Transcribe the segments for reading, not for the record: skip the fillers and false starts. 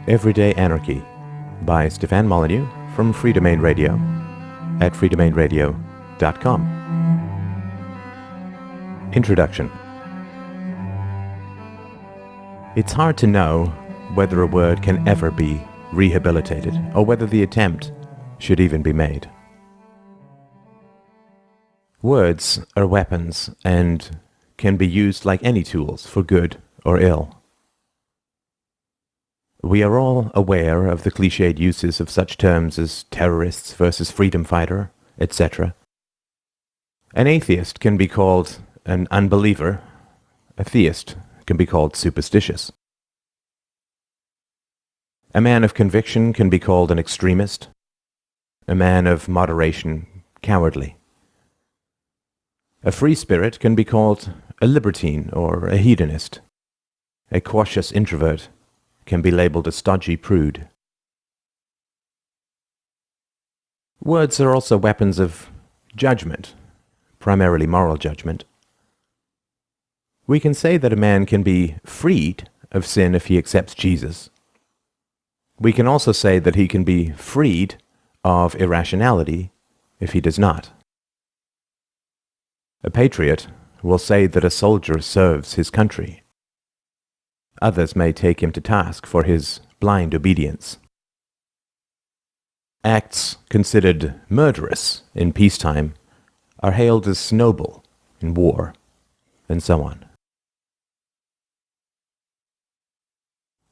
Everyday Anarchy by Stefan Molyneux from Free Domain Radio at freedomainradio.com. Introduction. It's hard to know whether a word can ever be rehabilitated or whether the attempt should even be made. Words are weapons and can be used like any tools for good or ill. We are all aware of the cliched uses of such terms as terrorists versus freedom fighter, etc. An atheist can be called an unbeliever. A theist can be called superstitious. A man of conviction can be called an extremist. A man of moderation, cowardly. A free spirit can be called a libertine or a hedonist. A cautious introvert can be labeled a stodgy prude. Words are also weapons of judgment, primarily moral judgment. We can say that a man can be freed of sin if he accepts Jesus. We can also say that he can be freed of irrationality if he does not. A patriot will say that a soldier serves his country. Others may take him to task for his blind obedience. Acts considered murderous in peacetime are hailed as noble in war, and so on.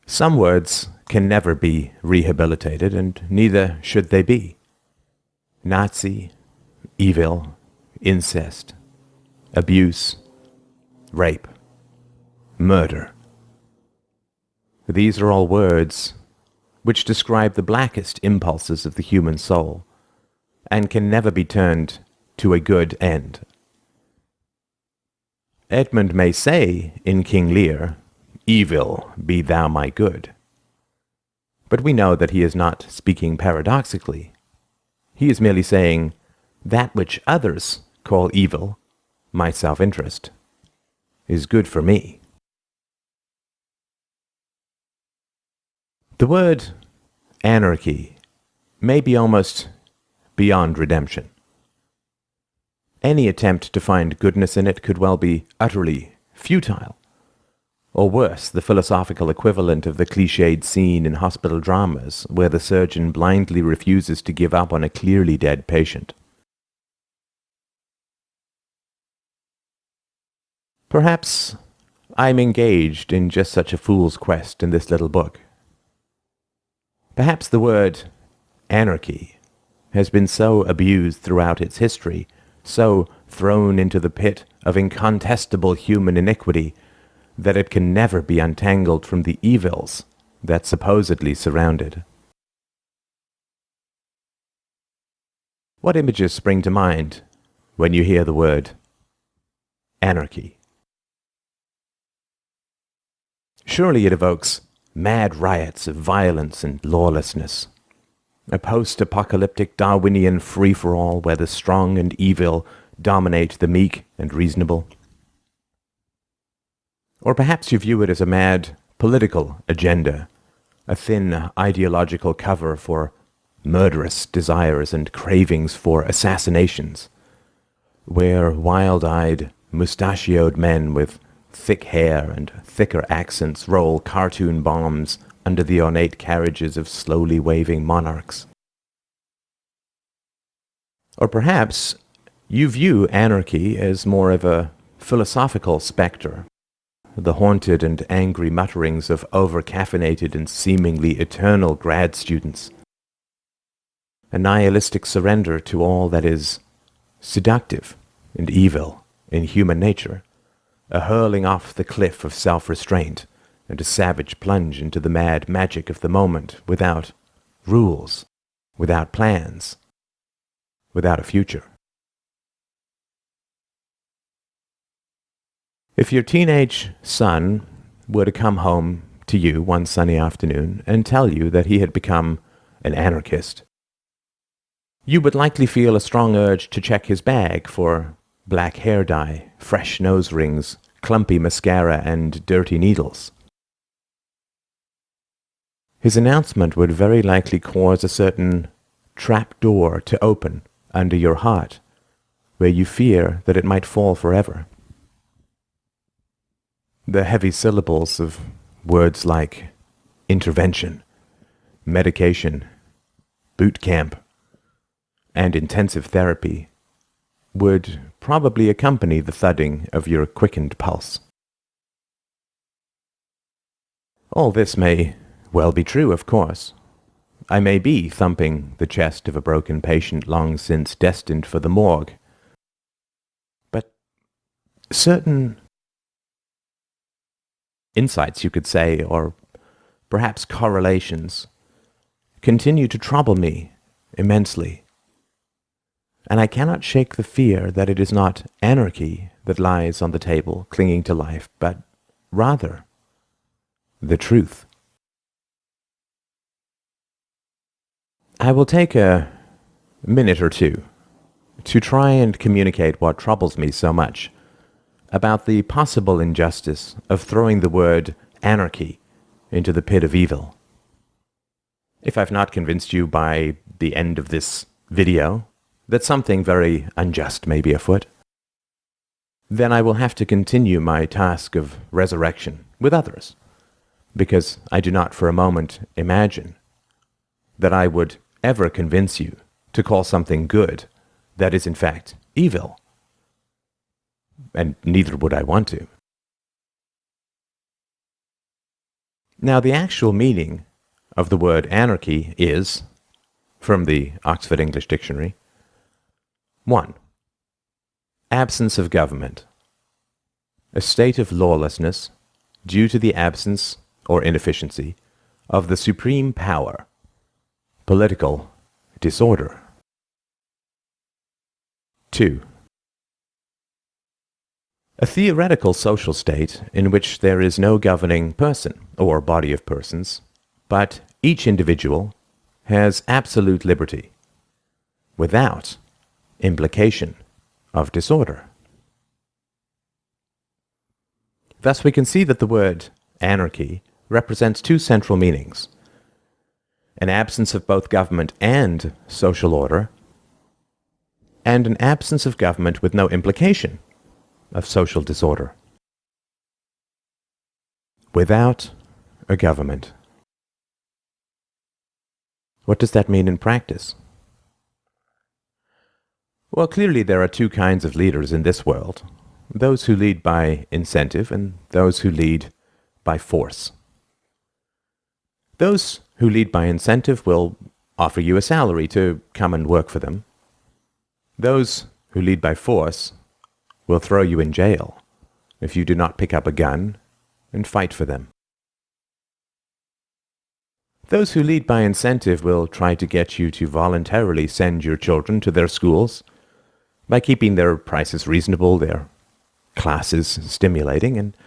Some words can never be rehabilitated, and neither should they be. Nazi, evil, incest, abuse, rape, murder. These are all words which describe the blackest impulses of the human soul and can never be turned to a good end. Edmund may say in King Lear, "Evil be thou my good." But we know that he is not speaking paradoxically. He is merely saying, that which others call evil, my self-interest, is good for me. The word anarchy may be almost beyond redemption. Any attempt to find goodness in it could well be utterly futile. Or worse, the philosophical equivalent of the cliched scene in hospital dramas where the surgeon blindly refuses to give up on a clearly dead patient. Perhaps I'm engaged in just such a fool's quest in this little book. Perhaps the word anarchy has been so abused throughout its history, so thrown into the pit of incontestable human iniquity, that it can never be untangled from the evils that supposedly surround it. What images spring to mind when you hear the word anarchy? Surely it evokes mad riots of violence and lawlessness, a post-apocalyptic Darwinian free-for-all where the strong and evil dominate the meek and reasonable. Or perhaps you view it as a mad political agenda, a thin ideological cover for murderous desires and cravings for assassinations, where wild-eyed, mustachioed men with thick hair and thicker accents roll cartoon bombs under the ornate carriages of slowly waving monarchs. Or perhaps you view anarchy as more of a philosophical spectre, the haunted and angry mutterings of over-caffeinated and seemingly eternal grad students, a nihilistic surrender to all that is seductive and evil in human nature, a hurling off the cliff of self-restraint, and a savage plunge into the mad magic of the moment without rules, without plans, without a future. If your teenage son were to come home to you one sunny afternoon and tell you that he had become an anarchist, you would likely feel a strong urge to check his bag for black hair dye, fresh nose rings, clumpy mascara, and dirty needles. his announcement would very likely cause a certain trap door to open under your heart, where you fear that it might fall forever. The heavy syllables of words like intervention, medication, boot camp, and intensive therapy would probably accompany the thudding of your quickened pulse. All this may well be true, of course. I may be thumping the chest of a broken patient long since destined for the morgue. But certain insights, you could say, or perhaps correlations, continue to trouble me immensely. And I cannot shake the fear that it is not anarchy that lies on the table clinging to life, but rather the truth. I will take a minute or two to try and communicate what troubles me so much about the possible injustice of throwing the word anarchy into the pit of evil. If I've not convinced you by the end of this video that something very unjust may be afoot, then I will have to continue my task of resurrection with others, because I do not for a moment imagine that I would ever convince you to call something good that is in fact evil. And neither would I want to. Now, the actual meaning of the word anarchy is, from the Oxford English Dictionary, 1. Absence of government. A state of lawlessness due to the absence or inefficiency of the supreme power. Political disorder. 2. A theoretical social state in which there is no governing person or body of persons, but each individual has absolute liberty, without implication of disorder. Thus we can see that the word anarchy represents two central meanings: an absence of both government and social order, and an absence of government with no implication of social disorder. Without a government. What does that mean in practice? Well, clearly there are two kinds of leaders in this world: those who lead by incentive and those who lead by force. Those who lead by incentive will offer you a salary to come and work for them. Those who lead by force will throw you in jail if you do not pick up a gun and fight for them. Those who lead by incentive will try to get you to voluntarily send your children to their schools by keeping their prices reasonable, their classes stimulating, and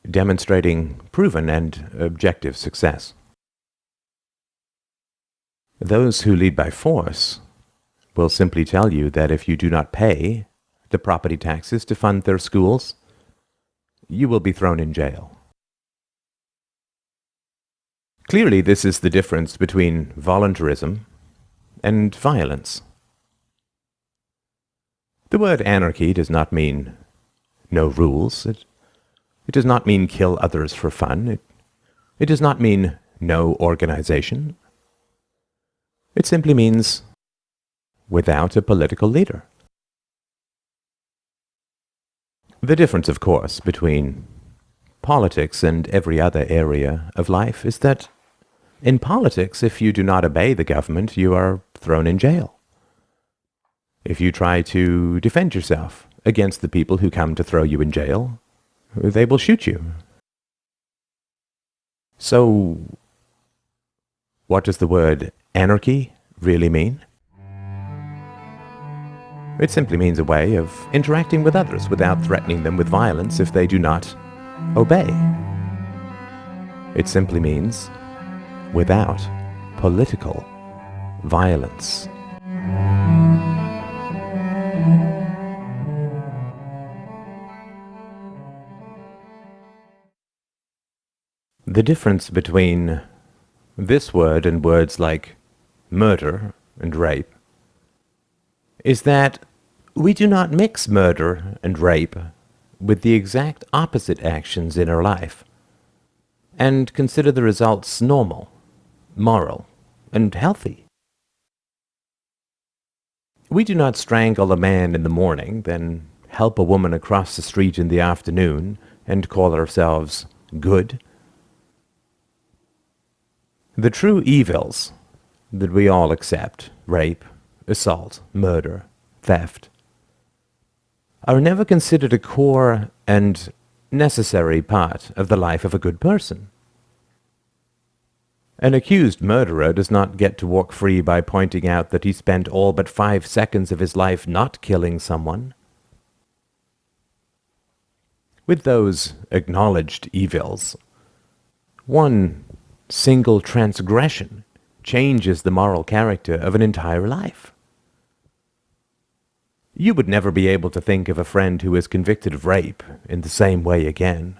demonstrating proven and objective success. Those who lead by force will simply tell you that if you do not pay the property taxes to fund their schools, you will be thrown in jail. Clearly, this is the difference between voluntarism and violence. The word anarchy does not mean no rules. It does not mean kill others for fun. It does not mean no organization. It simply means without a political leader. The difference, of course, between politics and every other area of life is that in politics, if you do not obey the government, you are thrown in jail. If you try to defend yourself against the people who come to throw you in jail, they will shoot you. So, what does the word anarchy really mean? It simply means a way of interacting with others without threatening them with violence if they do not obey. It simply means without political violence. The difference between this word and words like murder and rape is that we do not mix murder and rape with the exact opposite actions in our life and consider the results normal, moral, and healthy. We do not strangle a man in the morning, then help a woman across the street in the afternoon and call ourselves good. The true evils that we all accept, rape, assault, murder, theft, are never considered a core and necessary part of the life of a good person. An accused murderer does not get to walk free by pointing out that he spent all but 5 seconds of his life not killing someone. With those acknowledged evils, one single transgression changes the moral character of an entire life. You would never be able to think of a friend who is convicted of rape in the same way again.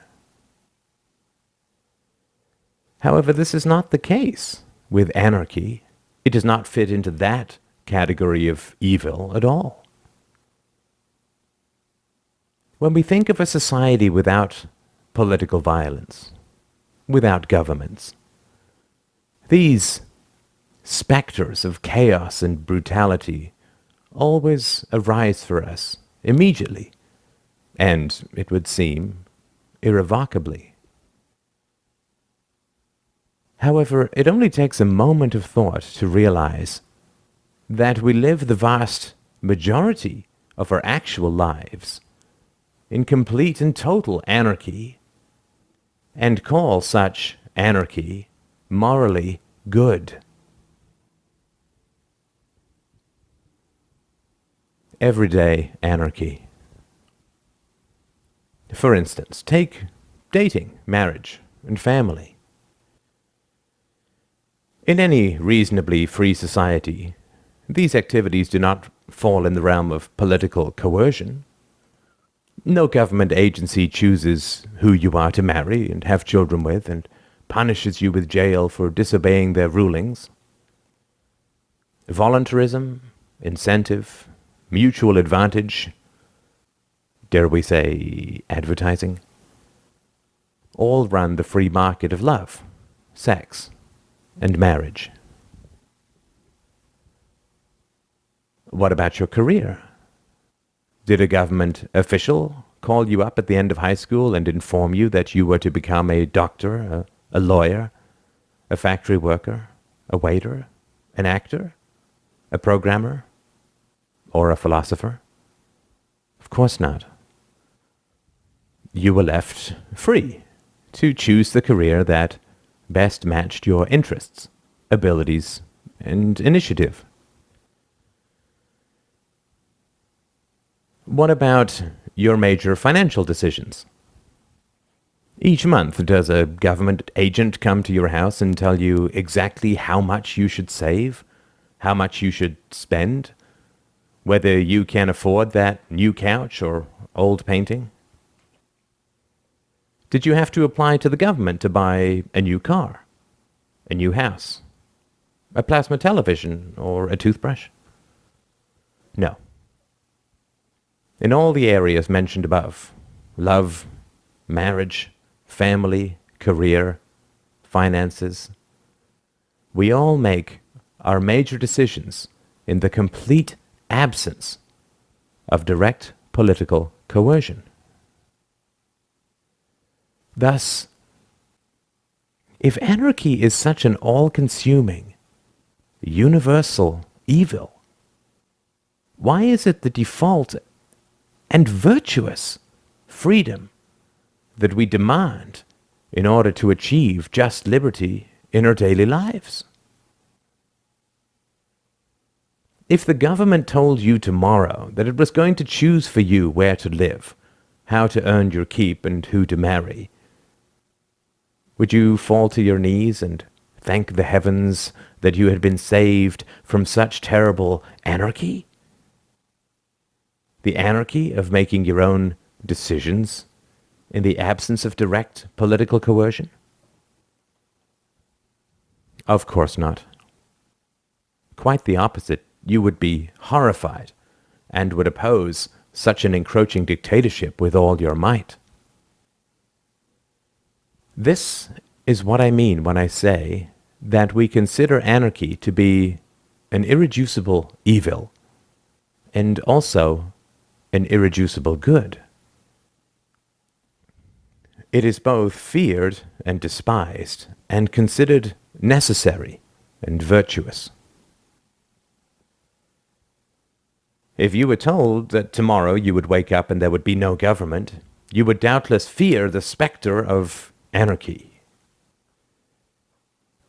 However, this is not the case with anarchy. It does not fit into that category of evil at all. When we think of a society without political violence, without governments, these specters of chaos and brutality always arise for us immediately, and, it would seem, irrevocably. However, it only takes a moment of thought to realize that we live the vast majority of our actual lives in complete and total anarchy, and call such anarchy morally good. Everyday anarchy. For instance, take dating, marriage, and family. In any reasonably free society, these activities do not fall in the realm of political coercion. No government agency chooses who you are to marry and have children with and punishes you with jail for disobeying their rulings. Voluntarism, incentive, mutual advantage, dare we say advertising, all run the free market of love, sex, and marriage. What about your career? Did a government official call you up at the end of high school and inform you that you were to become a doctor, a lawyer, a factory worker, a waiter, an actor, a programmer, or a philosopher? Of course not. You were left free to choose the career that best matched your interests, abilities, and initiative. What about your major financial decisions? Each month, does a government agent come to your house and tell you exactly how much you should save, how much you should spend, whether you can afford that new couch or old painting? Did you have to apply to the government to buy a new car, a new house, a plasma television, or a toothbrush? No. In all the areas mentioned above, love, marriage, family, career, finances, we all make our major decisions in the complete absence of direct political coercion. Thus, if anarchy is such an all-consuming, universal evil, why is it the default and virtuous freedom that we demand in order to achieve just liberty in our daily lives? If the government told you tomorrow that it was going to choose for you where to live, how to earn your keep, and who to marry, would you fall to your knees and thank the heavens that you had been saved from such terrible anarchy? The anarchy of making your own decisions in the absence of direct political coercion? Of course not. Quite the opposite. You would be horrified and would oppose such an encroaching dictatorship with all your might. This is what I mean when I say that we consider anarchy to be an irreducible evil and also an irreducible good. It is both feared and despised and considered necessary and virtuous. If you were told that tomorrow you would wake up and there would be no government, you would doubtless fear the specter of anarchy.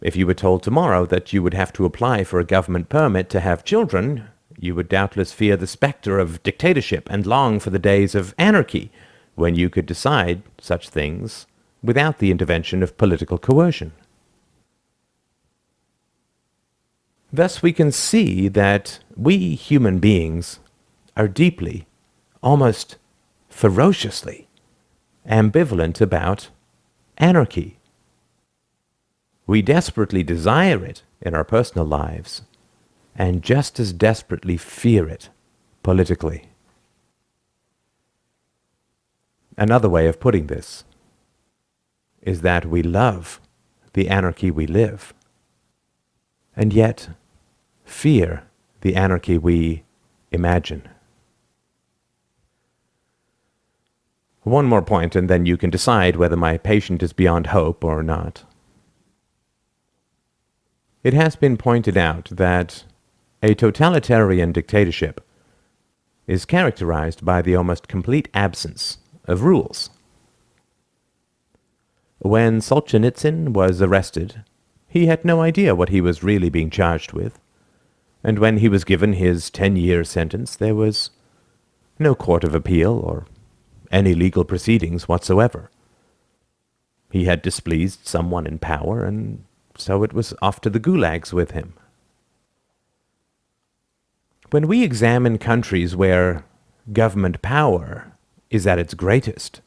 If you were told tomorrow that you would have to apply for a government permit to have children, you would doubtless fear the specter of dictatorship and long for the days of anarchy, when you could decide such things without the intervention of political coercion. Thus we can see that we human beings are deeply, almost ferociously, ambivalent about anarchy. We desperately desire it in our personal lives, and just as desperately fear it politically. Another way of putting this is that we love the anarchy we live, and yet fear the anarchy we imagine. One more point, and then you can decide whether my patient is beyond hope or not. It has been pointed out that a totalitarian dictatorship is characterized by the almost complete absence of rules. When Solzhenitsyn was arrested, he had no idea what he was really being charged with, and when he was given his 10-year sentence, there was no court of appeal or any legal proceedings whatsoever. He had displeased someone in power, and so it was off to the gulags with him. When we examine countries where government power is at its greatest,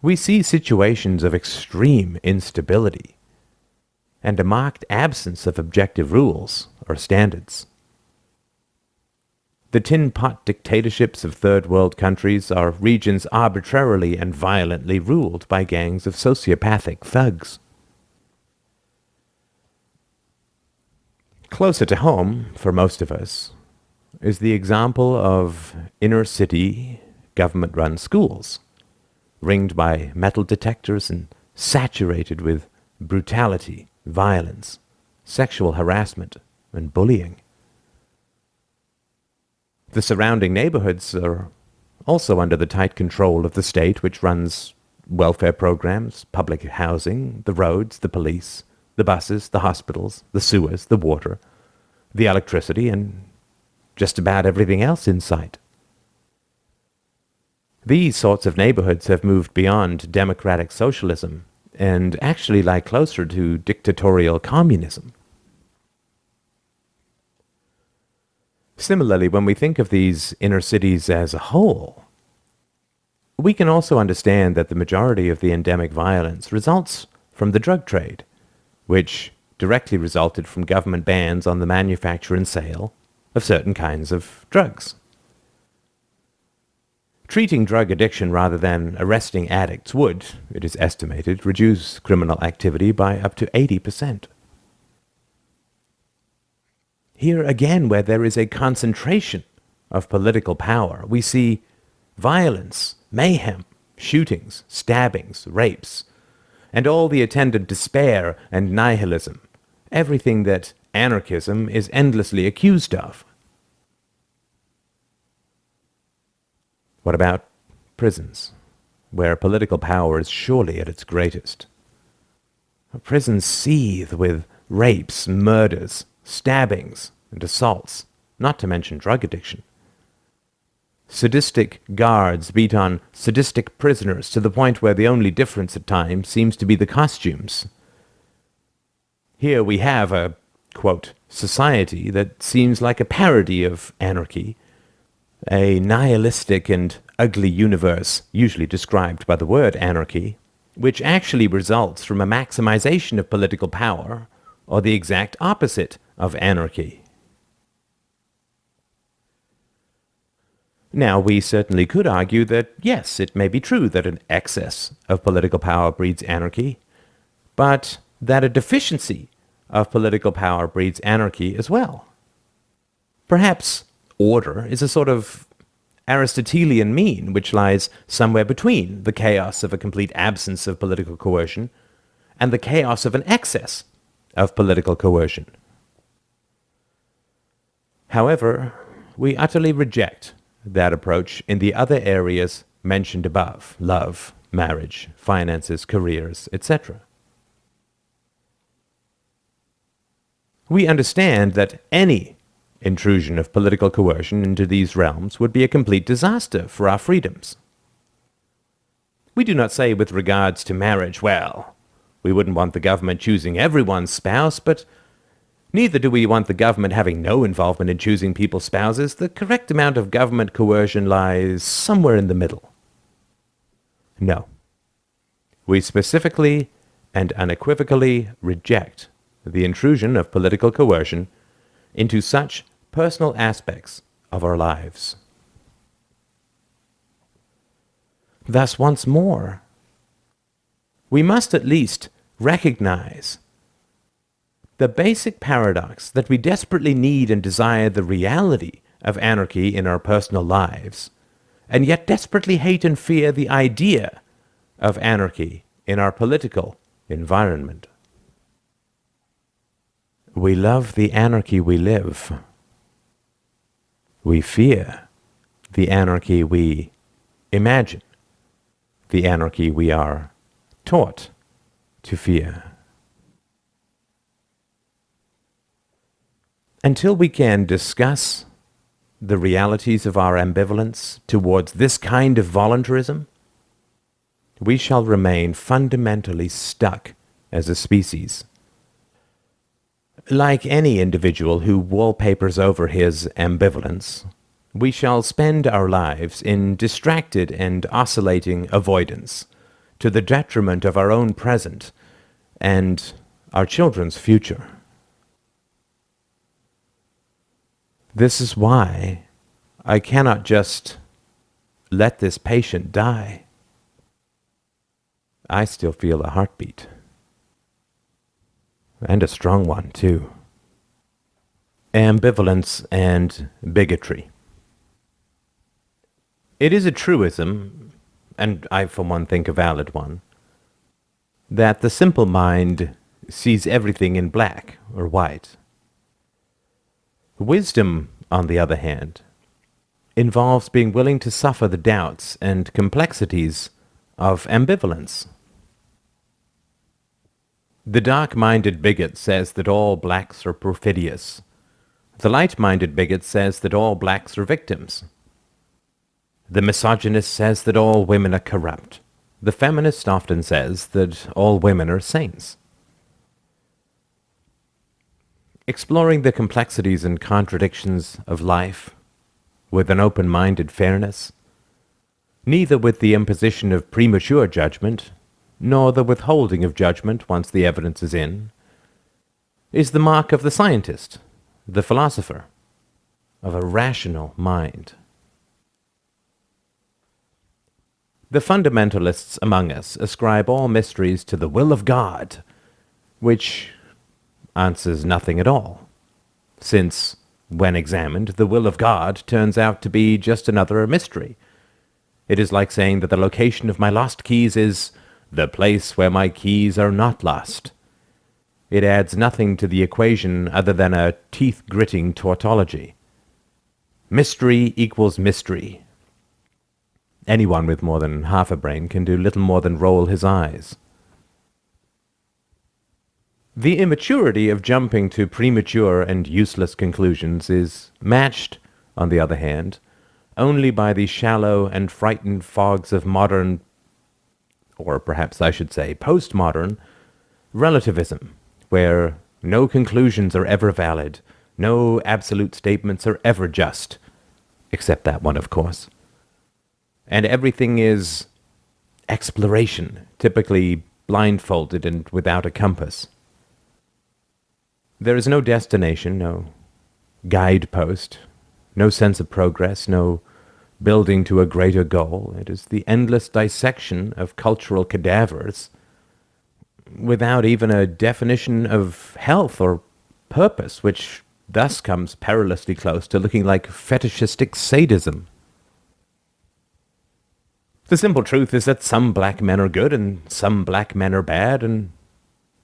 we see situations of extreme instability and a marked absence of objective rules or standards. The tin-pot dictatorships of third-world countries are regions arbitrarily and violently ruled by gangs of sociopathic thugs. Closer to home, for most of us, is the example of inner-city government-run schools, ringed by metal detectors and saturated with brutality, violence, sexual harassment, and bullying. The surrounding neighborhoods are also under the tight control of the state, which runs welfare programs, public housing, the roads, the police, the buses, the hospitals, the sewers, the water, the electricity, and just about everything else in sight. These sorts of neighborhoods have moved beyond democratic socialism and actually lie closer to dictatorial communism. Similarly, when we think of these inner cities as a whole, we can also understand that the majority of the endemic violence results from the drug trade, which directly resulted from government bans on the manufacture and sale of certain kinds of drugs. Treating drug addiction rather than arresting addicts would, it is estimated, reduce criminal activity by up to 80%. Here again, where there is a concentration of political power, we see violence, mayhem, shootings, stabbings, rapes, and all the attendant despair and nihilism, everything that anarchism is endlessly accused of. What about prisons, where political power is surely at its greatest? Prisons seethe with rapes, murders, stabbings, and assaults, not to mention drug addiction. Sadistic guards beat on sadistic prisoners to the point where the only difference at times seems to be the costumes. Here we have a, quote, society that seems like a parody of anarchy, a nihilistic and ugly universe, usually described by the word anarchy, which actually results from a maximization of political power or the exact opposite of anarchy? Now, we certainly could argue that, yes, it may be true that an excess of political power breeds anarchy, but that a deficiency of political power breeds anarchy as well. Perhaps order is a sort of Aristotelian mean, which lies somewhere between the chaos of a complete absence of political coercion and the chaos of an excess of political coercion. However, we utterly reject that approach in the other areas mentioned above: love, marriage, finances, careers, etc. We understand that any intrusion of political coercion into these realms would be a complete disaster for our freedoms. We do not say with regards to marriage, well, we wouldn't want the government choosing everyone's spouse, but neither do we want the government having no involvement in choosing people's spouses. The correct amount of government coercion lies somewhere in the middle. No. We specifically and unequivocally reject the intrusion of political coercion into such personal aspects of our lives. Thus, once more, we must at least recognize the basic paradox that we desperately need and desire the reality of anarchy in our personal lives, and yet desperately hate and fear the idea of anarchy in our political environment. We love the anarchy we live. We fear the anarchy we imagine, the anarchy we are taught to fear. Until we can discuss the realities of our ambivalence towards this kind of voluntarism, we shall remain fundamentally stuck as a species. Like any individual who wallpapers over his ambivalence, we shall spend our lives in distracted and oscillating avoidance, to the detriment of our own present and our children's future. This is why I cannot just let this patient die. I still feel a heartbeat. And a strong one, too. Ambivalence and bigotry. It is a truism, and I for one think a valid one, that the simple mind sees everything in black or white. Wisdom, on the other hand, involves being willing to suffer the doubts and complexities of ambivalence. The dark-minded bigot says that all blacks are perfidious. The light-minded bigot says that all blacks are victims. The misogynist says that all women are corrupt. The feminist often says that all women are saints. Exploring the complexities and contradictions of life with an open-minded fairness, neither with the imposition of premature judgment, nor the withholding of judgment once the evidence is in, is the mark of the scientist, the philosopher, of a rational mind. The fundamentalists among us ascribe all mysteries to the will of God, which answers nothing at all, since, when examined, the will of God turns out to be just another mystery. It is like saying that the location of my lost keys is the place where my keys are not lost. It adds nothing to the equation other than a teeth-gritting tautology. Mystery equals mystery. Anyone with more than half a brain can do little more than roll his eyes. The immaturity of jumping to premature and useless conclusions is matched, on the other hand, only by the shallow and frightened fogs of modern, or perhaps I should say postmodern, relativism, where no conclusions are ever valid, no absolute statements are ever just, except that one, of course. And everything is exploration, typically blindfolded and without a compass. There is no destination, no guidepost, no sense of progress, no building to a greater goal. It is the endless dissection of cultural cadavers without even a definition of health or purpose, which thus comes perilously close to looking like fetishistic sadism. The simple truth is that some black men are good and some black men are bad, and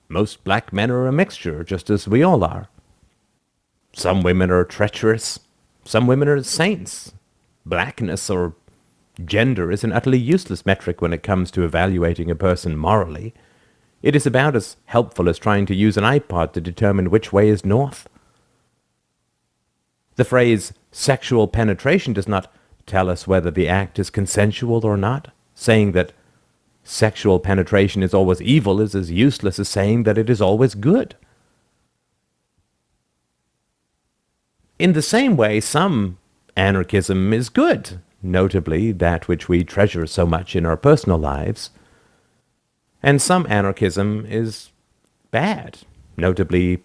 most black men are a mixture, just as we all are. Some women are treacherous, some women are saints. Blackness or gender is an utterly useless metric when it comes to evaluating a person morally. It is about as helpful as trying to use an iPod to determine which way is north. The phrase sexual penetration does not tell us whether the act is consensual or not. Saying that sexual penetration is always evil is as useless as saying that it is always good. In the same way, some anarchism is good, notably that which we treasure so much in our personal lives, and some anarchism is bad, notably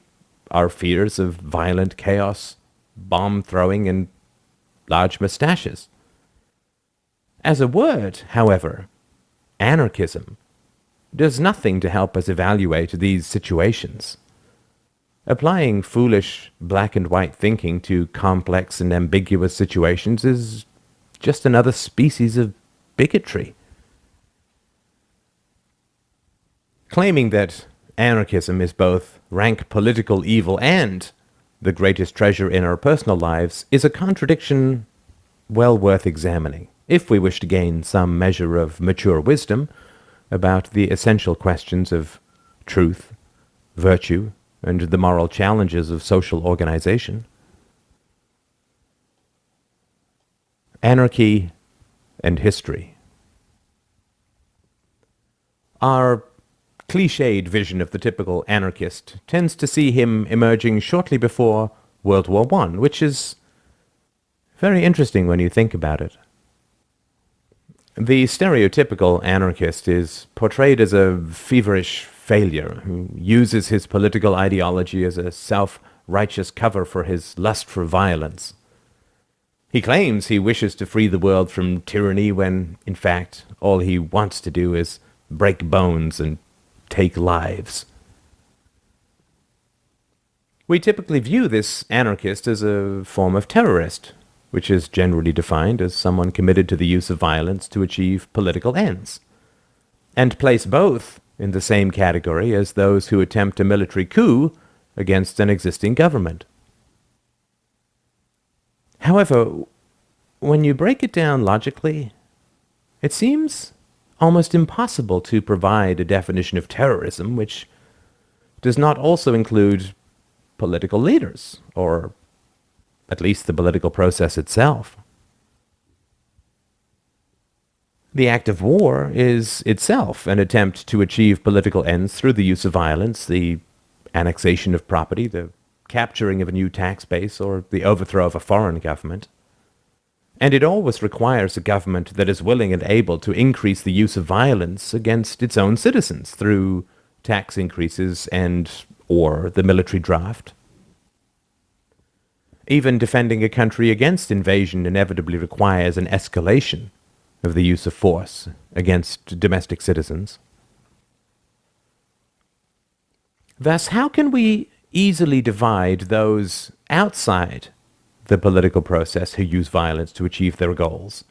our fears of violent chaos, bomb throwing, and large mustaches. As a word, however, anarchism does nothing to help us evaluate these situations. Applying foolish black and white thinking to complex and ambiguous situations is just another species of bigotry. Claiming that anarchism is both rank political evil and the greatest treasure in our personal lives is a contradiction well worth examining, if we wish to gain some measure of mature wisdom about the essential questions of truth, virtue, and the moral challenges of social organization. Anarchy and history. Our cliched vision of the typical anarchist tends to see him emerging shortly before World War I, which is very interesting when you think about it. The stereotypical anarchist is portrayed as a feverish failure who uses his political ideology as a self-righteous cover for his lust for violence. He claims he wishes to free the world from tyranny when, in fact, all he wants to do is break bones and take lives. We typically view this anarchist as a form of terrorist, which is generally defined as someone committed to the use of violence to achieve political ends, and place both in the same category as those who attempt a military coup against an existing government. However, when you break it down logically, it seems almost impossible to provide a definition of terrorism which does not also include political leaders, or at least the political process itself. The act of war is itself an attempt to achieve political ends through the use of violence, the annexation of property, the capturing of a new tax base, or the overthrow of a foreign government. And it always requires a government that is willing and able to increase the use of violence against its own citizens through tax increases or the military draft. Even defending a country against invasion inevitably requires an escalation of the use of force against domestic citizens. Thus, how can we easily divide those outside the political process who use violence to achieve their goals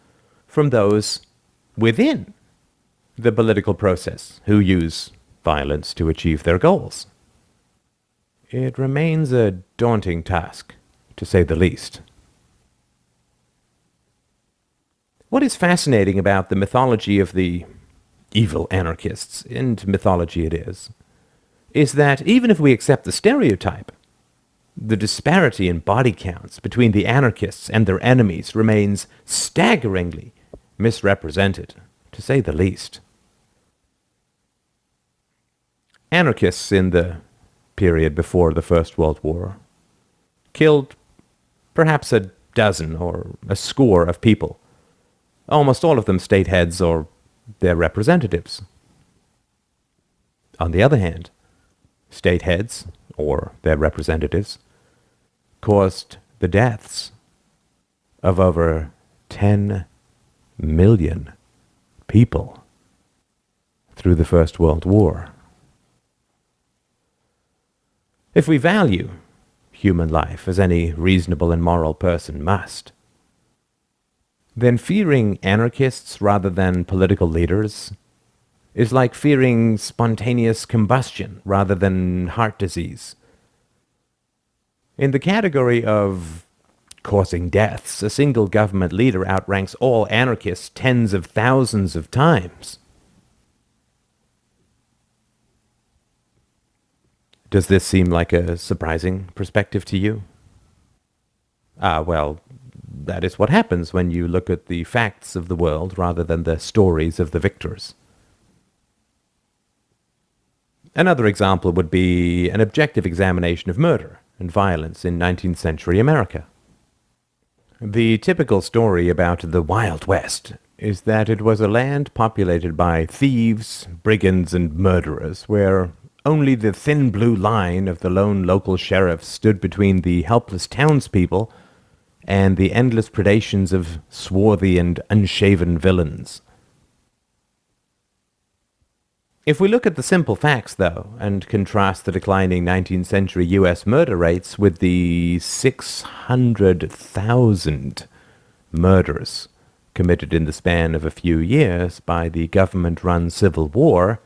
from those within the political process who use violence to achieve their goals? It remains a daunting task, to say the least. What is fascinating about the mythology of the evil anarchists, and mythology it is that even if we accept the stereotype, the disparity in body counts between the anarchists and their enemies remains staggeringly misrepresented, to say the least. Anarchists in the period before the First World War killed perhaps a dozen or a score of people, almost all of them state heads or their representatives. On the other hand, state heads, or their representatives, caused the deaths of over 10 million people through the First World War. If we value human life, as any reasonable and moral person must, then fearing anarchists rather than political leaders is like fearing spontaneous combustion rather than heart disease. In the category of causing deaths, a single government leader outranks all anarchists tens of thousands of times. Does this seem like a surprising perspective to you? Well, that is what happens when you look at the facts of the world rather than the stories of the victors. Another example would be an objective examination of murder and violence in 19th century America. The typical story about the Wild West is that it was a land populated by thieves, brigands, and murderers, where only the thin blue line of the lone local sheriff stood between the helpless townspeople and the endless predations of swarthy and unshaven villains. If we look at the simple facts, though, and contrast the declining 19th century U.S. murder rates with the 600,000 murders committed in the span of a few years by the government-run Civil War,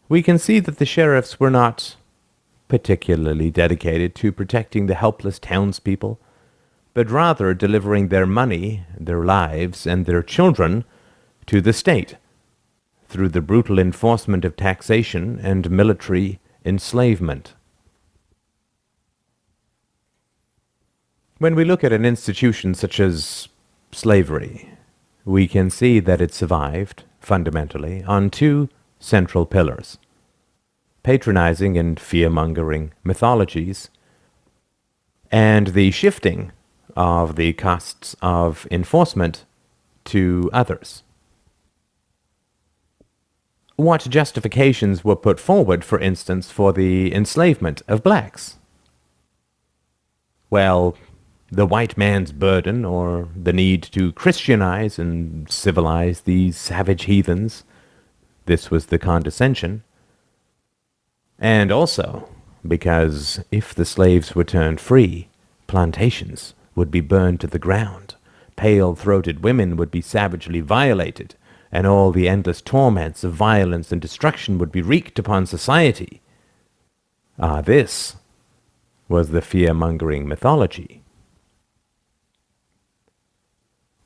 we can see that the sheriffs were not particularly dedicated to protecting the helpless townspeople, but rather delivering their money, their lives, and their children to the state through the brutal enforcement of taxation and military enslavement. When we look at an institution such as slavery, we can see that it survived, fundamentally, on two central pillars: patronizing and fear-mongering mythologies, and the shifting of the costs of enforcement to others. What justifications were put forward, for instance, for the enslavement of blacks? Well, the white man's burden, or the need to Christianize and civilize these savage heathens. This was the condescension. And also, because if the slaves were turned free, plantations would be burned to the ground, pale-throated women would be savagely violated, and all the endless torments of violence and destruction would be wreaked upon society. This was the fear-mongering mythology.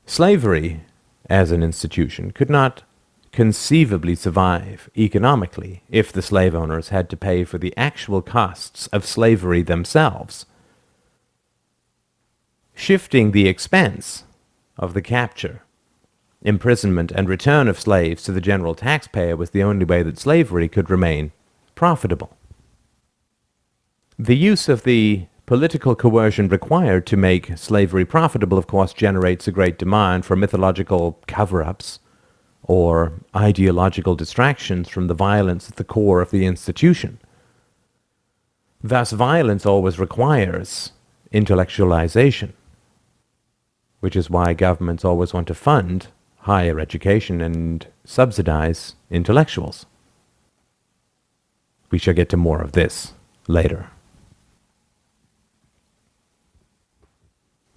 Slavery, as an institution, could not conceivably survive economically if the slave owners had to pay for the actual costs of slavery themselves. Shifting the expense of the capture, imprisonment, and return of slaves to the general taxpayer was the only way that slavery could remain profitable. The use of the political coercion required to make slavery profitable, of course, generates a great demand for mythological cover-ups or ideological distractions from the violence at the core of the institution. Thus, violence always requires intellectualization, which is why governments always want to fund higher education and subsidize intellectuals. We shall get to more of this later.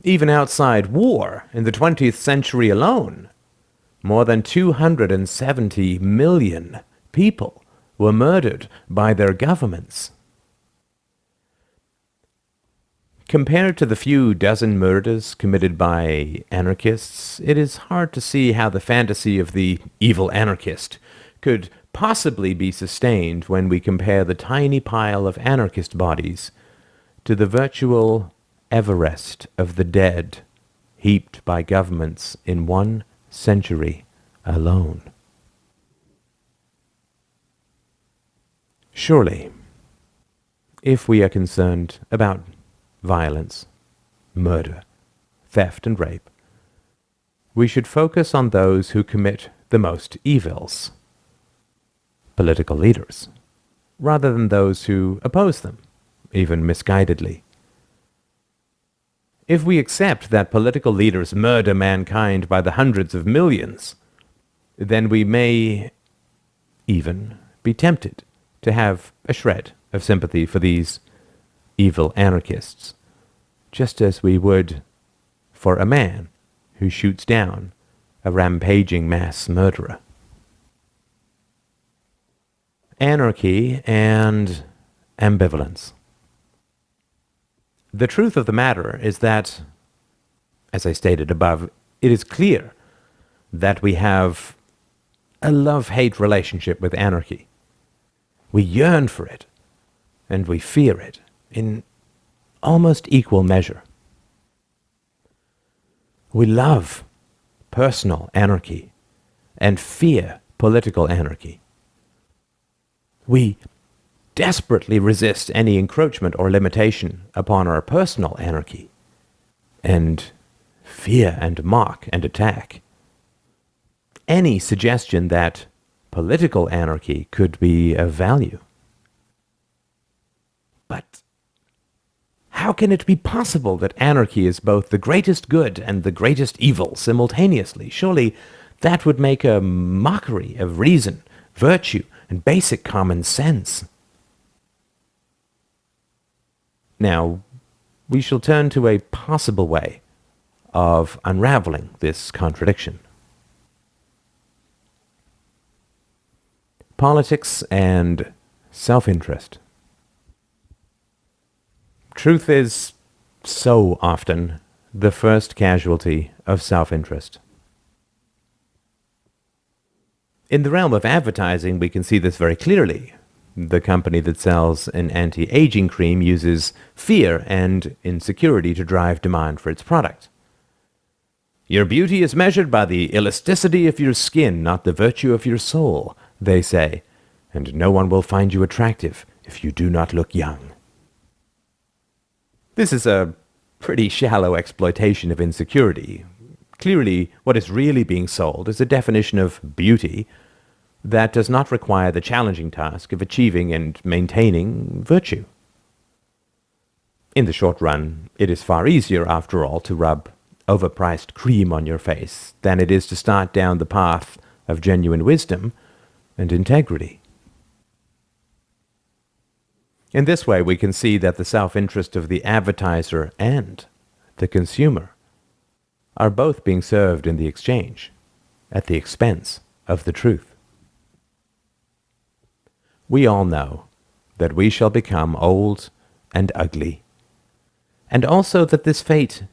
Even outside war, in the 20th century alone, more than 270 million people were murdered by their governments. Compared to the few dozen murders committed by anarchists, it is hard to see how the fantasy of the evil anarchist could possibly be sustained when we compare the tiny pile of anarchist bodies to the virtual Everest of the dead heaped by governments in 1 century alone. Surely, if we are concerned about violence, murder, theft, and rape, we should focus on those who commit the most evils: political leaders, rather than those who oppose them, even misguidedly. If we accept that political leaders murder mankind by the hundreds of millions, then we may even be tempted to have a shred of sympathy for these evil anarchists, just as we would for a man who shoots down a rampaging mass murderer. Anarchy and ambivalence. The truth of the matter is that, as I stated above, it is clear that we have a love-hate relationship with anarchy. We yearn for it, and we fear it in almost equal measure. We love personal anarchy and fear political anarchy. We desperately resist any encroachment or limitation upon our personal anarchy, and fear and mock and attack any suggestion that political anarchy could be of value. But how can it be possible that anarchy is both the greatest good and the greatest evil simultaneously? Surely that would make a mockery of reason, virtue, and basic common sense. Now, we shall turn to a possible way of unraveling this contradiction. Politics and self-interest. Truth is so often the first casualty of self-interest. In the realm of advertising, we can see this very clearly. The company that sells an anti-aging cream uses fear and insecurity to drive demand for its product. Your beauty is measured by the elasticity of your skin, not the virtue of your soul, they say, and no one will find you attractive if you do not look young. This is a pretty shallow exploitation of insecurity. Clearly, what is really being sold is a definition of beauty that does not require the challenging task of achieving and maintaining virtue. In the short run, it is far easier, after all, to rub overpriced cream on your face than it is to start down the path of genuine wisdom and integrity. In this way, we can see that the self-interest of the advertiser and the consumer are both being served in the exchange, at the expense of the truth. We all know that we shall become old and ugly, and also that this fate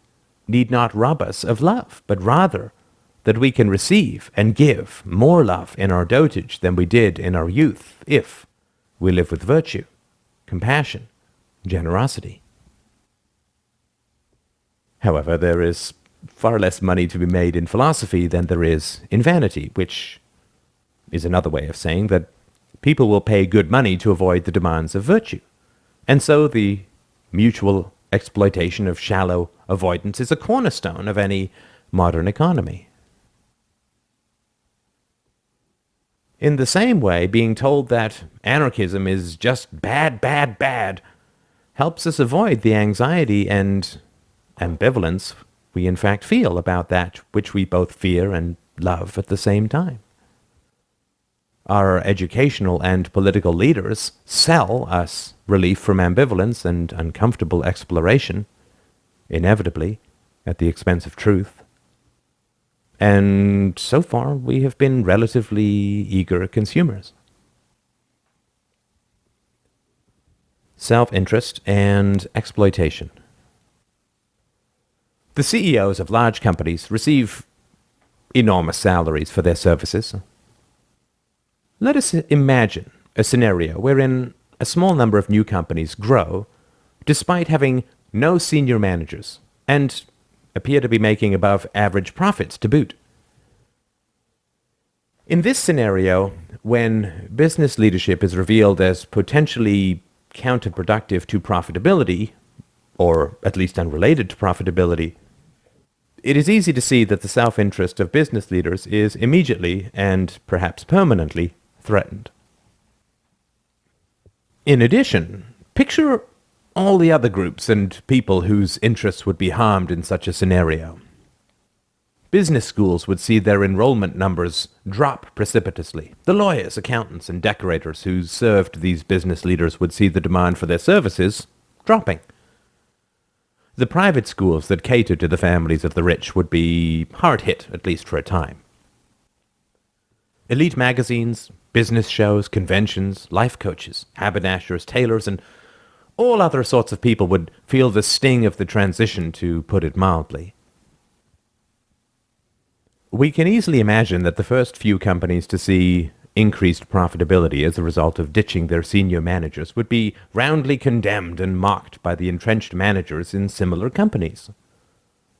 need not rob us of love, but rather that we can receive and give more love in our dotage than we did in our youth, if we live with virtue, compassion, generosity. However, there is far less money to be made in philosophy than there is in vanity, which is another way of saying that people will pay good money to avoid the demands of virtue. And so the mutual exploitation of shallow avoidance is a cornerstone of any modern economy. In the same way, being told that anarchism is just bad, bad, bad helps us avoid the anxiety and ambivalence we in fact feel about that which we both fear and love at the same time. Our educational and political leaders sell us relief from ambivalence and uncomfortable exploration, inevitably at the expense of truth. And so far, we have been relatively eager consumers. Self-interest and exploitation. The CEOs of large companies receive enormous salaries for their services. Let us imagine a scenario wherein a small number of new companies grow despite having no senior managers and appear to be making above average profits to boot. In this scenario, when business leadership is revealed as potentially counterproductive to profitability, or at least unrelated to profitability, it is easy to see that the self-interest of business leaders is immediately and perhaps permanently threatened. In addition, picture all the other groups and people whose interests would be harmed in such a scenario. Business schools would see their enrollment numbers drop precipitously. The lawyers, accountants, and decorators who served these business leaders would see the demand for their services dropping. The private schools that catered to the families of the rich would be hard hit, at least for a time. Elite magazines, business shows, conventions, life coaches, haberdashers, tailors, and all other sorts of people would feel the sting of the transition, to put it mildly. We can easily imagine that the first few companies to see increased profitability as a result of ditching their senior managers would be roundly condemned and mocked by the entrenched managers in similar companies.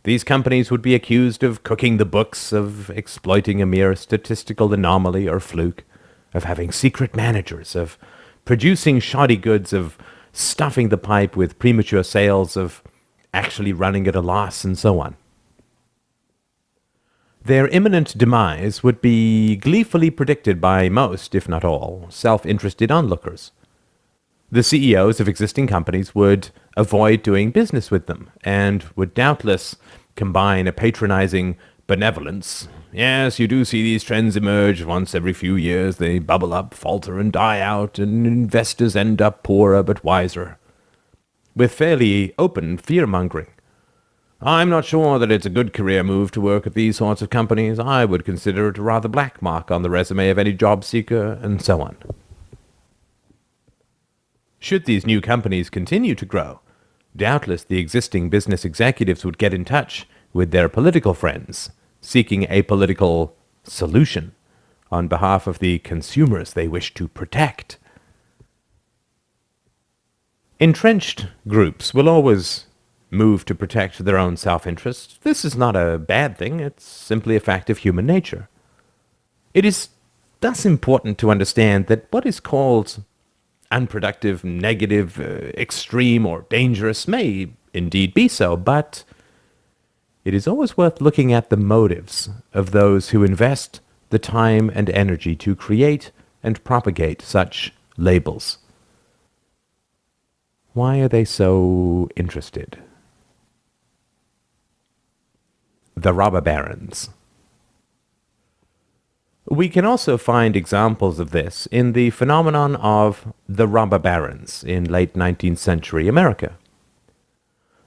These companies would be accused of cooking the books, of exploiting a mere statistical anomaly or fluke, of having secret managers, of producing shoddy goods, of stuffing the pipe with premature sales, of actually running at a loss, and so on. Their imminent demise would be gleefully predicted by most, if not all, self-interested onlookers. The CEOs of existing companies would avoid doing business with them, and would doubtless combine a patronizing benevolence. Yes, you do see these trends emerge once every few years. They bubble up, falter, and die out, and investors end up poorer but wiser, with fairly open fear-mongering. I'm not sure that it's a good career move to work at these sorts of companies. I would consider it a rather black mark on the resume of any job seeker, and so on. Should these new companies continue to grow, doubtless the existing business executives would get in touch with their political friends, seeking a political solution on behalf of the consumers they wish to protect. Entrenched groups will always move to protect their own self-interest. This is not a bad thing. It's simply a fact of human nature. It is thus important to understand that what is called unproductive, negative, extreme, or dangerous may indeed be so, but it is always worth looking at the motives of those who invest the time and energy to create and propagate such labels. Why are they so interested? The robber barons. We can also find examples of this in the phenomenon of the robber barons in late 19th century America.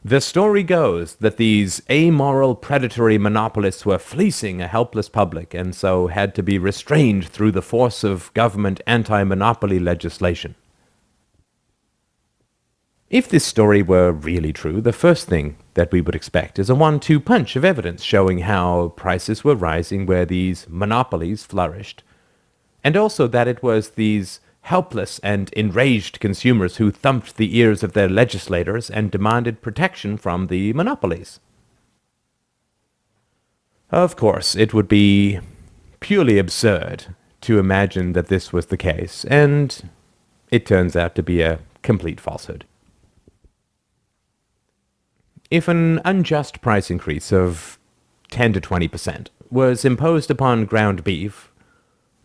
The story goes that these amoral, predatory monopolists were fleecing a helpless public, and so had to be restrained through the force of government anti-monopoly legislation. If this story were really true, the first thing that we would expect is a 1-2 punch of evidence showing how prices were rising where these monopolies flourished, and also that it was these helpless and enraged consumers who thumped the ears of their legislators and demanded protection from the monopolies. Of course, it would be purely absurd to imagine that this was the case, and it turns out to be a complete falsehood. If an unjust price increase of 10 to 20% was imposed upon ground beef,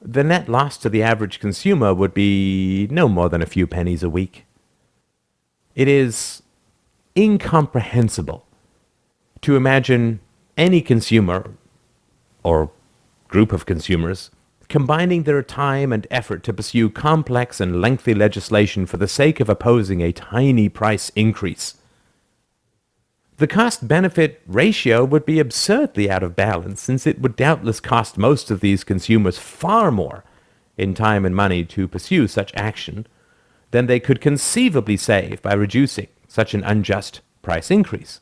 the net loss to the average consumer would be no more than a few pennies a week. It is incomprehensible to imagine any consumer or group of consumers combining their time and effort to pursue complex and lengthy legislation for the sake of opposing a tiny price increase. The cost-benefit ratio would be absurdly out of balance, since it would doubtless cost most of these consumers far more in time and money to pursue such action than they could conceivably save by reducing such an unjust price increase.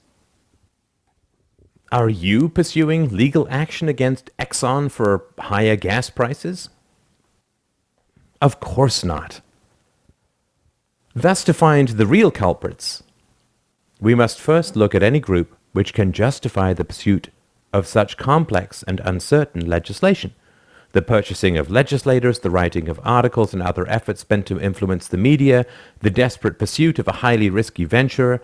Are you pursuing legal action against Exxon for higher gas prices? Of course not. Thus, to find the real culprits, we must first look at any group which can justify the pursuit of such complex and uncertain legislation, the purchasing of legislators, the writing of articles and other efforts spent to influence the media, the desperate pursuit of a highly risky venture.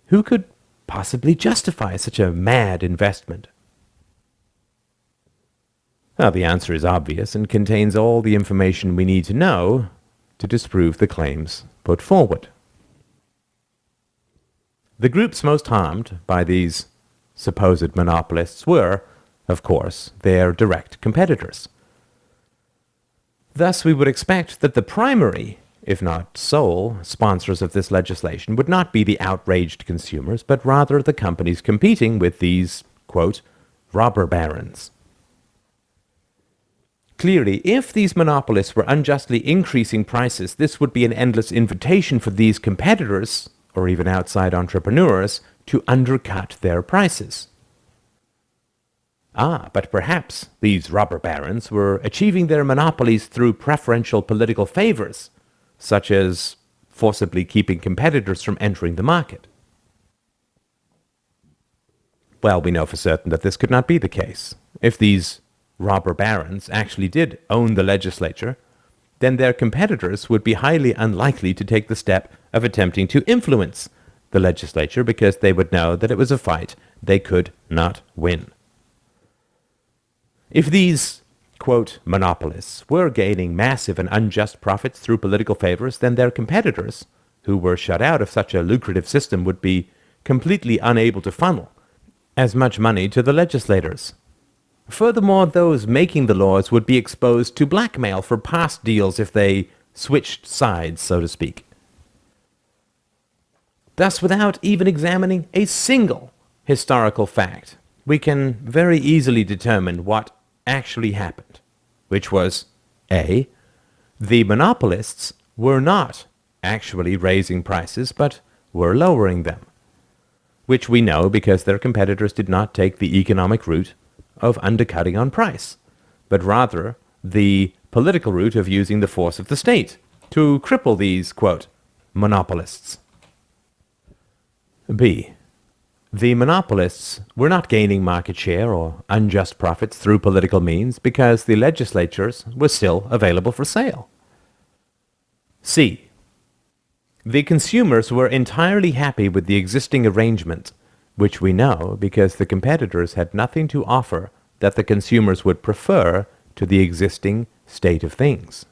Who could possibly justify such a mad investment? Well, the answer is obvious and contains all the information we need to know to disprove the claims put forward. The groups most harmed by these supposed monopolists were, of course, their direct competitors. Thus, we would expect that the primary, if not sole, sponsors of this legislation would not be the outraged consumers, but rather the companies competing with these, quote, robber barons. Clearly, if these monopolists were unjustly increasing prices, this would be an endless invitation for these competitors, or even outside entrepreneurs, to undercut their prices. But perhaps these robber barons were achieving their monopolies through preferential political favors, such as forcibly keeping competitors from entering the market. Well, we know for certain that this could not be the case. If these robber barons actually did own the legislature, then their competitors would be highly unlikely to take the step of attempting to influence the legislature because they would know that it was a fight they could not win. If these, quote, monopolists were gaining massive and unjust profits through political favors, then their competitors, who were shut out of such a lucrative system, would be completely unable to funnel as much money to the legislators. Furthermore, those making the laws would be exposed to blackmail for past deals if they switched sides, so to speak. Thus, without even examining a single historical fact, we can very easily determine what actually happened, which was A. The monopolists were not actually raising prices, but were lowering them, which we know because their competitors did not take the economic route of undercutting on price, but rather the political route of using the force of the state to cripple these, quote, monopolists. B. The monopolists were not gaining market share or unjust profits through political means because the legislatures were still available for sale. C. The consumers were entirely happy with the existing arrangement, which we know because the competitors had nothing to offer that the consumers would prefer to the existing state of things.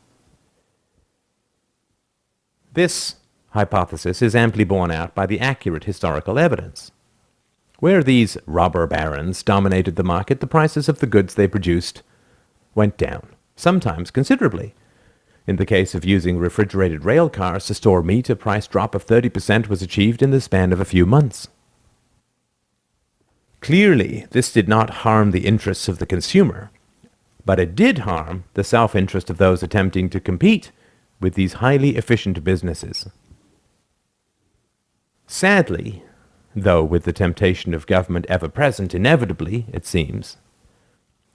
This hypothesis is amply borne out by the accurate historical evidence. Where these robber barons dominated the market, the prices of the goods they produced went down, sometimes considerably. In the case of using refrigerated rail cars to store meat, a price drop of 30% was achieved in the span of a few months. Clearly, this did not harm the interests of the consumer, but it did harm the self-interest of those attempting to compete with these highly efficient businesses. Sadly, though with the temptation of government ever present inevitably, it seems,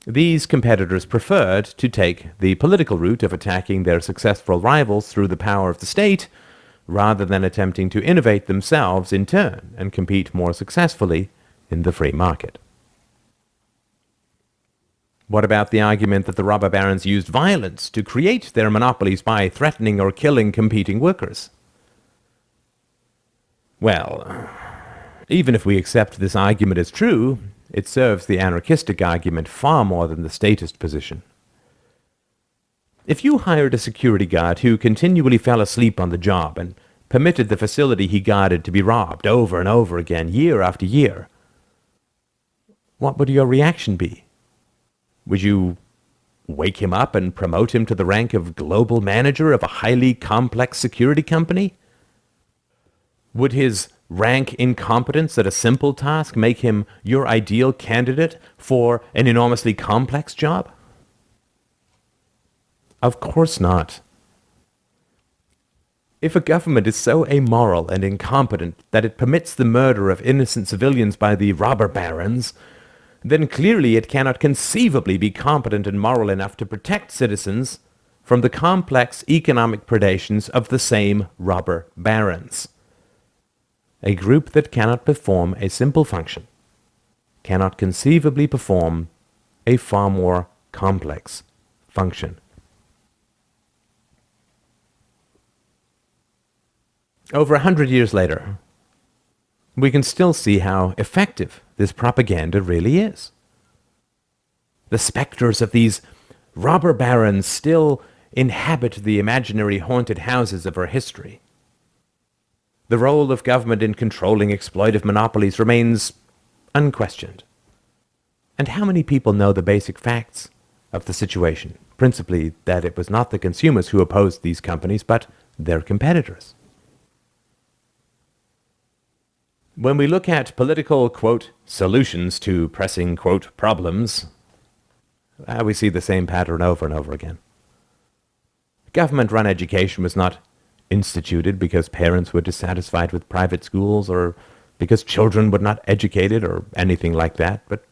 these competitors preferred to take the political route of attacking their successful rivals through the power of the state, rather than attempting to innovate themselves in turn and compete more successfully in the free market. What about the argument that the robber barons used violence to create their monopolies by threatening or killing competing workers? Well, even if we accept this argument as true, it serves the anarchistic argument far more than the statist position. If you hired a security guard who continually fell asleep on the job and permitted the facility he guarded to be robbed over and over again, year after year, what would your reaction be? Would you wake him up and promote him to the rank of global manager of a highly complex security company? Would his rank incompetence at a simple task make him your ideal candidate for an enormously complex job? Of course not. If a government is so amoral and incompetent that it permits the murder of innocent civilians by the robber barons, then clearly it cannot conceivably be competent and moral enough to protect citizens from the complex economic predations of the same robber barons. A group that cannot perform a simple function cannot conceivably perform a far more complex function. Over 100 years later, we can still see how effective this propaganda really is. The specters of these robber barons still inhabit the imaginary haunted houses of our history. The role of government in controlling exploitive monopolies remains unquestioned. And how many people know the basic facts of the situation? Principally that it was not the consumers who opposed these companies, but their competitors. When we look at political, quote, solutions to pressing, quote, problems, we see the same pattern over and over again. Government-run education was not instituted because parents were dissatisfied with private schools or because children were not educated or anything like that, but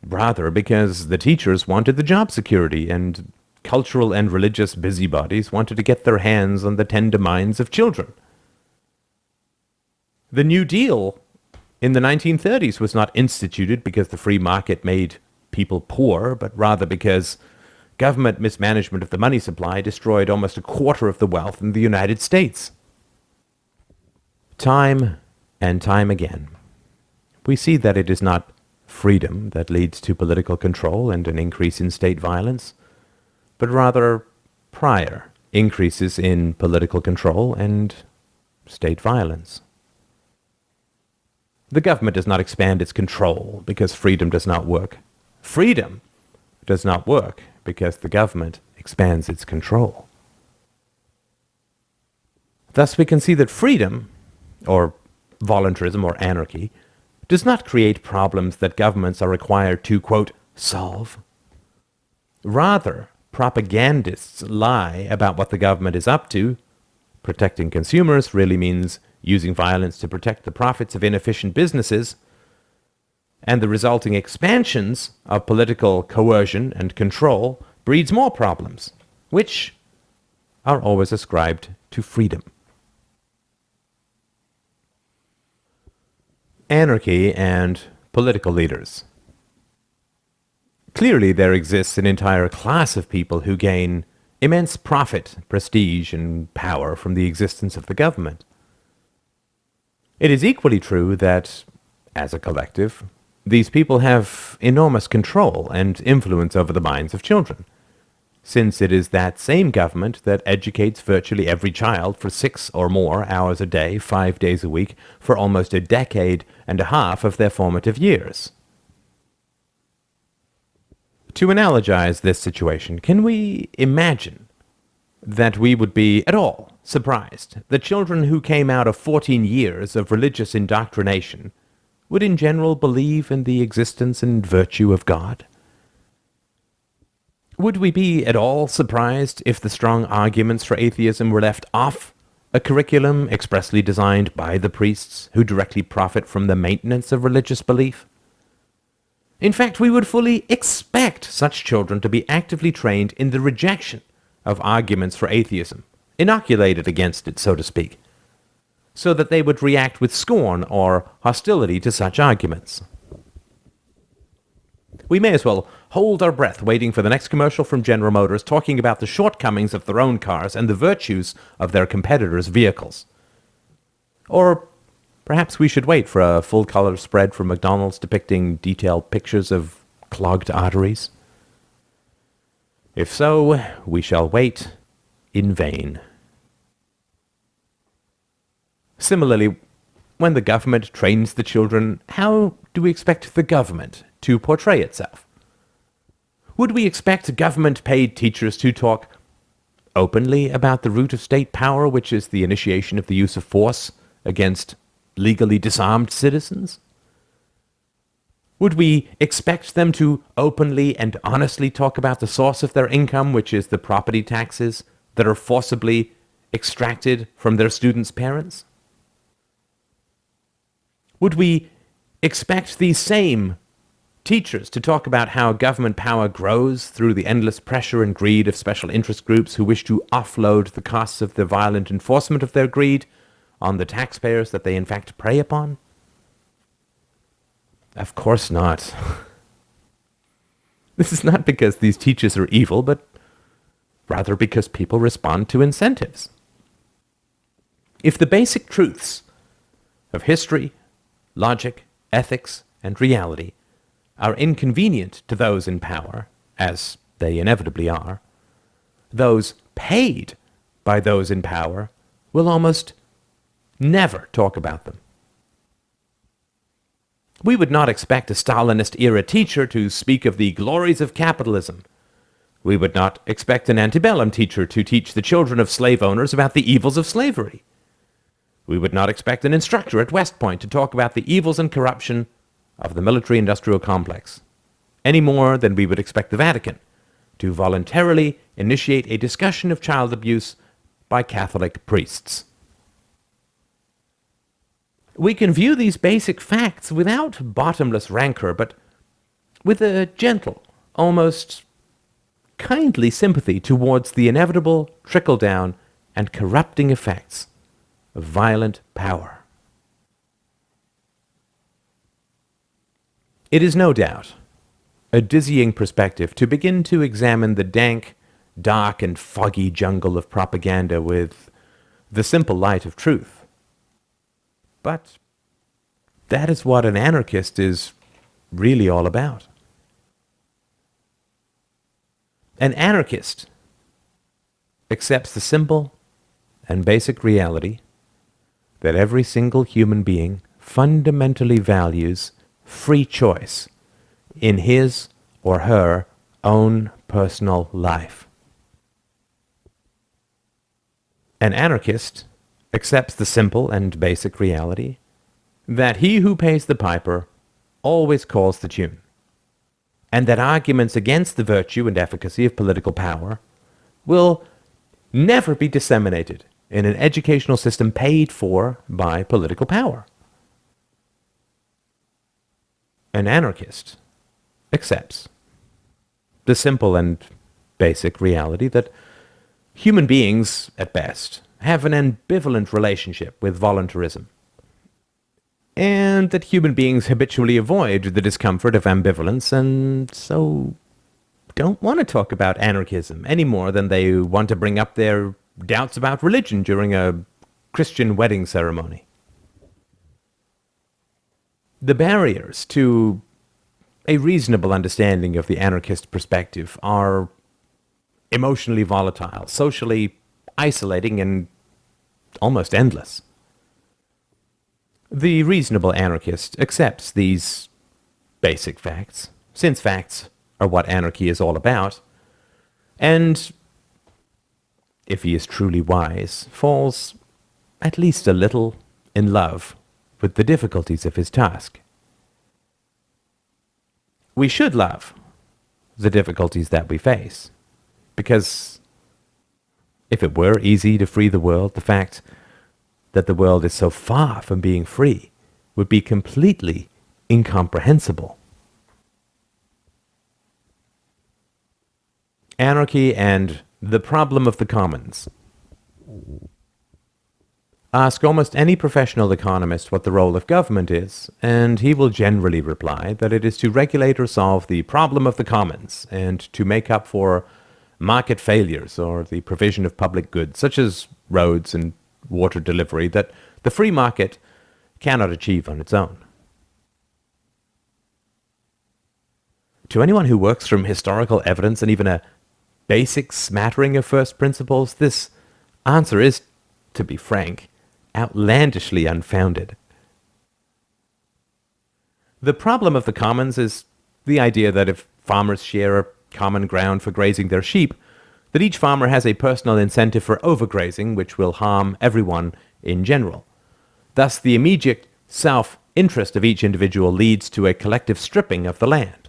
rather because the teachers wanted the job security and cultural and religious busybodies wanted to get their hands on the tender minds of children. The New Deal in the 1930s was not instituted because the free market made people poor, but rather because government mismanagement of the money supply destroyed almost a quarter of the wealth in the United States. Time and time again, we see that it is not freedom that leads to political control and an increase in state violence, but rather prior increases in political control and state violence. The government does not expand its control because freedom does not work. Freedom does not work because the government expands its control. Thus, we can see that freedom, or voluntarism or anarchy, does not create problems that governments are required to, quote, solve. Rather, propagandists lie about what the government is up to. Protecting consumers really means using violence to protect the profits of inefficient businesses, and the resulting expansions of political coercion and control breeds more problems, which are always ascribed to freedom. Anarchy and political leaders. Clearly, there exists an entire class of people who gain immense profit, prestige, and power from the existence of the government. It is equally true that, as a collective, these people have enormous control and influence over the minds of children, since it is that same government that educates virtually every child for 6 or more hours a day, 5 days a week, for almost a decade and a half of their formative years. To analogize this situation, can we imagine that we would be at all surprised that children who came out of 14 years of religious indoctrination would in general believe in the existence and virtue of God? Would we be at all surprised if the strong arguments for atheism were left off a curriculum expressly designed by the priests who directly profit from the maintenance of religious belief? In fact, we would fully expect such children to be actively trained in the rejection of arguments for atheism, inoculated against it, so to speak, so that they would react with scorn or hostility to such arguments. We may as well hold our breath waiting for the next commercial from General Motors talking about the shortcomings of their own cars and the virtues of their competitors' vehicles. Or perhaps we should wait for a full-color spread from McDonald's depicting detailed pictures of clogged arteries. If so, we shall wait in vain. Similarly, when the government trains the children, how do we expect the government to portray itself? Would we expect government-paid teachers to talk openly about the root of state power, which is the initiation of the use of force against legally disarmed citizens? Would we expect them to openly and honestly talk about the source of their income, which is the property taxes that are forcibly extracted from their students' parents? Would we expect these same teachers to talk about how government power grows through the endless pressure and greed of special interest groups who wish to offload the costs of the violent enforcement of their greed on the taxpayers that they in fact prey upon? Of course not. This is not because these teachers are evil, but rather because people respond to incentives. If the basic truths of history, logic, ethics, and reality are inconvenient to those in power, as they inevitably are, those paid by those in power will almost never talk about them. We would not expect a Stalinist-era teacher to speak of the glories of capitalism. We would not expect an antebellum teacher to teach the children of slave owners about the evils of slavery. We would not expect an instructor at West Point to talk about the evils and corruption of the military-industrial complex, any more than we would expect the Vatican to voluntarily initiate a discussion of child abuse by Catholic priests. We can view these basic facts without bottomless rancor, but with a gentle, almost kindly sympathy towards the inevitable trickle-down and corrupting effects of violent power. It is no doubt a dizzying perspective to begin to examine the dank, dark, and foggy jungle of propaganda with the simple light of truth. But that is what an anarchist is really all about. An anarchist accepts the simple and basic reality that every single human being fundamentally values free choice in his or her own personal life. An anarchist accepts the simple and basic reality that he who pays the piper always calls the tune, and that arguments against the virtue and efficacy of political power will never be disseminated in an educational system paid for by political power. An anarchist accepts the simple and basic reality that human beings, at best, have an ambivalent relationship with voluntarism, and that human beings habitually avoid the discomfort of ambivalence and so don't want to talk about anarchism any more than they want to bring up their doubts about religion during a Christian wedding ceremony. The barriers to a reasonable understanding of the anarchist perspective are emotionally volatile, socially isolating, and almost endless. The reasonable anarchist accepts these basic facts, since facts are what anarchy is all about, and, if he is truly wise, falls at least a little in love with the difficulties of his task. We should love the difficulties that we face, because if it were easy to free the world, the fact that the world is so far from being free would be completely incomprehensible. Anarchy and the problem of the commons. Ask almost any professional economist what the role of government is, and he will generally reply that it is to regulate or solve the problem of the commons and to make up for market failures or the provision of public goods, such as roads and water delivery, that the free market cannot achieve on its own. To anyone who works from historical evidence and even a basic smattering of first principles, this answer is, to be frank, outlandishly unfounded. The problem of the commons is the idea that if farmers share a common ground for grazing their sheep, that each farmer has a personal incentive for overgrazing, which will harm everyone in general. Thus, the immediate self-interest of each individual leads to a collective stripping of the land.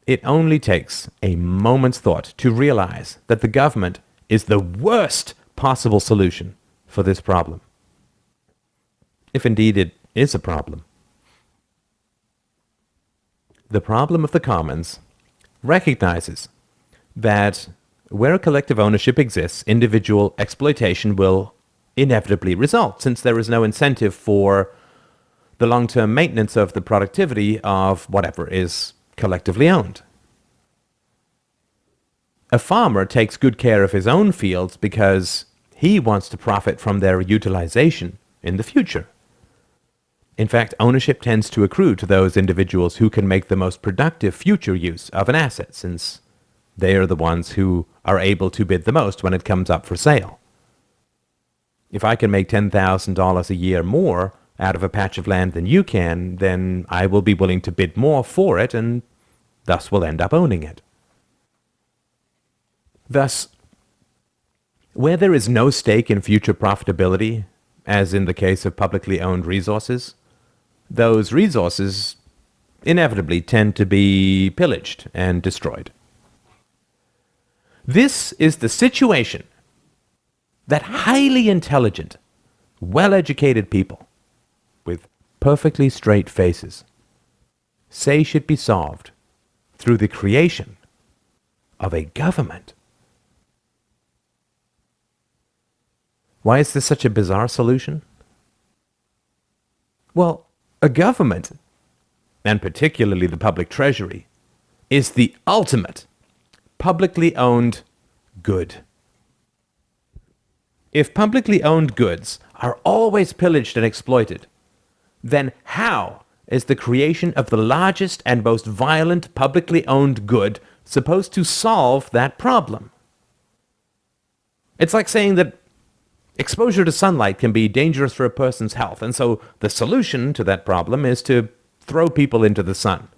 It only takes a moment's thought to realize that the government is the worst possible solution for this problem, if indeed it is a problem. The problem of the commons recognizes that where collective ownership exists, individual exploitation will inevitably result, since there is no incentive for the long-term maintenance of the productivity of whatever is collectively owned. A farmer takes good care of his own fields because he wants to profit from their utilization in the future. In fact, ownership tends to accrue to those individuals who can make the most productive future use of an asset, since They are the ones who are able to bid the most when it comes up for sale. If I can make $10,000 a year more out of a patch of land than you can, then I will be willing to bid more for it and thus will end up owning it. Thus, where there is no stake in future profitability, as in the case of publicly owned resources, those resources inevitably tend to be pillaged and destroyed. This is the situation that highly intelligent, well-educated people with perfectly straight faces say should be solved through the creation of a government. Why is this such a bizarre solution? Well, a government, and particularly the public treasury, is the ultimate publicly owned good. If publicly owned goods are always pillaged and exploited, then how is the creation of the largest and most violent publicly owned good supposed to solve that problem? It's like saying that exposure to sunlight can be dangerous for a person's health, and so the solution to that problem is to throw people into the sun.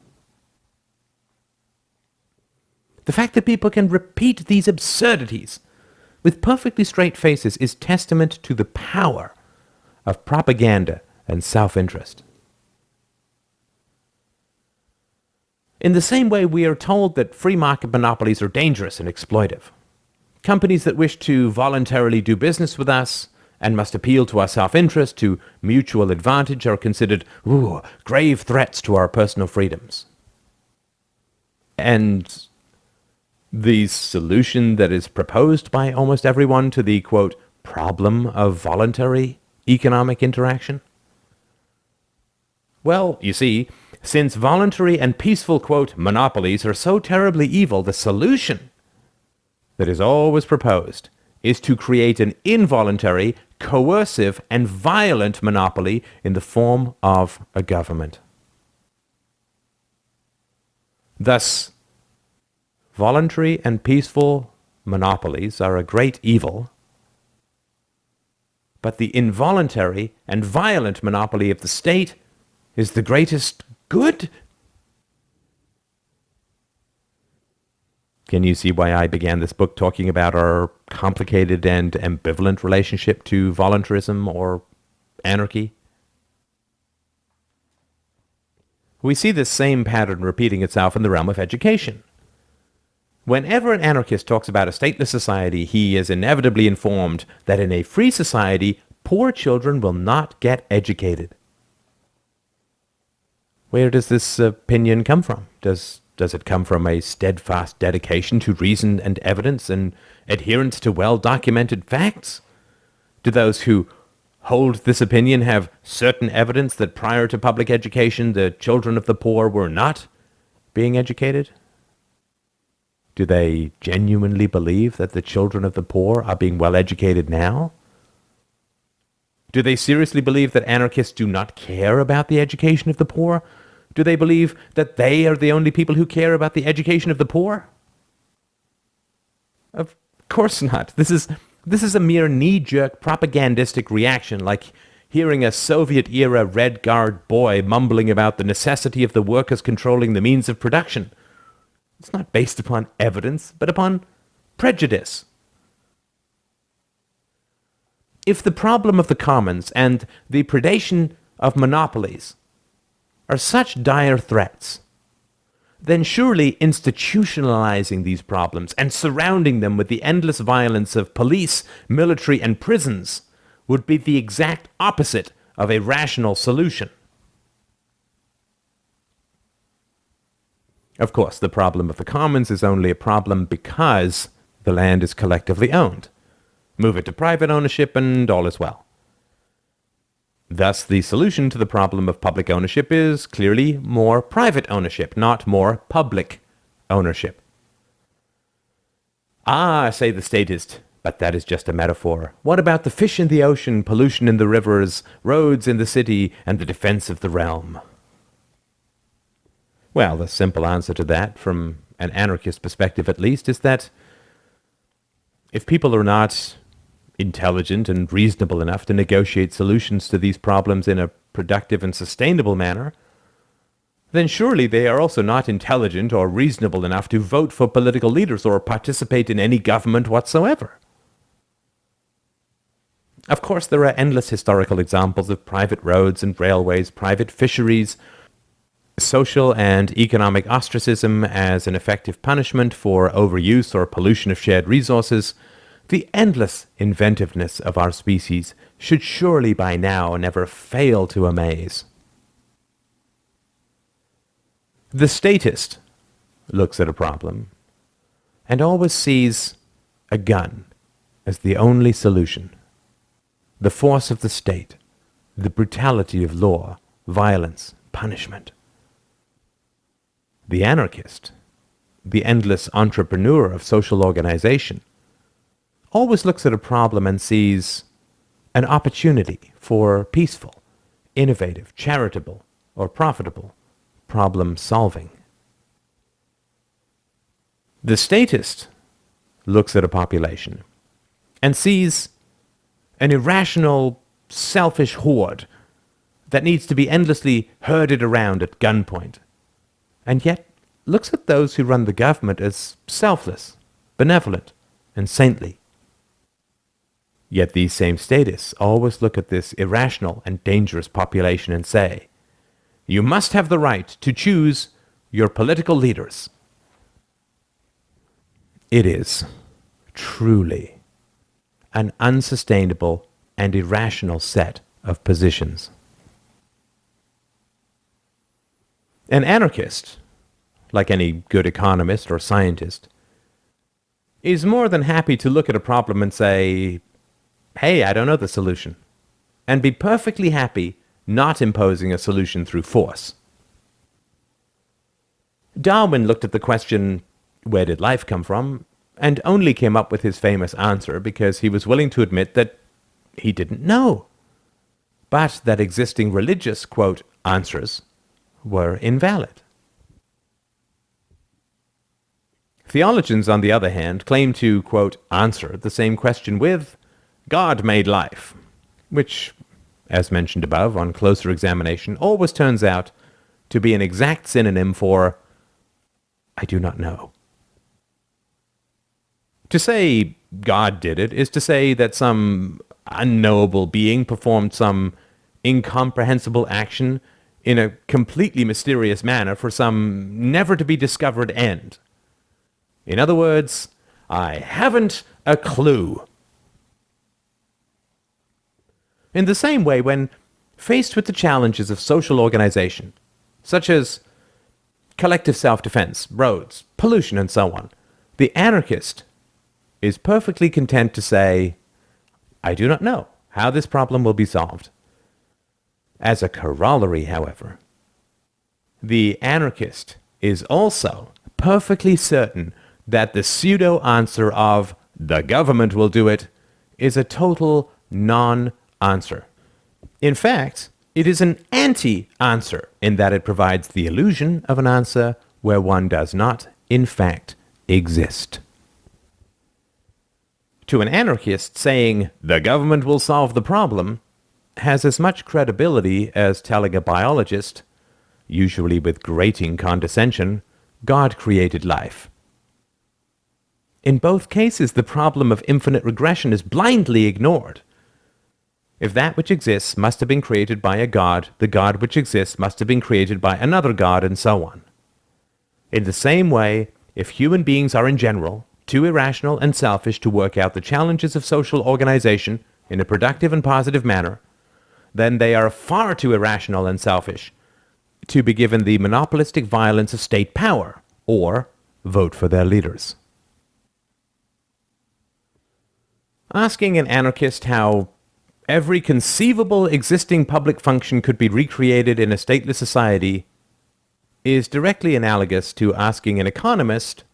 The fact that people can repeat these absurdities with perfectly straight faces is testament to the power of propaganda and self-interest. In the same way, we are told that free market monopolies are dangerous and exploitive. Companies that wish to voluntarily do business with us and must appeal to our self-interest, to mutual advantage, are considered grave threats to our personal freedoms. And the solution that is proposed by almost everyone to the, quote, problem of voluntary economic interaction? Well, you see, since voluntary and peaceful, quote, monopolies are so terribly evil, the solution that is always proposed is to create an involuntary, coercive, and violent monopoly in the form of a government. Thus, voluntary and peaceful monopolies are a great evil, but the involuntary and violent monopoly of the state is the greatest good. Can you see why I began this book talking about our complicated and ambivalent relationship to voluntarism or anarchy? We see this same pattern repeating itself in the realm of education. Whenever an anarchist talks about a stateless society, he is inevitably informed that in a free society, poor children will not get educated. Where does this opinion come from? Does it come from a steadfast dedication to reason and evidence and adherence to well-documented facts? Do those who hold this opinion have certain evidence that prior to public education, the children of the poor were not being educated? Do they genuinely believe that the children of the poor are being well educated now? Do they seriously believe that anarchists do not care about the education of the poor? Do they believe that they are the only people who care about the education of the poor? Of course not. This is a mere knee-jerk propagandistic reaction, like hearing a Soviet-era Red Guard boy mumbling about the necessity of the workers controlling the means of production. It's not based upon evidence, but upon prejudice. If the problem of the commons and the predation of monopolies are such dire threats, then surely institutionalizing these problems and surrounding them with the endless violence of police, military, and prisons would be the exact opposite of a rational solution. Of course, the problem of the commons is only a problem because the land is collectively owned. Move it to private ownership and all is well. Thus, the solution to the problem of public ownership is clearly more private ownership, not more public ownership. Ah, say the statist, but that is just a metaphor. What about the fish in the ocean, pollution in the rivers, roads in the city, and the defense of the realm? Well, the simple answer to that, from an anarchist perspective at least, is that if people are not intelligent and reasonable enough to negotiate solutions to these problems in a productive and sustainable manner, then surely they are also not intelligent or reasonable enough to vote for political leaders or participate in any government whatsoever. Of course, there are endless historical examples of private roads and railways, private fisheries, social and economic ostracism as an effective punishment for overuse or pollution of shared resources. The endless inventiveness of our species should surely by now never fail to amaze. The statist looks at a problem and always sees a gun as the only solution. The force of the state, the brutality of law, violence, punishment. The anarchist, the endless entrepreneur of social organization, always looks at a problem and sees an opportunity for peaceful, innovative, charitable, or profitable problem solving. The statist looks at a population and sees an irrational, selfish horde that needs to be endlessly herded around at gunpoint, and yet looks at those who run the government as selfless, benevolent, and saintly. Yet these same statists always look at this irrational and dangerous population and say, you must have the right to choose your political leaders. It is truly an unsustainable and irrational set of positions. An anarchist, like any good economist or scientist, is more than happy to look at a problem and say, hey, I don't know the solution, and be perfectly happy not imposing a solution through force. Darwin looked at the question, where did life come from, and only came up with his famous answer because he was willing to admit that he didn't know, but that existing religious, quote, answers were invalid. Theologians, on the other hand, claim to, quote, answer the same question with, God made life, which, as mentioned above, on closer examination, always turns out to be an exact synonym for, I do not know. To say God did it is to say that some unknowable being performed some incomprehensible action in a completely mysterious manner for some never-to-be-discovered end. In other words, I haven't a clue. In the same way, when faced with the challenges of social organization, such as collective self-defense, roads, pollution, and so on, the anarchist is perfectly content to say, I do not know how this problem will be solved. As a corollary, however, the anarchist is also perfectly certain that the pseudo-answer of the government will do it is a total non-answer. In fact, it is an anti-answer in that it provides the illusion of an answer where one does not, in fact, exist. To an anarchist, saying, the government will solve the problem, has as much credibility as telling a biologist, usually with grating condescension, God created life. In both cases, the problem of infinite regression is blindly ignored. If that which exists must have been created by a god, the god which exists must have been created by another god, and so on. In the same way, if human beings are in general too irrational and selfish to work out the challenges of social organization in a productive and positive manner, then they are far too irrational and selfish to be given the monopolistic violence of state power, or vote for their leaders. Asking an anarchist how every conceivable existing public function could be recreated in a stateless society is directly analogous to asking an economist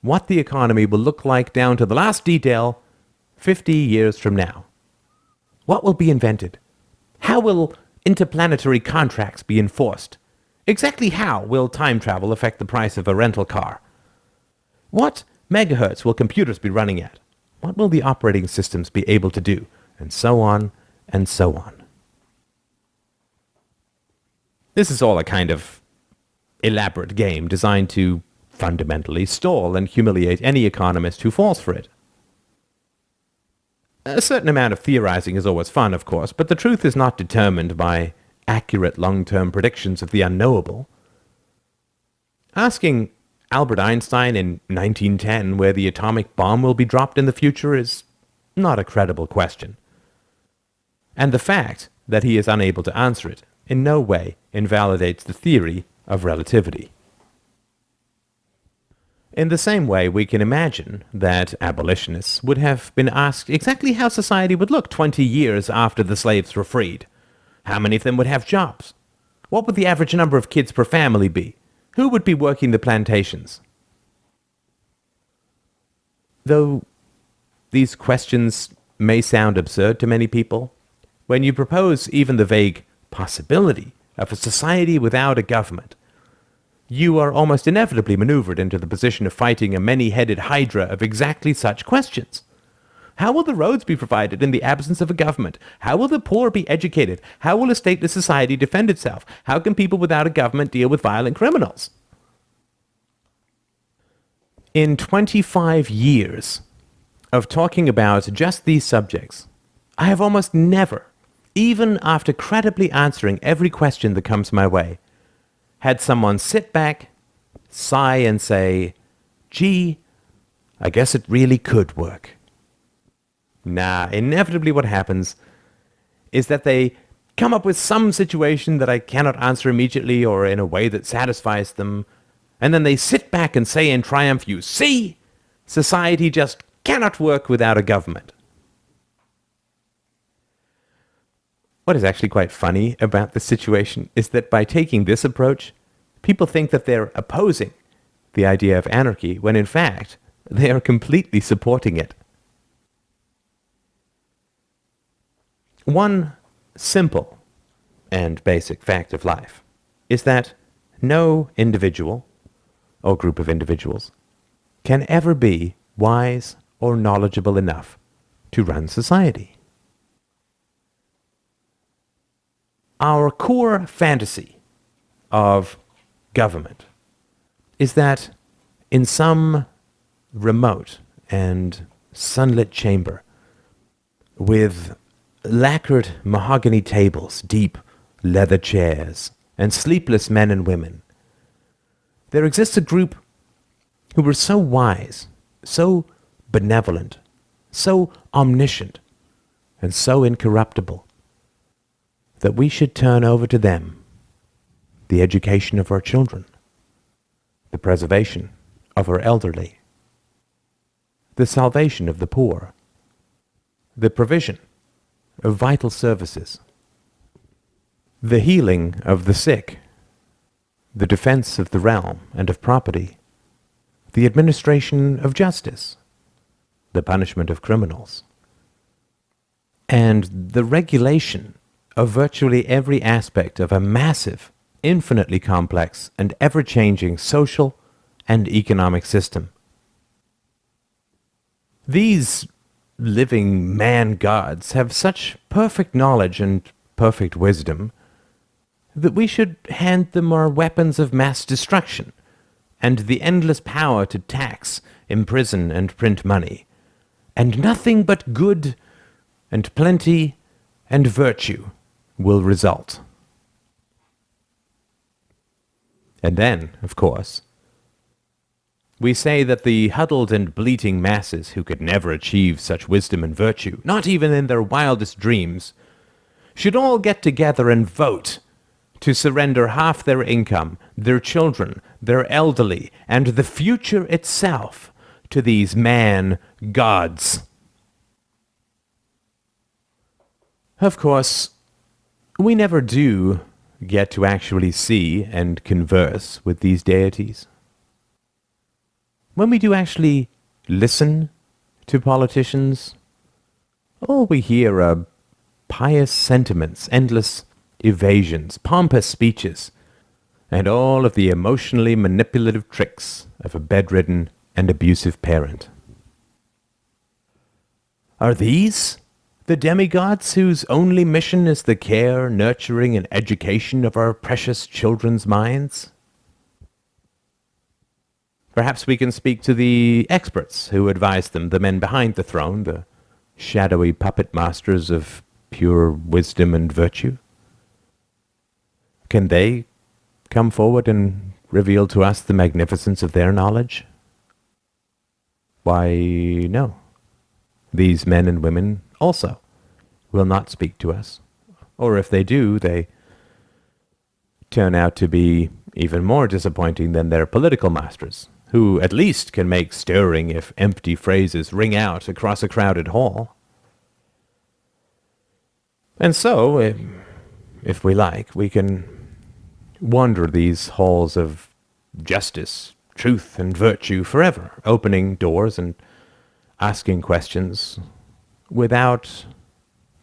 what the economy will look like down to the last detail 50 years from now. What will be invented? How will interplanetary contracts be enforced? Exactly how will time travel affect the price of a rental car? What megahertz will computers be running at? What will the operating systems be able to do? And so on, and so on. This is all a kind of elaborate game designed to fundamentally stall and humiliate any economist who falls for it. A certain amount of theorizing is always fun, of course, but the truth is not determined by accurate long-term predictions of the unknowable. Asking Albert Einstein in 1910 where the atomic bomb will be dropped in the future is not a credible question. And the fact that he is unable to answer it in no way invalidates the theory of relativity. In the same way, we can imagine that abolitionists would have been asked exactly how society would look 20 years after the slaves were freed. How many of them would have jobs? What would the average number of kids per family be? Who would be working the plantations? Though these questions may sound absurd to many people, when you propose even the vague possibility of a society without a government, you are almost inevitably maneuvered into the position of fighting a many-headed hydra of exactly such questions. How will the roads be provided in the absence of a government? How will the poor be educated? How will a stateless society defend itself? How can people without a government deal with violent criminals? In 25 years of talking about just these subjects, I have almost never, even after credibly answering every question that comes my way, had someone sit back, sigh, and say, "Gee, I guess it really could work." Nah, inevitably what happens is that they come up with some situation that I cannot answer immediately or in a way that satisfies them, and then they sit back and say in triumph, "You see, society just cannot work without a government." What is actually quite funny about this situation is that by taking this approach, people think that they're opposing the idea of anarchy, when in fact, they are completely supporting it. One simple and basic fact of life is that no individual or group of individuals can ever be wise or knowledgeable enough to run society. Our core fantasy of government is that in some remote and sunlit chamber with lacquered mahogany tables, deep leather chairs, and sleepless men and women, there exists a group who were so wise, so benevolent, so omniscient, and so incorruptible that we should turn over to them the education of our children, the preservation of our elderly, the salvation of the poor, the provision of vital services, the healing of the sick, the defense of the realm and of property, the administration of justice, the punishment of criminals, and the regulation of virtually every aspect of a massive, infinitely complex, and ever-changing social and economic system. These living man-gods have such perfect knowledge and perfect wisdom that we should hand them our weapons of mass destruction and the endless power to tax, imprison, and print money, and nothing but good and plenty and virtue will result. And then, of course, we say that the huddled and bleating masses who could never achieve such wisdom and virtue, not even in their wildest dreams, should all get together and vote to surrender half their income, their children, their elderly, and the future itself to these man-gods. Of course, we never do get to actually see and converse with these deities. When we do actually listen to politicians, all we hear are pious sentiments, endless evasions, pompous speeches, and all of the emotionally manipulative tricks of a bedridden and abusive parent. Are these the demigods whose only mission is the care, nurturing, and education of our precious children's minds? Perhaps we can speak to the experts who advise them, the men behind the throne, the shadowy puppet masters of pure wisdom and virtue. Can they come forward and reveal to us the magnificence of their knowledge? Why, no. These men and women also will not speak to us. Or if they do, they turn out to be even more disappointing than their political masters, who at least can make stirring if empty phrases ring out across a crowded hall. And so, if we like, we can wander these halls of justice, truth, and virtue forever, opening doors and asking questions without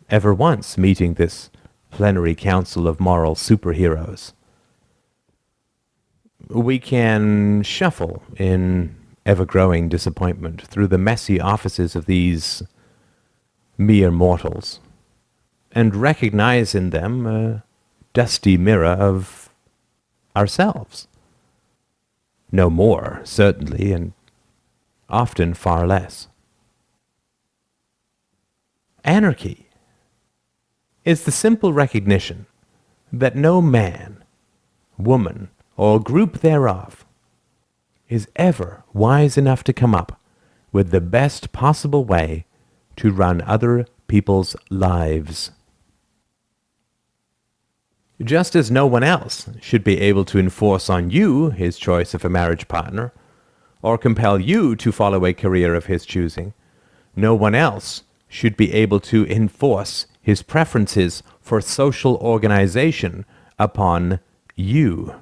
ever once meeting this plenary council of moral superheroes. We can shuffle in ever-growing disappointment through the messy offices of these mere mortals and recognize in them a dusty mirror of ourselves. No more, certainly, and often far less. Anarchy is the simple recognition that no man, woman, or group thereof is ever wise enough to come up with the best possible way to run other people's lives. Just as no one else should be able to enforce on you his choice of a marriage partner, or compel you to follow a career of his choosing, no one else should be able to enforce his preferences for social organization upon you.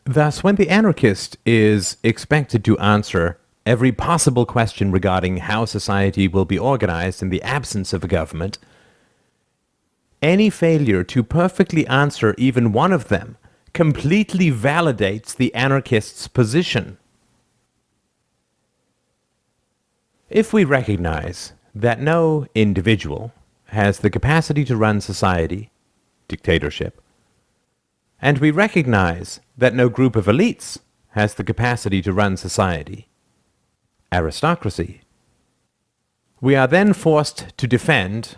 Thus, when the anarchist is expected to answer every possible question regarding how society will be organized in the absence of a government, any failure to perfectly answer even one of them completely validates the anarchist's position. If we recognize that no individual has the capacity to run society, dictatorship, and we recognize that no group of elites has the capacity to run society, aristocracy, we are then forced to defend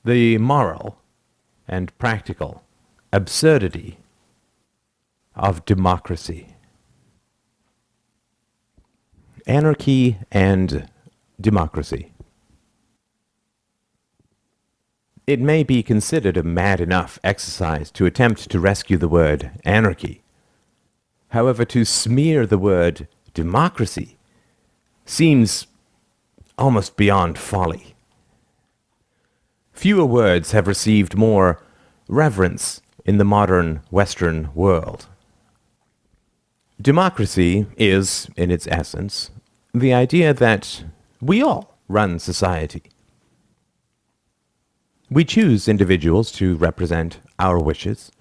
the moral and practical absurdity of democracy. Anarchy and democracy. It may be considered a mad enough exercise to attempt to rescue the word anarchy. However, to smear the word democracy seems almost beyond folly. Fewer words have received more reverence in the modern Western world. Democracy is, in its essence, the idea that we all run society. We choose individuals to represent our wishes,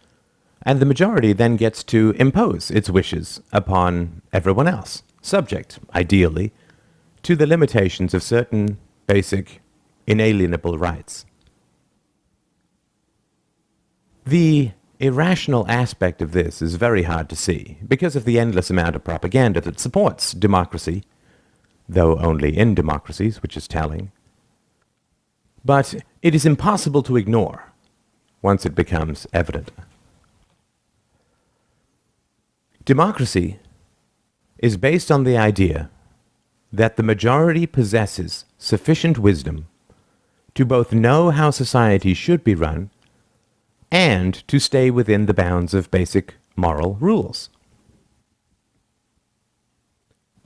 and the majority then gets to impose its wishes upon everyone else, subject, ideally, to the limitations of certain basic, inalienable rights. The irrational aspect of this is very hard to see because of the endless amount of propaganda that supports democracy, though only in democracies, which is telling. But it is impossible to ignore once it becomes evident. Democracy is based on the idea that the majority possesses sufficient wisdom to both know how society should be run and to stay within the bounds of basic moral rules.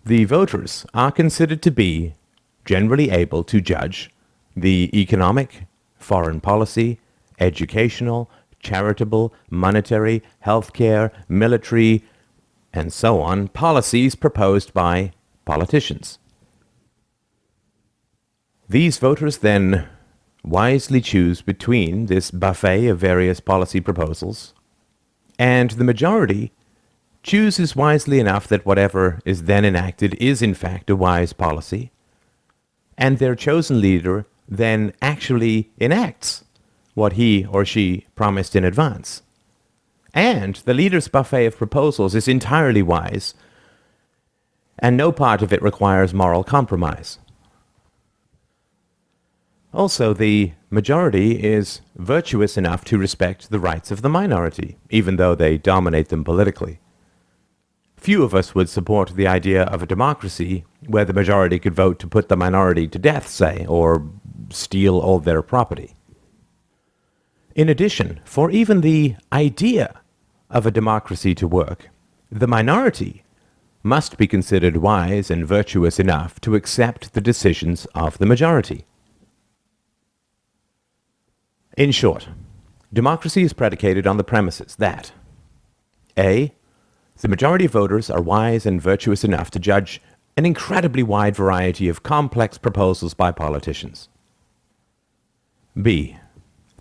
The voters are considered to be generally able to judge the economic, foreign policy, educational, charitable, monetary, healthcare, military, and so on policies proposed by politicians. These voters then wisely choose between this buffet of various policy proposals, and the majority chooses wisely enough that whatever is then enacted is in fact a wise policy, and their chosen leader then actually enacts what he or she promised in advance. And the leader's buffet of proposals is entirely wise, and no part of it requires moral compromise. Also, the majority is virtuous enough to respect the rights of the minority, even though they dominate them politically. Few of us would support the idea of a democracy where the majority could vote to put the minority to death, say, or steal all their property. In addition, for even the idea of a democracy to work, the minority must be considered wise and virtuous enough to accept the decisions of the majority. In short, democracy is predicated on the premises that A. The majority of voters are wise and virtuous enough to judge an incredibly wide variety of complex proposals by politicians. B.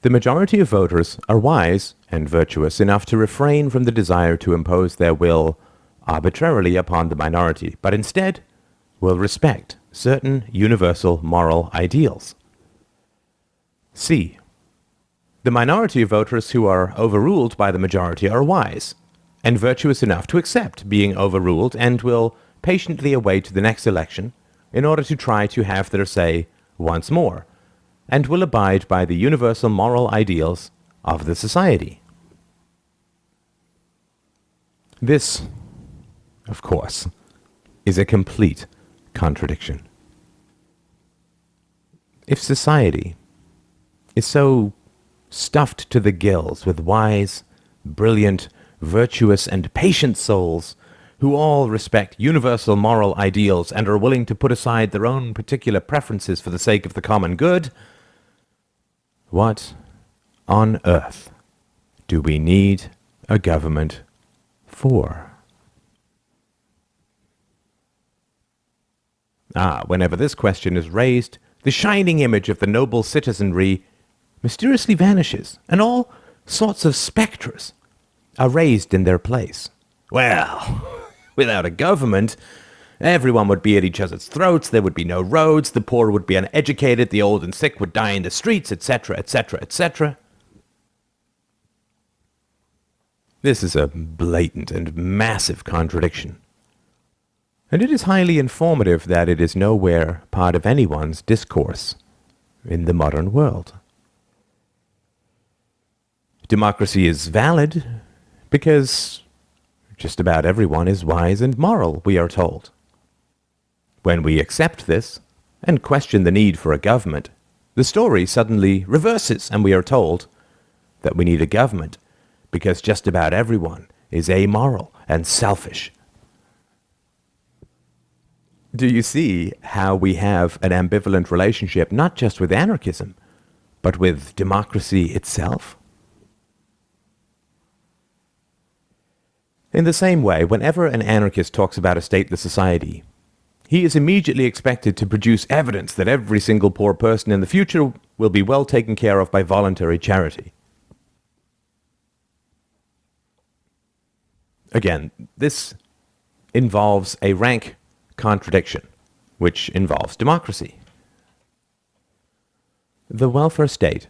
The majority of voters are wise and virtuous enough to refrain from the desire to impose their will arbitrarily upon the minority, but instead will respect certain universal moral ideals. C. The minority of voters who are overruled by the majority are wise and virtuous enough to accept being overruled and will patiently await the next election in order to try to have their say once more, and will abide by the universal moral ideals of the society. This, of course, is a complete contradiction. If society is so stuffed to the gills with wise, brilliant, virtuous, and patient souls who all respect universal moral ideals and are willing to put aside their own particular preferences for the sake of the common good, what on earth do we need a government for? Whenever this question is raised, the shining image of the noble citizenry mysteriously vanishes, and all sorts of spectres are raised in their place. Well, without a government, everyone would be at each other's throats, there would be no roads, the poor would be uneducated, the old and sick would die in the streets, etc., etc., etc. This is a blatant and massive contradiction, and it is highly informative that it is nowhere part of anyone's discourse in the modern world. Democracy is valid because just about everyone is wise and moral, we are told. When we accept this and question the need for a government, the story suddenly reverses and we are told that we need a government because just about everyone is amoral and selfish. Do you see how we have an ambivalent relationship not just with anarchism, but with democracy itself? In the same way, whenever an anarchist talks about a stateless society, he is immediately expected to produce evidence that every single poor person in the future will be well taken care of by voluntary charity. Again, this involves a rank contradiction, which involves democracy. The welfare state,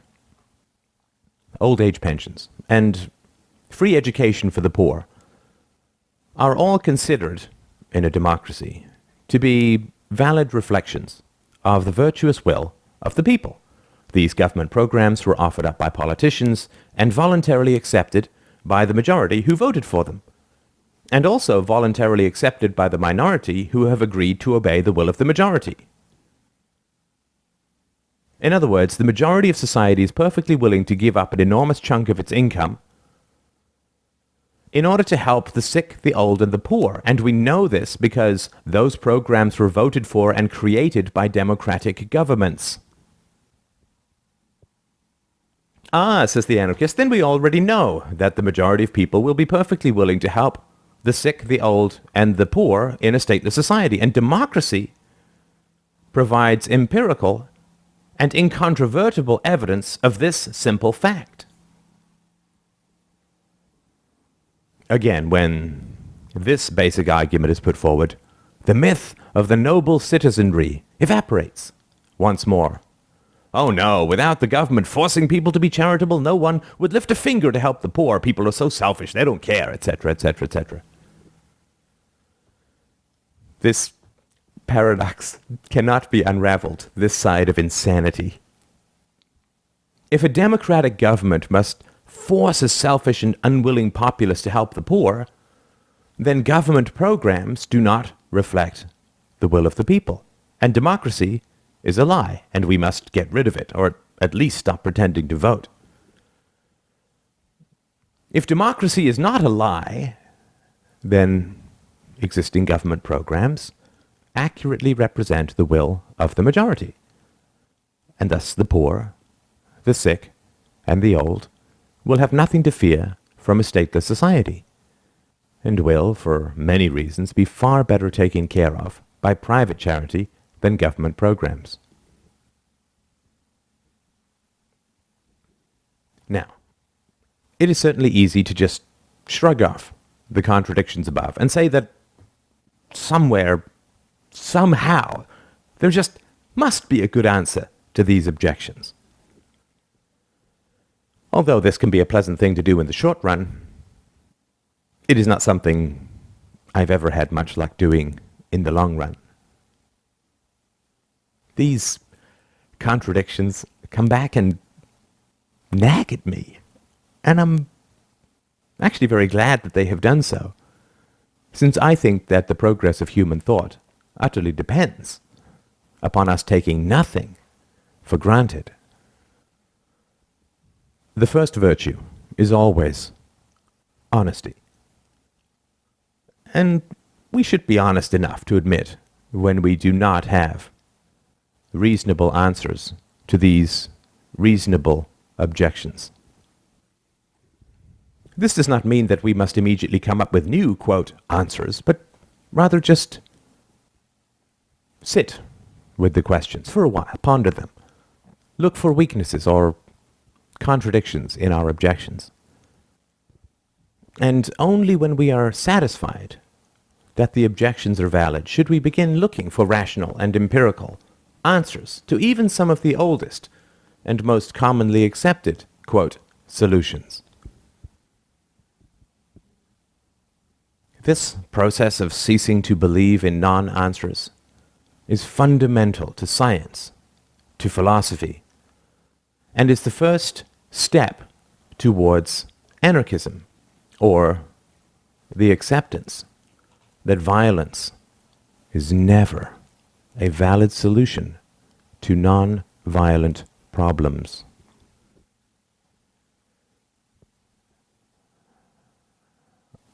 old age pensions, and free education for the poor are all considered, in a democracy, to be valid reflections of the virtuous will of the people. These government programs were offered up by politicians and voluntarily accepted by the majority who voted for them, and also voluntarily accepted by the minority who have agreed to obey the will of the majority. In other words, the majority of society is perfectly willing to give up an enormous chunk of its income in order to help the sick, the old, and the poor. And we know this because those programs were voted for and created by democratic governments. Says the anarchist, then we already know that the majority of people will be perfectly willing to help the sick, the old, and the poor in a stateless society. And democracy provides empirical and incontrovertible evidence of this simple fact. Again, when This basic argument is put forward. The myth of the noble citizenry evaporates once more. Oh no, without the government forcing people to be charitable, no one would lift a finger to help the poor. People are so selfish, they don't care, etc., etc., etc. This paradox cannot be unraveled, this side of insanity. If a democratic government must force a selfish and unwilling populace to help the poor, then government programs do not reflect the will of the people. And democracy is a lie, and we must get rid of it, or at least stop pretending to vote. If democracy is not a lie, then existing government programs accurately represent the will of the majority. And thus the poor, the sick, and the old will have nothing to fear from a stateless society, and will, for many reasons, be far better taken care of by private charity than government programs. Now, it is certainly easy to just shrug off the contradictions above and say that somewhere, somehow, there just must be a good answer to these objections. Although this can be a pleasant thing to do in the short run, it is not something I've ever had much luck doing in the long run. These contradictions come back and nag at me, and I'm actually very glad that they have done so, since I think that the progress of human thought utterly depends upon us taking nothing for granted. The first virtue is always honesty. And we should be honest enough to admit when we do not have reasonable answers to these reasonable objections. This does not mean that we must immediately come up with new, quote, answers, but rather just sit with the questions for a while, ponder them, look for weaknesses or contradictions in our objections. And only when we are satisfied that the objections are valid should we begin looking for rational and empirical answers to even some of the oldest and most commonly accepted, quote, solutions. This process of ceasing to believe in non-answers is fundamental to science, to philosophy, and is the first step towards anarchism, or the acceptance that violence is never a valid solution to non-violent problems.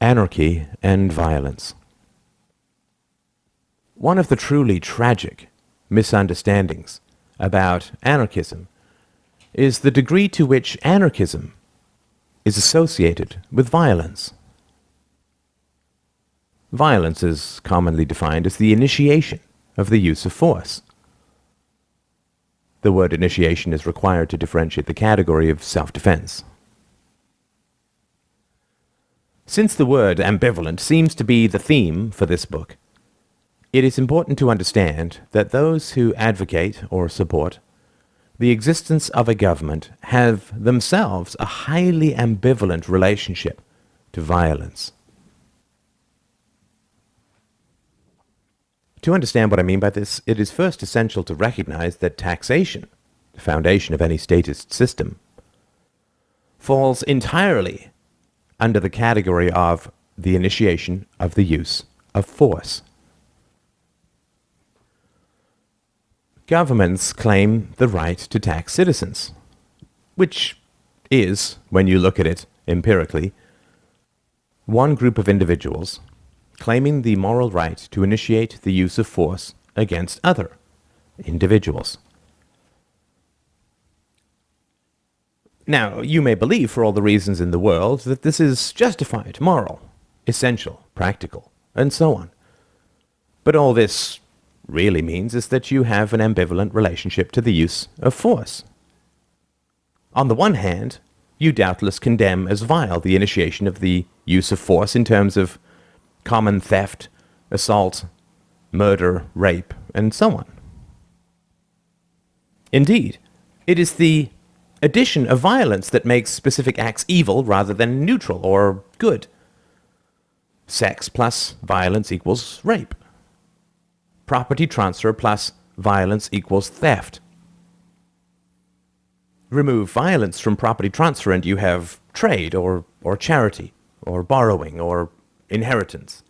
Anarchy and violence. One of the truly tragic misunderstandings about anarchism is the degree to which anarchism is associated with violence. Violence is commonly defined as the initiation of the use of force. The word initiation is required to differentiate the category of self-defense. Since the word ambivalent seems to be the theme for this book, it is important to understand that those who advocate or support the existence of a government have themselves a highly ambivalent relationship to violence. To understand what I mean by this, it is first essential to recognize that taxation, the foundation of any statist system, falls entirely under the category of the initiation of the use of force. Governments claim the right to tax citizens, which is, when you look at it empirically, one group of individuals claiming the moral right to initiate the use of force against other individuals. Now, you may believe, for all the reasons in the world, that this is justified, moral, essential, practical, and so on. But all this really means is that you have an ambivalent relationship to the use of force. On the one hand, you doubtless condemn as vile the initiation of the use of force in terms of common theft, assault, murder, rape, and so on. Indeed, it is the addition of violence that makes specific acts evil rather than neutral or good. Sex plus violence equals rape. Property transfer plus violence equals theft. Remove violence from property transfer and you have trade or charity or borrowing or inheritance.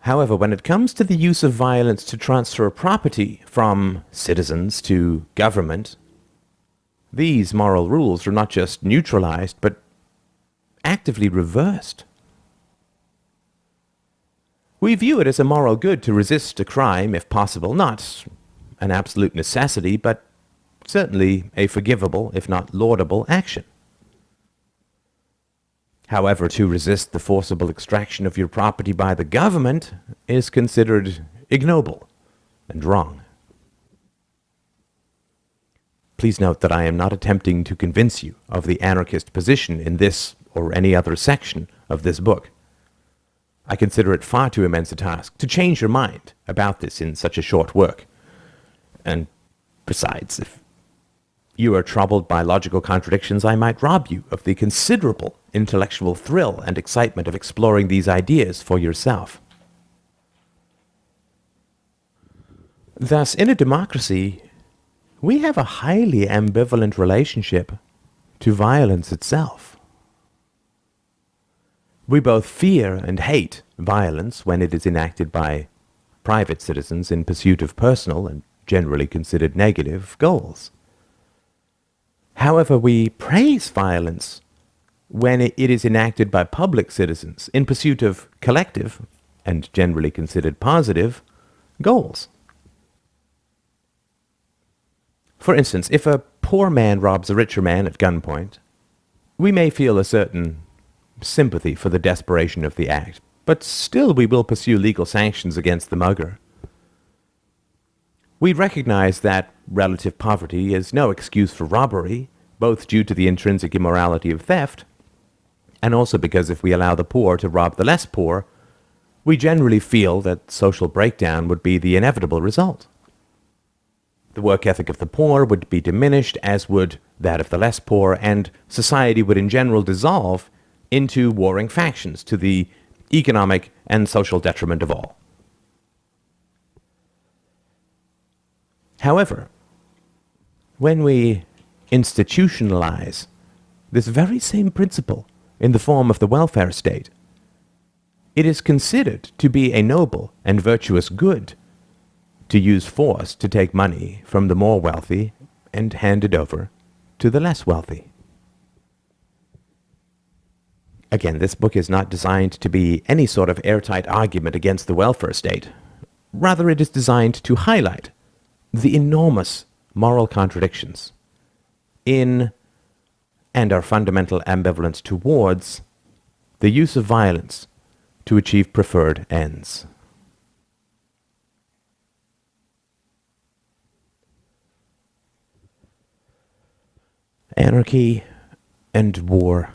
However, when it comes to the use of violence to transfer property from citizens to government, these moral rules are not just neutralized, but actively reversed. We view it as a moral good to resist a crime if possible, not an absolute necessity, but certainly a forgivable, if not laudable, action. However, to resist the forcible extraction of your property by the government is considered ignoble and wrong. Please note that I am not attempting to convince you of the anarchist position in this or any other section of this book. I consider it far too immense a task to change your mind about this in such a short work. And besides, if you are troubled by logical contradictions, I might rob you of the considerable intellectual thrill and excitement of exploring these ideas for yourself. Thus, in a democracy, we have a highly ambivalent relationship to violence itself. We both fear and hate violence when it is enacted by private citizens in pursuit of personal and generally considered negative goals. However, we praise violence when it is enacted by public citizens in pursuit of collective and generally considered positive goals. For instance, if a poor man robs a richer man at gunpoint, we may feel a certain sympathy for the desperation of the act, but still we will pursue legal sanctions against the mugger. We recognize that relative poverty is no excuse for robbery, both due to the intrinsic immorality of theft, and also because if we allow the poor to rob the less poor, we generally feel that social breakdown would be the inevitable result. The work ethic of the poor would be diminished, as would that of the less poor, and society would in general dissolve into warring factions to the economic and social detriment of all. However, when we institutionalize this very same principle in the form of the welfare state, it is considered to be a noble and virtuous good to use force to take money from the more wealthy and hand it over to the less wealthy. Again, this book is not designed to be any sort of airtight argument against the welfare state. Rather, it is designed to highlight the enormous moral contradictions in and our fundamental ambivalence towards the use of violence to achieve preferred ends. Anarchy and war.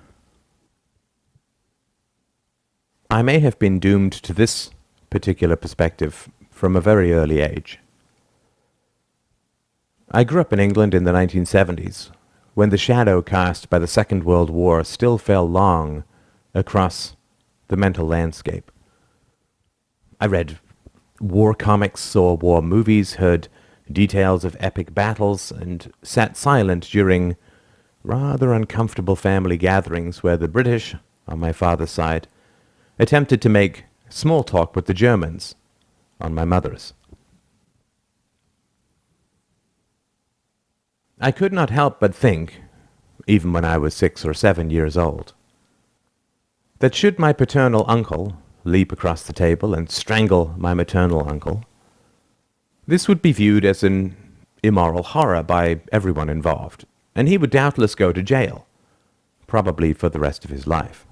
I may have been doomed to this particular perspective from a very early age. I grew up in England in the 1970s, when the shadow cast by the Second World War still fell long across the mental landscape. I read war comics, saw war movies, heard details of epic battles, and sat silent during rather uncomfortable family gatherings where the British, on my father's side, attempted to make small talk with the Germans, on my mother's. I could not help but think, even when I was 6 or 7 years old, that should my paternal uncle leap across the table and strangle my maternal uncle, this would be viewed as an immoral horror by everyone involved, and he would doubtless go to jail, probably for the rest of his life.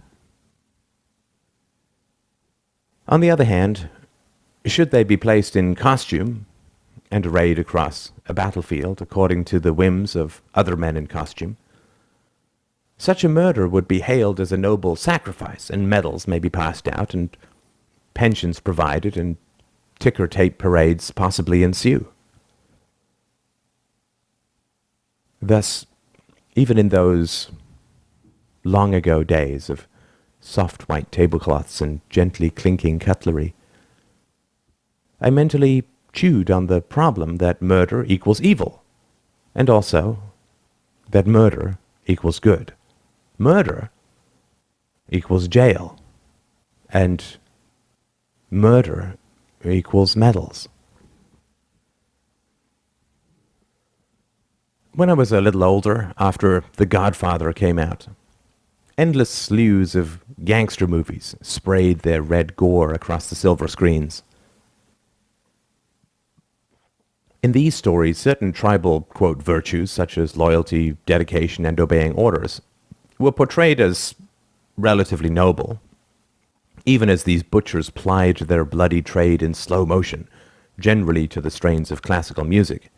On the other hand, should they be placed in costume and arrayed across a battlefield according to the whims of other men in costume, Such a murder would be hailed as a noble sacrifice, and medals may be passed out, and pensions provided, and ticker-tape parades possibly ensue. Thus, even in those long-ago days of soft white tablecloths and gently clinking cutlery, I mentally chewed on the problem that murder equals evil, and also that murder equals good. Murder equals jail, and murder equals medals. When I was a little older, after The Godfather came out, endless slews of gangster movies sprayed their red gore across the silver screens. In these stories, certain tribal, quote, virtues, such as loyalty, dedication, and obeying orders, were portrayed as relatively noble, even as these butchers plied their bloody trade in slow motion, generally to the strains of classical music,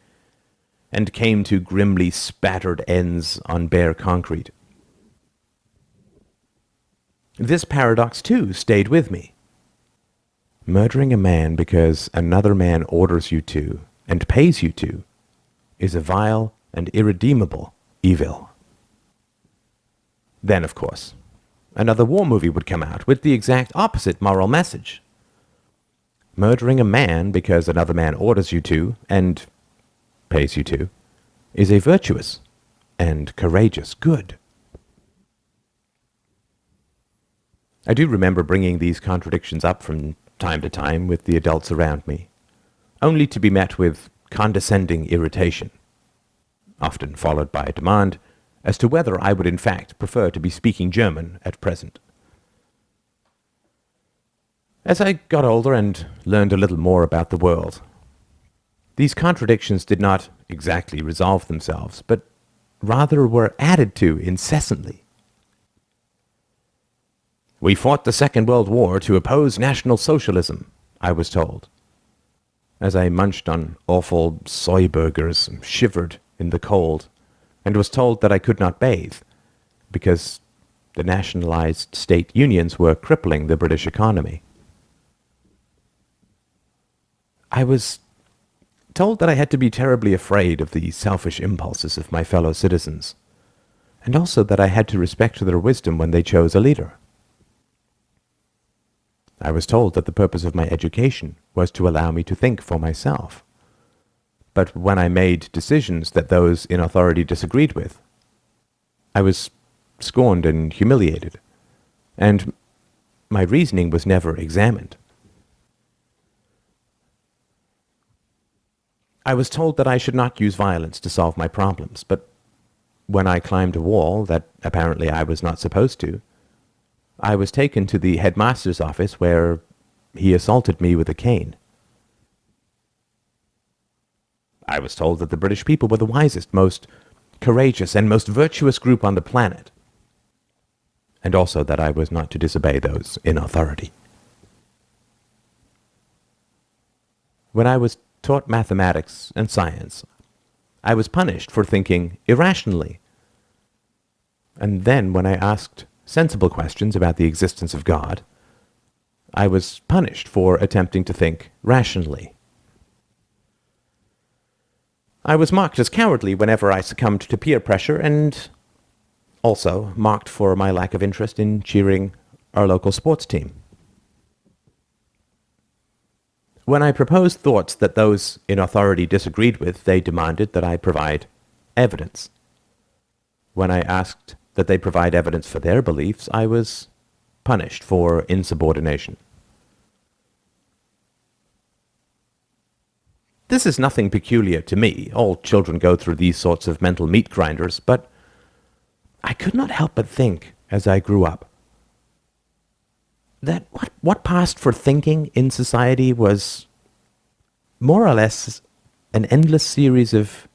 and came to grimly spattered ends on bare concrete. This paradox, too, stayed with me. Murdering a man because another man orders you to, and pays you to, is a vile and irredeemable evil. Then, of course, another war movie would come out with the exact opposite moral message. Murdering a man because another man orders you to, and pays you to, is a virtuous and courageous good. I do remember bringing these contradictions up from time to time with the adults around me, only to be met with condescending irritation, often followed by a demand as to whether I would in fact prefer to be speaking German at present. As I got older and learned a little more about the world, these contradictions did not exactly resolve themselves, but rather were added to incessantly. We fought the Second World War to oppose National Socialism, I was told, as I munched on awful soy burgers and shivered in the cold, and was told that I could not bathe, because the nationalized state unions were crippling the British economy. I was told that I had to be terribly afraid of the selfish impulses of my fellow citizens, and also that I had to respect their wisdom when they chose a leader. I was told that the purpose of my education was to allow me to think for myself. But when I made decisions that those in authority disagreed with, I was scorned and humiliated, and my reasoning was never examined. I was told that I should not use violence to solve my problems, but when I climbed a wall that apparently I was not supposed to, I was taken to the headmaster's office where he assaulted me with a cane. I was told that the British people were the wisest, most courageous, and most virtuous group on the planet, and also that I was not to disobey those in authority. When I was taught mathematics and science, I was punished for thinking irrationally. And then when I asked sensible questions about the existence of God, I was punished for attempting to think rationally. I was mocked as cowardly whenever I succumbed to peer pressure, and also mocked for my lack of interest in cheering our local sports team. When I proposed thoughts that those in authority disagreed with, they demanded that I provide evidence. When I asked that they provide evidence for their beliefs, I was punished for insubordination. This is nothing peculiar to me. All children go through these sorts of mental meat grinders, but I could not help but think, as I grew up, that what passed for thinking in society was more or less an endless series of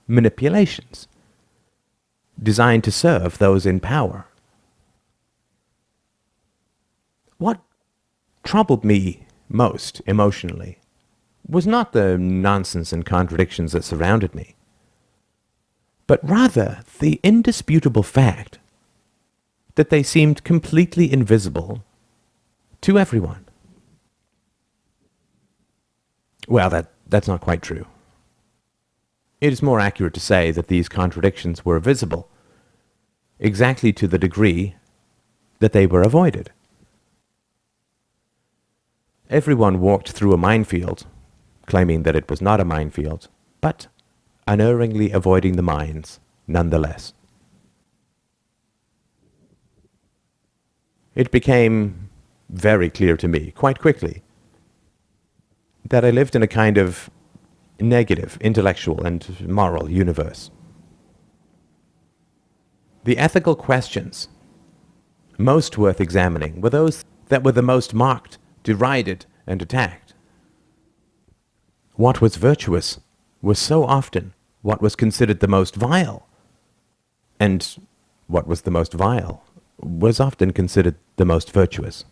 manipulations designed to serve those in power. What troubled me most emotionally was not the nonsense and contradictions that surrounded me, but rather the indisputable fact that they seemed completely invisible to everyone. Well, that's not quite true. It is more accurate to say that these contradictions were visible exactly to the degree that they were avoided. Everyone walked through a minefield, claiming that it was not a minefield, but unerringly avoiding the mines nonetheless. It became very clear to me, quite quickly, that I lived in a kind of negative intellectual and moral universe. The ethical questions most worth examining were those that were the most mocked, derided, and attacked. What was virtuous was so often what was considered the most vile, and what was the most vile was often considered the most virtuous.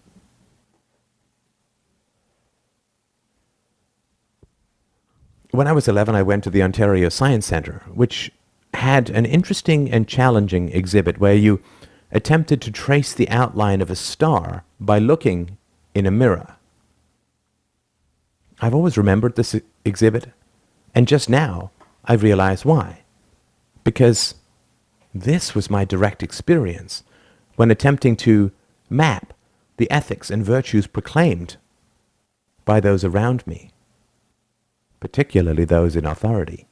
When I was 11, I went to the Ontario Science Centre, which had an interesting and challenging exhibit where you attempted to trace the outline of a star by looking in a mirror. I've always remembered this exhibit, and just now I realize why. Because this was my direct experience when attempting to map the ethics and virtues proclaimed by those around me, particularly those in authority.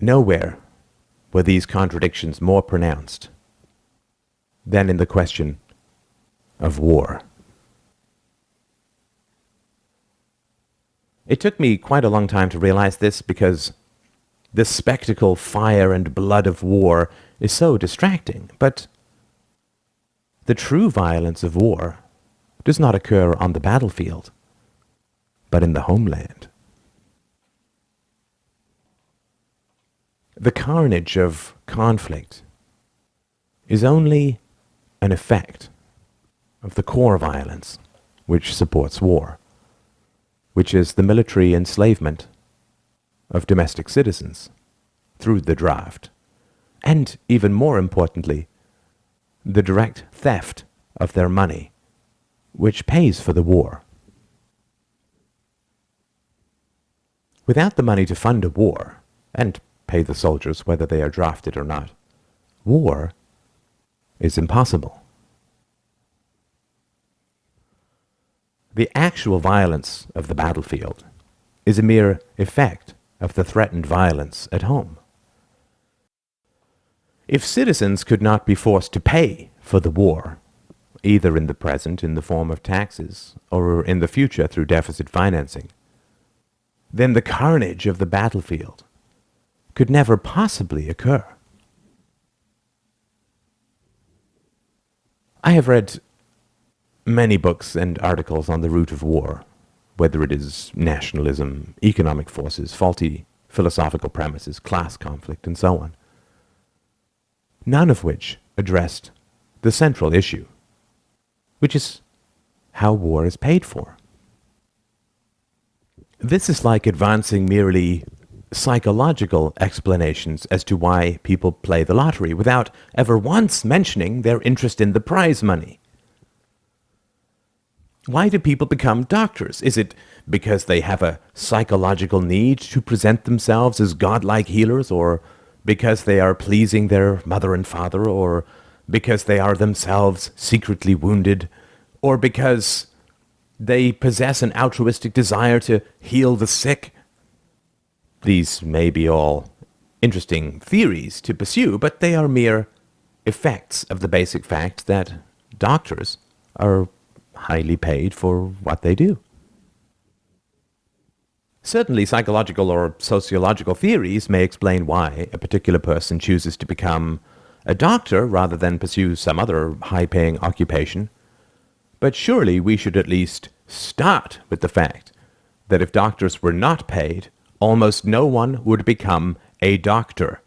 Nowhere were these contradictions more pronounced than in the question of war. It took me quite a long time to realize this because the spectacle, fire, and blood of war is so distracting, but the true violence of war does not occur on the battlefield, but in the homeland. The carnage of conflict is only an effect of the core violence which supports war, which is the military enslavement of domestic citizens through the draft, and even more importantly, the direct theft of their money, which pays for the war. Without the money to fund a war, and pay the soldiers whether they are drafted or not, war is impossible. The actual violence of the battlefield is a mere effect of the threatened violence at home. If citizens could not be forced to pay for the war, either in the present in the form of taxes or in the future through deficit financing, then the carnage of the battlefield could never possibly occur. I have read many books and articles on the root of war, whether it is nationalism, economic forces, faulty philosophical premises, class conflict, and so on, none of which addressed the central issue, which is how war is paid for. This is like advancing merely psychological explanations as to why people play the lottery without ever once mentioning their interest in the prize money. Why do people become doctors? Is it because they have a psychological need to present themselves as godlike healers, or because they are pleasing their mother and father, or because they are themselves secretly wounded, or because they possess an altruistic desire to heal the sick? These may be all interesting theories to pursue, but they are mere effects of the basic fact that doctors are highly paid for what they do. Certainly, psychological or sociological theories may explain why a particular person chooses to become a doctor rather than pursue some other high-paying occupation. But surely we should at least start with the fact that if doctors were not paid, almost no one would become a doctor.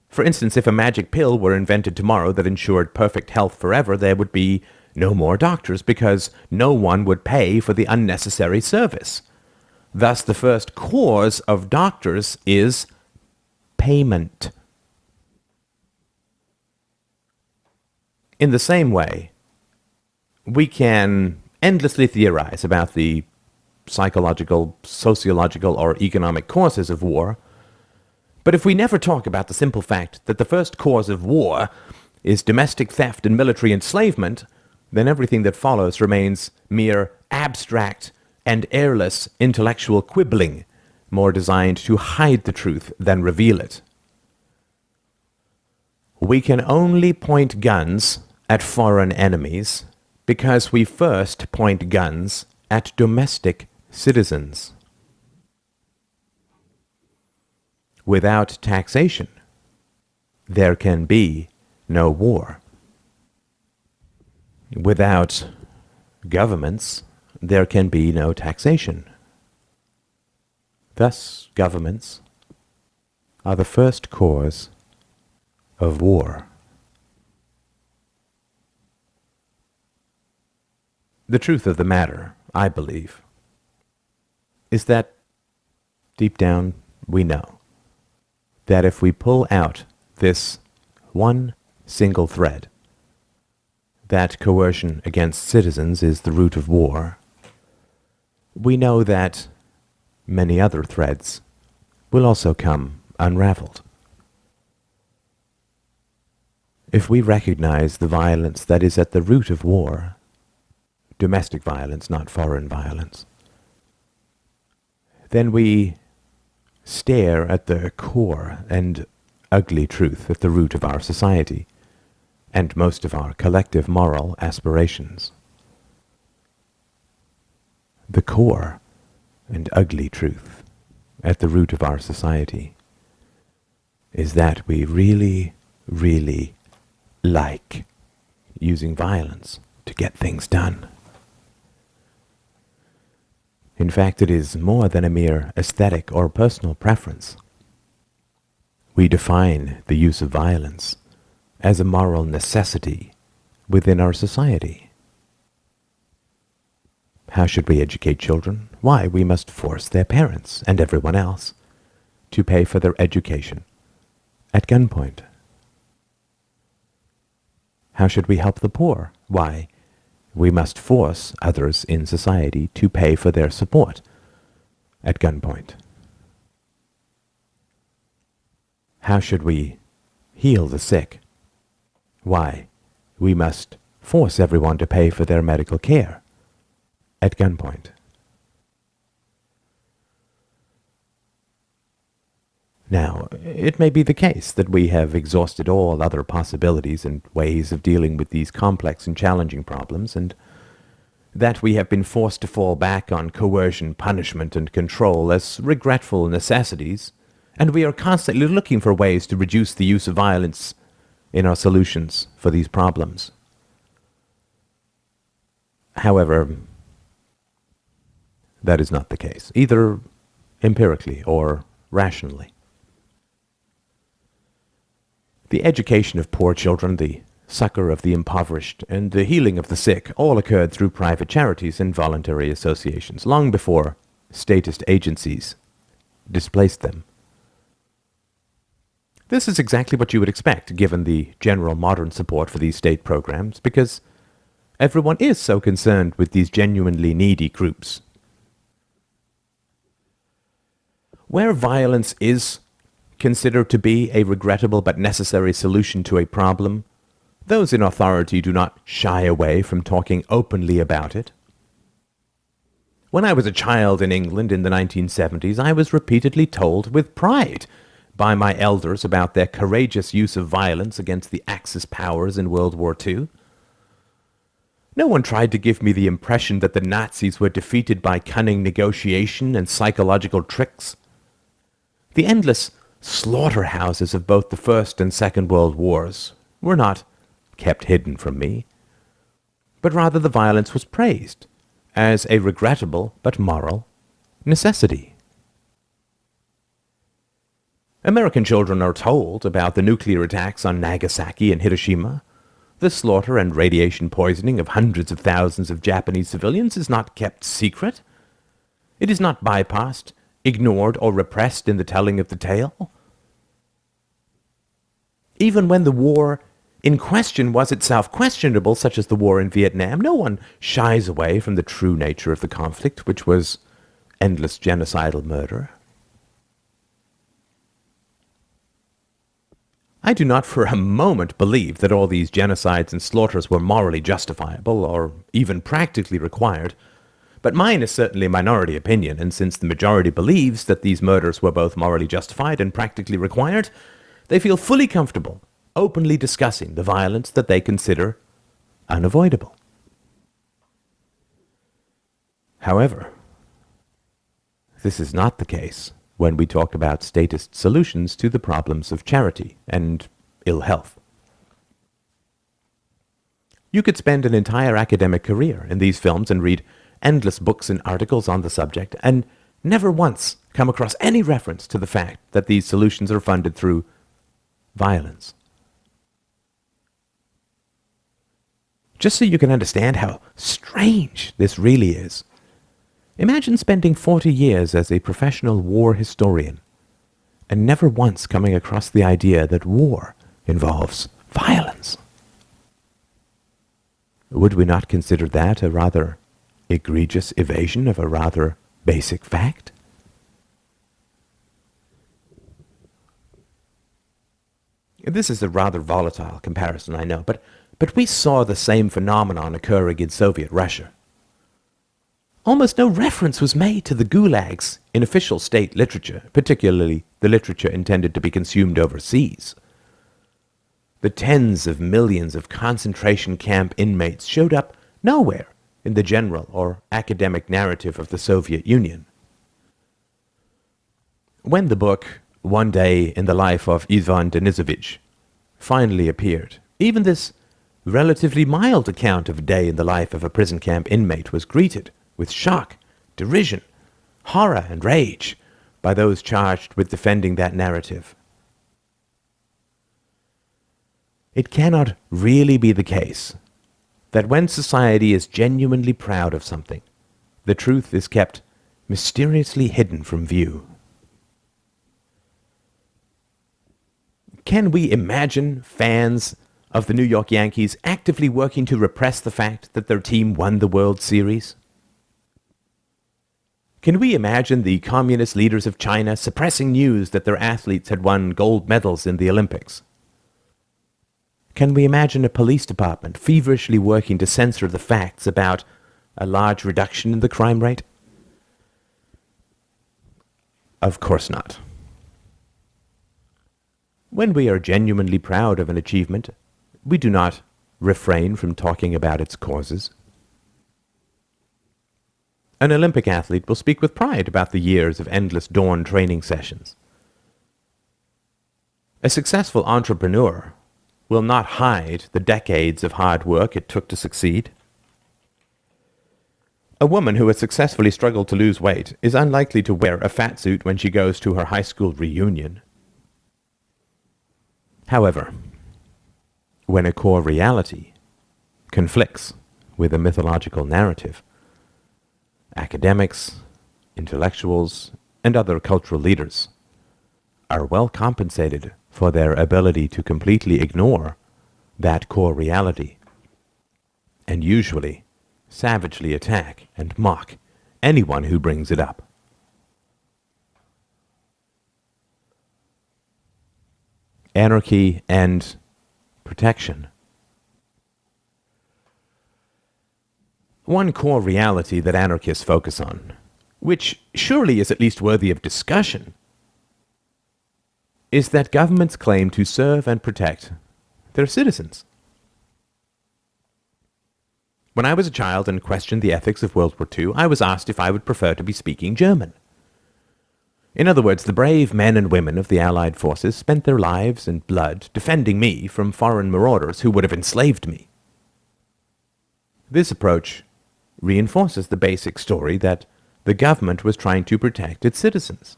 For instance, if a magic pill were invented tomorrow that ensured perfect health forever, there would be no more doctors because no one would pay for the unnecessary service. Thus, the first cause of doctors is payment. In the same way, we can endlessly theorize about the psychological, sociological, or economic causes of war, but if we never talk about the simple fact that the first cause of war is domestic theft and military enslavement, then everything that follows remains mere abstract and airless intellectual quibbling, more designed to hide the truth than reveal it. We can only point guns at foreign enemies because we first point guns at domestic citizens. Without taxation, there can be no war. Without governments, there can be no taxation. Thus, governments are the first cause of war. The truth of the matter, I believe, is that deep down we know that if we pull out this one single thread, that coercion against citizens is the root of war, we know that many other threads will also come unraveled. If we recognize the violence that is at the root of war, domestic violence, not foreign violence, then we stare at the core and ugly truth at the root of our society and most of our collective moral aspirations. The core and ugly truth at the root of our society is that we really, really like using violence to get things done. In fact, it is more than a mere aesthetic or personal preference. We define the use of violence as a moral necessity within our society. How should we educate children? Why, we must force their parents and everyone else to pay for their education at gunpoint. How should we help the poor? Why, we must force others in society to pay for their support at gunpoint. How should we heal the sick? Why, we must force everyone to pay for their medical care at gunpoint. Now, it may be the case that we have exhausted all other possibilities and ways of dealing with these complex and challenging problems, and that we have been forced to fall back on coercion, punishment, and control as regretful necessities, and we are constantly looking for ways to reduce the use of violence in our solutions for these problems. However, that is not the case, either empirically or rationally. The education of poor children, the succor of the impoverished, and the healing of the sick all occurred through private charities and voluntary associations, long before statist agencies displaced them. This is exactly what you would expect, given the general modern support for these state programs, because everyone is so concerned with these genuinely needy groups. Where violence is considered to be a regrettable but necessary solution to a problem, those in authority do not shy away from talking openly about it. When I was a child in England in the 1970s, I was repeatedly told with pride by my elders about their courageous use of violence against the Axis powers in World War II. No one tried to give me the impression that the Nazis were defeated by cunning negotiation and psychological tricks. The endless slaughterhouses of both the First and Second World Wars were not kept hidden from me, but rather the violence was praised as a regrettable but moral necessity. American children are told about the nuclear attacks on Nagasaki and Hiroshima. The slaughter and radiation poisoning of hundreds of thousands of Japanese civilians is not kept secret. It is not bypassed, ignored, or repressed in the telling of the tale. Even when the war in question was itself questionable, such as the war in Vietnam, no one shies away from the true nature of the conflict, which was endless genocidal murder. I do not for a moment believe that all these genocides and slaughters were morally justifiable or even practically required, but mine is certainly a minority opinion, and since the majority believes that these murders were both morally justified and practically required, they feel fully comfortable openly discussing the violence that they consider unavoidable. However, this is not the case when we talk about statist solutions to the problems of charity and ill health. You could spend an entire academic career in these films and read endless books and articles on the subject and never once come across any reference to the fact that these solutions are funded through violence. Just so you can understand how strange this really is, imagine spending 40 years as a professional war historian and never once coming across the idea that war involves violence. Would we not consider that a rather egregious evasion of a rather basic fact? This is a rather volatile comparison, I know, but we saw the same phenomenon occurring in Soviet Russia. Almost no reference was made to the gulags in official state literature, particularly the literature intended to be consumed overseas. The tens of millions of concentration camp inmates showed up nowhere in the general or academic narrative of the Soviet Union. When the book One Day in the Life of Ivan Denisovich finally appeared, even this relatively mild account of a day in the life of a prison camp inmate was greeted with shock, derision, horror, and rage by those charged with defending that narrative. It cannot really be the case that when society is genuinely proud of something, the truth is kept mysteriously hidden from view. Can we imagine fans of the New York Yankees actively working to repress the fact that their team won the World Series? Can we imagine the communist leaders of China suppressing news that their athletes had won gold medals in the Olympics? Can we imagine a police department feverishly working to censor the facts about a large reduction in the crime rate? Of course not. When we are genuinely proud of an achievement, we do not refrain from talking about its causes. An Olympic athlete will speak with pride about the years of endless dawn training sessions. A successful entrepreneur will not hide the decades of hard work it took to succeed. A woman who has successfully struggled to lose weight is unlikely to wear a fat suit when she goes to her high school reunion. However, when a core reality conflicts with a mythological narrative, academics, intellectuals, and other cultural leaders are well compensated for their ability to completely ignore that core reality, and usually savagely attack and mock anyone who brings it up. Anarchy and protection. One core reality that anarchists focus on, which surely is at least worthy of discussion, is that governments claim to serve and protect their citizens. When I was a child and questioned the ethics of World War II, I was asked if I would prefer to be speaking German. In other words, the brave men and women of the Allied forces spent their lives and blood defending me from foreign marauders who would have enslaved me. This approach reinforces the basic story that the government was trying to protect its citizens.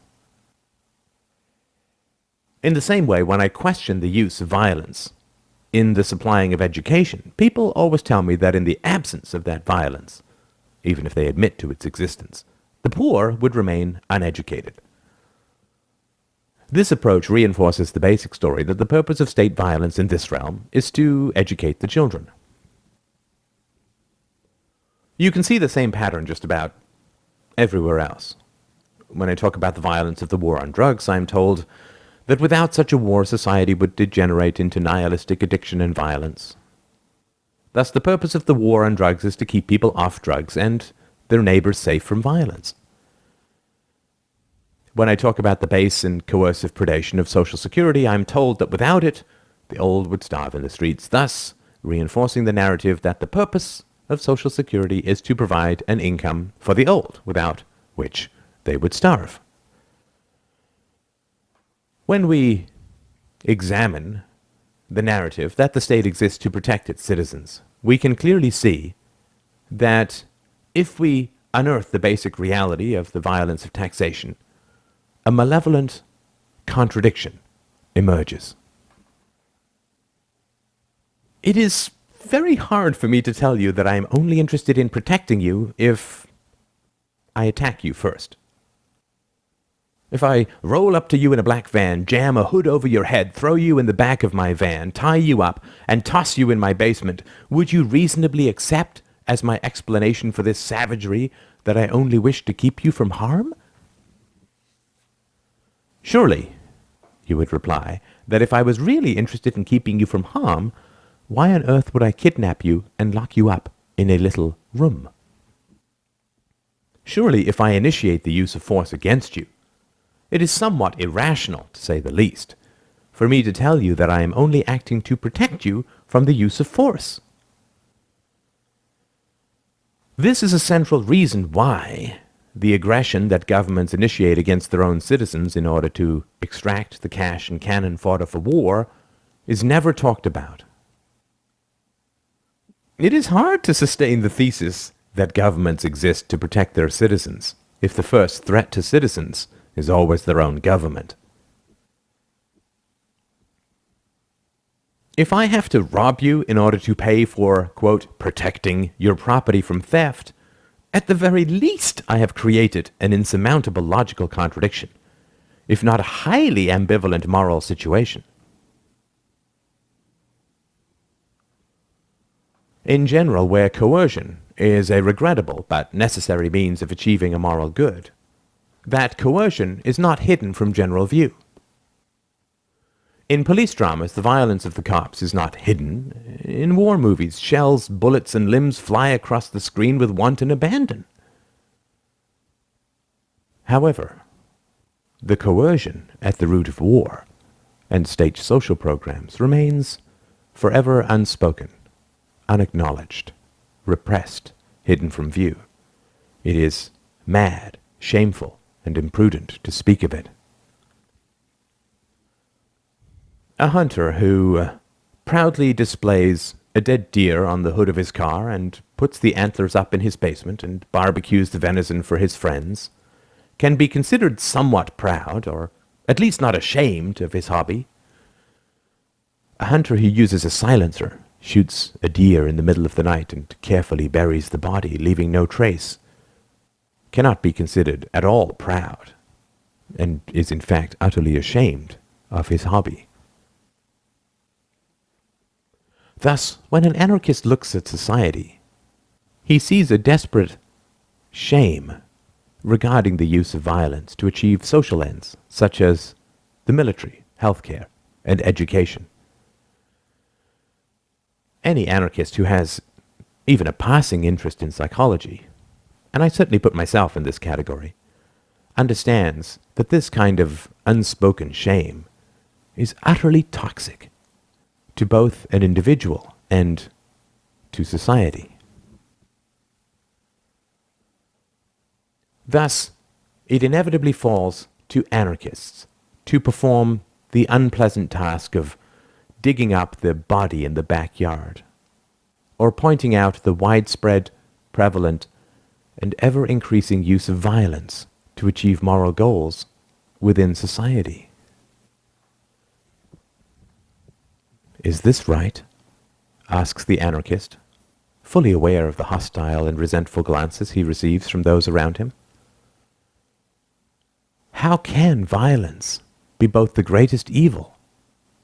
In the same way, when I question the use of violence in the supplying of education, people always tell me that in the absence of that violence, even if they admit to its existence, the poor would remain uneducated. This approach reinforces the basic story that the purpose of state violence in this realm is to educate the children. You can see the same pattern just about everywhere else. When I talk about the violence of the war on drugs, I'm told that without such a war, society would degenerate into nihilistic addiction and violence. Thus, the purpose of the war on drugs is to keep people off drugs and their neighbors safe from violence. When I talk about the base and coercive predation of Social Security, I'm told that without it, the old would starve in the streets, thus reinforcing the narrative that the purpose of Social Security is to provide an income for the old, without which they would starve. When we examine the narrative that the state exists to protect its citizens, we can clearly see that if we unearth the basic reality of the violence of taxation, a malevolent contradiction emerges. It is very hard for me to tell you that I am only interested in protecting you if I attack you first. If I roll up to you in a black van, jam a hood over your head, throw you in the back of my van, tie you up, and toss you in my basement, would you reasonably accept as my explanation for this savagery that I only wish to keep you from harm? Surely, you would reply, that if I was really interested in keeping you from harm, why on earth would I kidnap you and lock you up in a little room? Surely, if I initiate the use of force against you, it is somewhat irrational, to say the least, for me to tell you that I am only acting to protect you from the use of force. This is a central reason why the aggression that governments initiate against their own citizens in order to extract the cash and cannon fodder for war is never talked about. It is hard to sustain the thesis that governments exist to protect their citizens if the first threat to citizens is always their own government. If I have to rob you in order to pay for, quote, protecting your property from theft, at the very least I have created an insurmountable logical contradiction, if not a highly ambivalent moral situation. In general, where coercion is a regrettable but necessary means of achieving a moral good, that coercion is not hidden from general view. In police dramas, the violence of the cops is not hidden. In war movies, shells, bullets, and limbs fly across the screen with wanton abandon. However, the coercion at the root of war and state social programs remains forever unspoken, unacknowledged, repressed, hidden from view. It is mad, shameful, and imprudent to speak of it. A hunter who proudly displays a dead deer on the hood of his car and puts the antlers up in his basement and barbecues the venison for his friends can be considered somewhat proud, or at least not ashamed of his hobby. A hunter who uses a silencer, shoots a deer in the middle of the night and carefully buries the body, leaving no trace, cannot be considered at all proud, and is in fact utterly ashamed of his hobby. Thus, when an anarchist looks at society, he sees a desperate shame regarding the use of violence to achieve social ends, such as the military, healthcare, and education. Any anarchist who has even a passing interest in psychology, and I certainly put myself in this category, understands that this kind of unspoken shame is utterly toxic to both an individual and to society. Thus, it inevitably falls to anarchists to perform the unpleasant task of digging up the body in the backyard, or pointing out the widespread, prevalent, and ever-increasing use of violence to achieve moral goals within society. Is this right? Asks the anarchist, fully aware of the hostile and resentful glances he receives from those around him. How can violence be both the greatest evil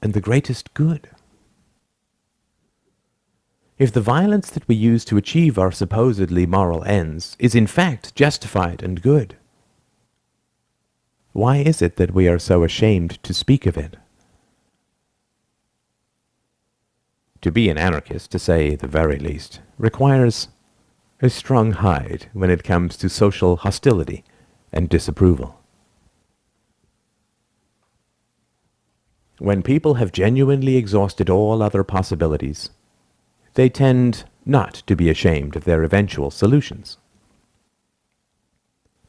and the greatest good? If the violence that we use to achieve our supposedly moral ends is in fact justified and good, why is it that we are so ashamed to speak of it? To be an anarchist, to say the very least, requires a strong hide when it comes to social hostility and disapproval. When people have genuinely exhausted all other possibilities, they tend not to be ashamed of their eventual solutions.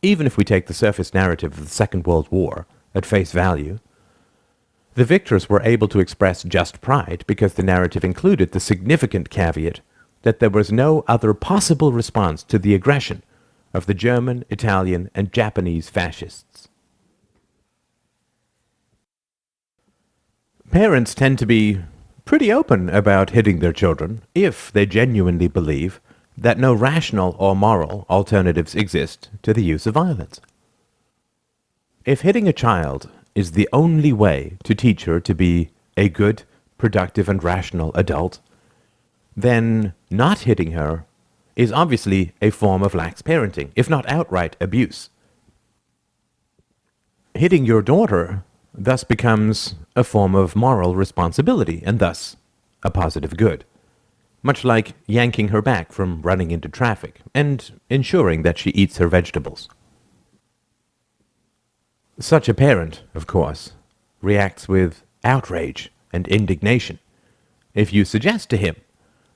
Even if we take the surface narrative of the Second World War at face value, the victors were able to express just pride because the narrative included the significant caveat that there was no other possible response to the aggression of the German, Italian, and Japanese fascists. Parents tend to be pretty open about hitting their children if they genuinely believe that no rational or moral alternatives exist to the use of violence. If hitting a child is the only way to teach her to be a good, productive, and rational adult, then not hitting her is obviously a form of lax parenting, if not outright abuse. Hitting your daughter thus becomes a form of moral responsibility, and thus a positive good, much like yanking her back from running into traffic and ensuring that she eats her vegetables. Such a parent, of course, reacts with outrage and indignation if you suggest to him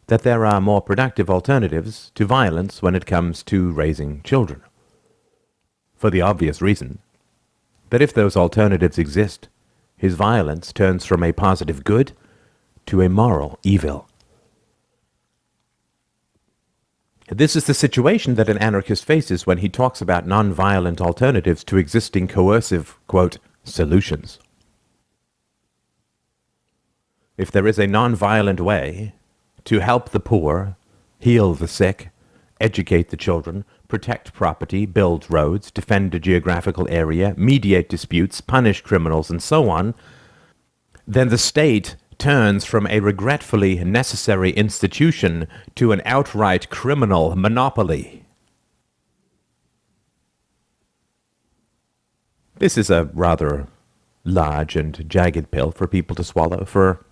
that there are more productive alternatives to violence when it comes to raising children, for the obvious reason that if those alternatives exist, his violence turns from a positive good to a moral evil. This is the situation that an anarchist faces when he talks about non-violent alternatives to existing coercive, quote, solutions. If there is a non-violent way to help the poor, heal the sick, educate the children, protect property, build roads, defend a geographical area, mediate disputes, punish criminals, and so on, then the state turns from a regretfully necessary institution to an outright criminal monopoly. This is a rather large and jagged pill for people to swallow for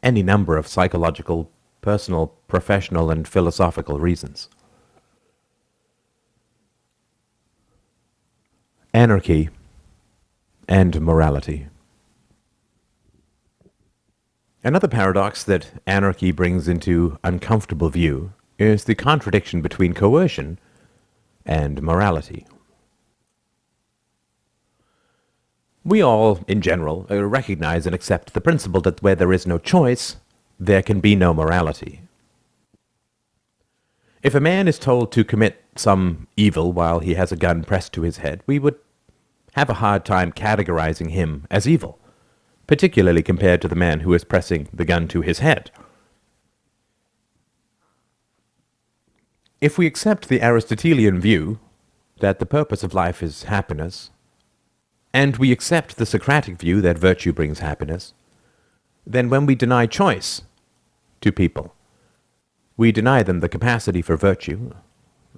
any number of psychological, personal, professional, and philosophical reasons. Anarchy and morality. Another paradox that anarchy brings into uncomfortable view is the contradiction between coercion and morality. We all, in general, recognize and accept the principle that where there is no choice, there can be no morality. If a man is told to commit some evil while he has a gun pressed to his head, we would have a hard time categorizing him as evil, particularly compared to the man who is pressing the gun to his head. If we accept the Aristotelian view that the purpose of life is happiness, and we accept the Socratic view that virtue brings happiness, then when we deny choice to people, we deny them the capacity for virtue,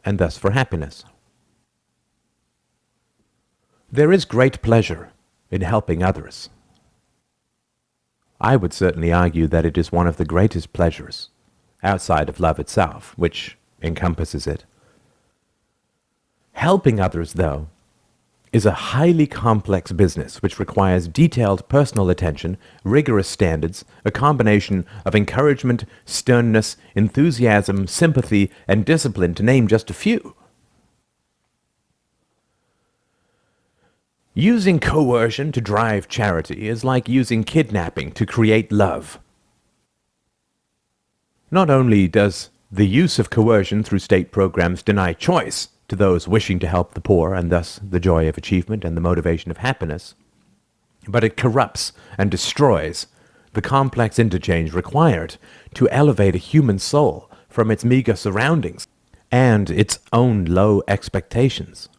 and thus for happiness. There is great pleasure in helping others. I would certainly argue that it is one of the greatest pleasures, outside of love itself, which encompasses it. Helping others, though, is a highly complex business which requires detailed personal attention, rigorous standards, a combination of encouragement, sternness, enthusiasm, sympathy, and discipline, to name just a few. Using coercion to drive charity is like using kidnapping to create love. Not only does the use of coercion through state programs deny choice to those wishing to help the poor, and thus the joy of achievement and the motivation of happiness, but it corrupts and destroys the complex interchange required to elevate a human soul from its meager surroundings and its own low expectations.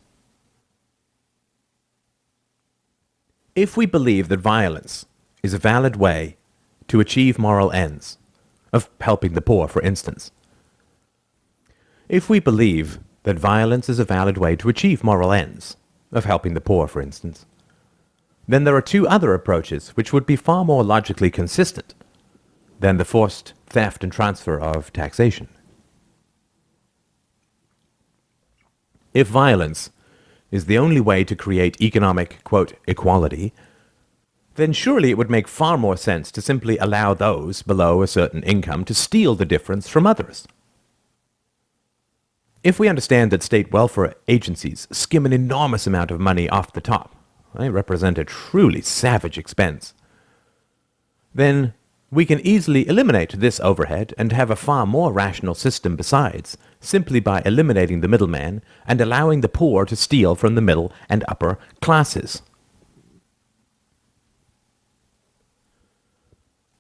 If we believe that violence is a valid way to achieve moral ends, of helping the poor, for instance, if we believe that violence is a valid way to achieve moral ends, of helping the poor, for instance, then there are two other approaches which would be far more logically consistent than the forced theft and transfer of taxation. If violence is the only way to create economic, quote, equality, then surely it would make far more sense to simply allow those below a certain income to steal the difference from others. If we understand that state welfare agencies skim an enormous amount of money off the top, they represent a truly savage expense, then we can easily eliminate this overhead and have a far more rational system besides, simply by eliminating the middleman and allowing the poor to steal from the middle and upper classes.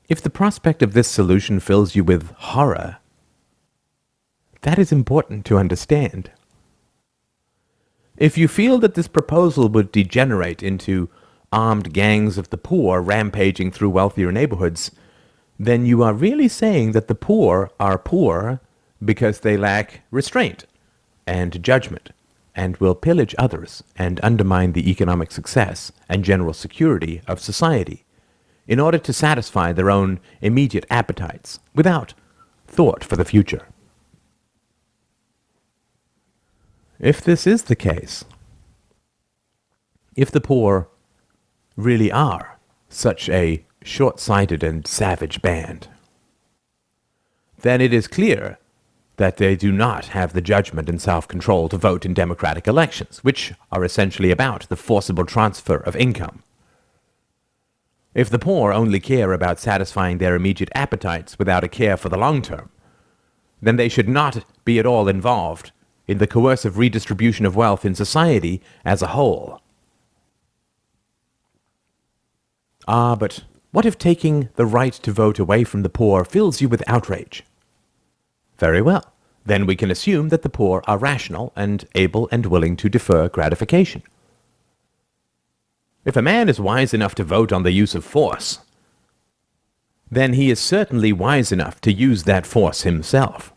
If the prospect of this solution fills you with horror, that is important to understand. If you feel that this proposal would degenerate into armed gangs of the poor rampaging through wealthier neighborhoods, then you are really saying that the poor are poor because they lack restraint and judgment and will pillage others and undermine the economic success and general security of society in order to satisfy their own immediate appetites without thought for the future. If this is the case, if the poor really are such a short-sighted and savage band, then it is clear that they do not have the judgment and self-control to vote in democratic elections, which are essentially about the forcible transfer of income. If the poor only care about satisfying their immediate appetites without a care for the long term, then they should not be at all involved in the coercive redistribution of wealth in society as a whole. But what if taking the right to vote away from the poor fills you with outrage? Very well. Then we can assume that the poor are rational and able and willing to defer gratification. If a man is wise enough to vote on the use of force, then he is certainly wise enough to use that force himself.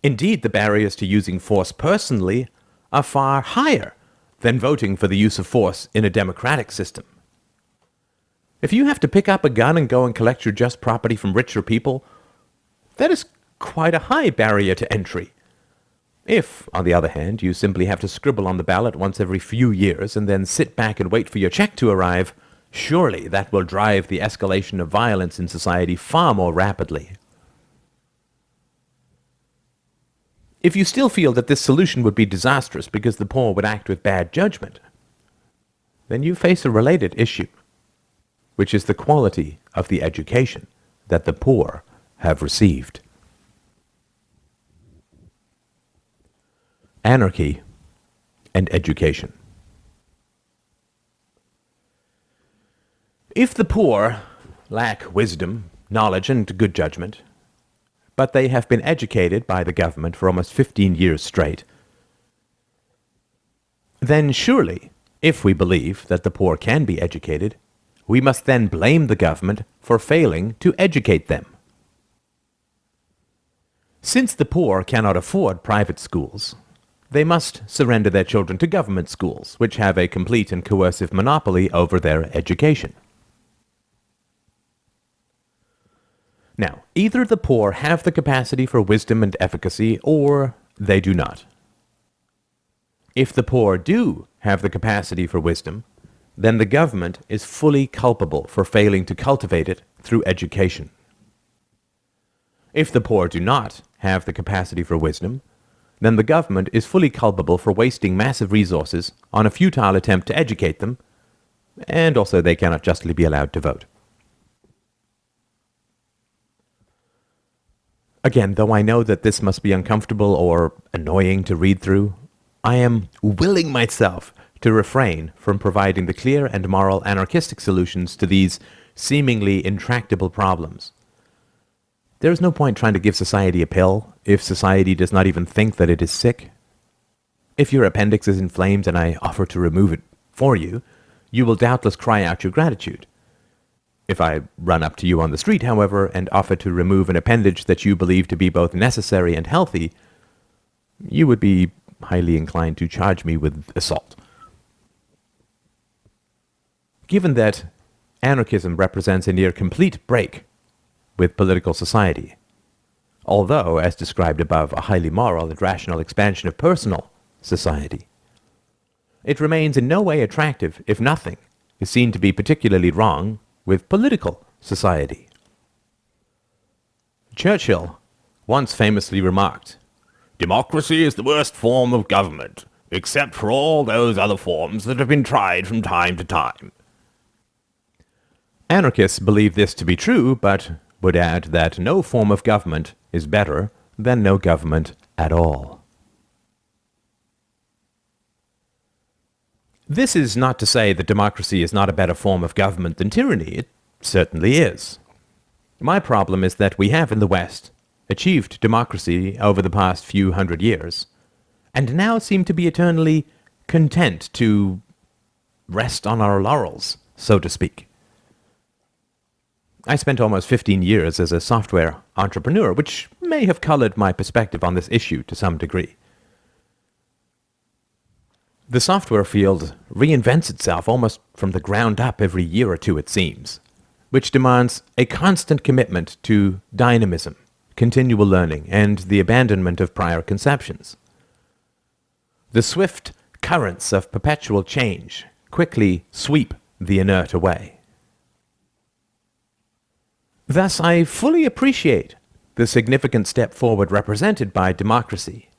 Indeed, the barriers to using force personally are far higher than voting for the use of force in a democratic system. If you have to pick up a gun and go and collect your just property from richer people, that is quite a high barrier to entry. If, on the other hand, you simply have to scribble on the ballot once every few years and then sit back and wait for your check to arrive, surely that will drive the escalation of violence in society far more rapidly. If you still feel that this solution would be disastrous because the poor would act with bad judgment, then you face a related issue, which is the quality of the education that the poor have received. Anarchy and education. If the poor lack wisdom, knowledge, and good judgment, but they have been educated by the government for almost 15 years straight, then surely, if we believe that the poor can be educated, we must then blame the government for failing to educate them. Since the poor cannot afford private schools, they must surrender their children to government schools, which have a complete and coercive monopoly over their education. Now, either the poor have the capacity for wisdom and efficacy, or they do not. If the poor do have the capacity for wisdom, then the government is fully culpable for failing to cultivate it through education. If the poor do not have the capacity for wisdom, then the government is fully culpable for wasting massive resources on a futile attempt to educate them, and also they cannot justly be allowed to vote. Again, though I know that this must be uncomfortable or annoying to read through, I am willing myself to refrain from providing the clear and moral anarchistic solutions to these seemingly intractable problems. There is no point trying to give society a pill if society does not even think that it is sick. If your appendix is inflamed and I offer to remove it, for you, you will doubtless cry out your gratitude. If I run up to you on the street, however, and offer to remove an appendage that you believe to be both necessary and healthy, you would be highly inclined to charge me with assault. Given that anarchism represents a near complete break with political society, although, as described above, a highly moral and rational expansion of personal society, it remains in no way attractive if nothing is seen to be particularly wrong with political society. Churchill once famously remarked, "Democracy is the worst form of government, except for all those other forms that have been tried from time to time." Anarchists believe this to be true, but would add that no form of government is better than no government at all. This is not to say that democracy is not a better form of government than tyranny. It certainly is. My problem is that we have in the West achieved democracy over the past few hundred years, and now seem to be eternally content to rest on our laurels, so to speak. I spent almost 15 years as a software entrepreneur, which may have colored my perspective on this issue to some degree. The software field reinvents itself almost from the ground up every year or two, it seems, which demands a constant commitment to dynamism, continual learning, and the abandonment of prior conceptions. The swift currents of perpetual change quickly sweep the inert away. Thus, I fully appreciate the significant step forward represented by democracy.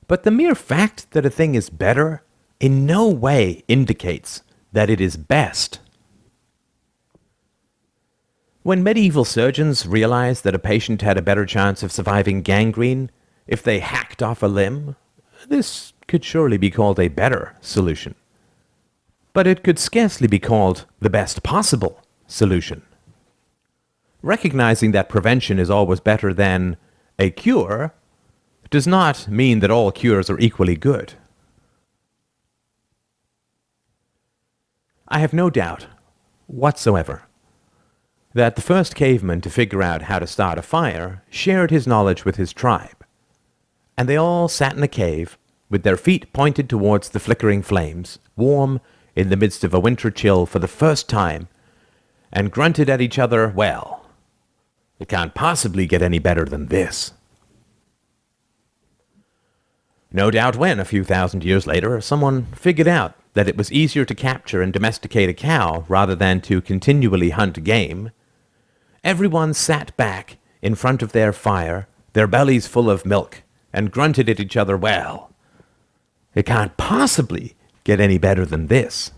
But the mere fact that a thing is better in no way indicates that it is best. When medieval surgeons realized that a patient had a better chance of surviving gangrene if they hacked off a limb, this could surely be called a better solution. But it could scarcely be called the best possible solution. Recognizing that prevention is always better than a cure does not mean that all cures are equally good. I have no doubt whatsoever that the first caveman to figure out how to start a fire shared his knowledge with his tribe, and they all sat in a cave with their feet pointed towards the flickering flames, warm in the midst of a winter chill for the first time, and grunted at each other, "Well, it can't possibly get any better than this." No doubt when, a few thousand years later, someone figured out that it was easier to capture and domesticate a cow rather than to continually hunt game, everyone sat back in front of their fire, their bellies full of milk, and grunted at each other, "Well, it can't possibly get any better than this."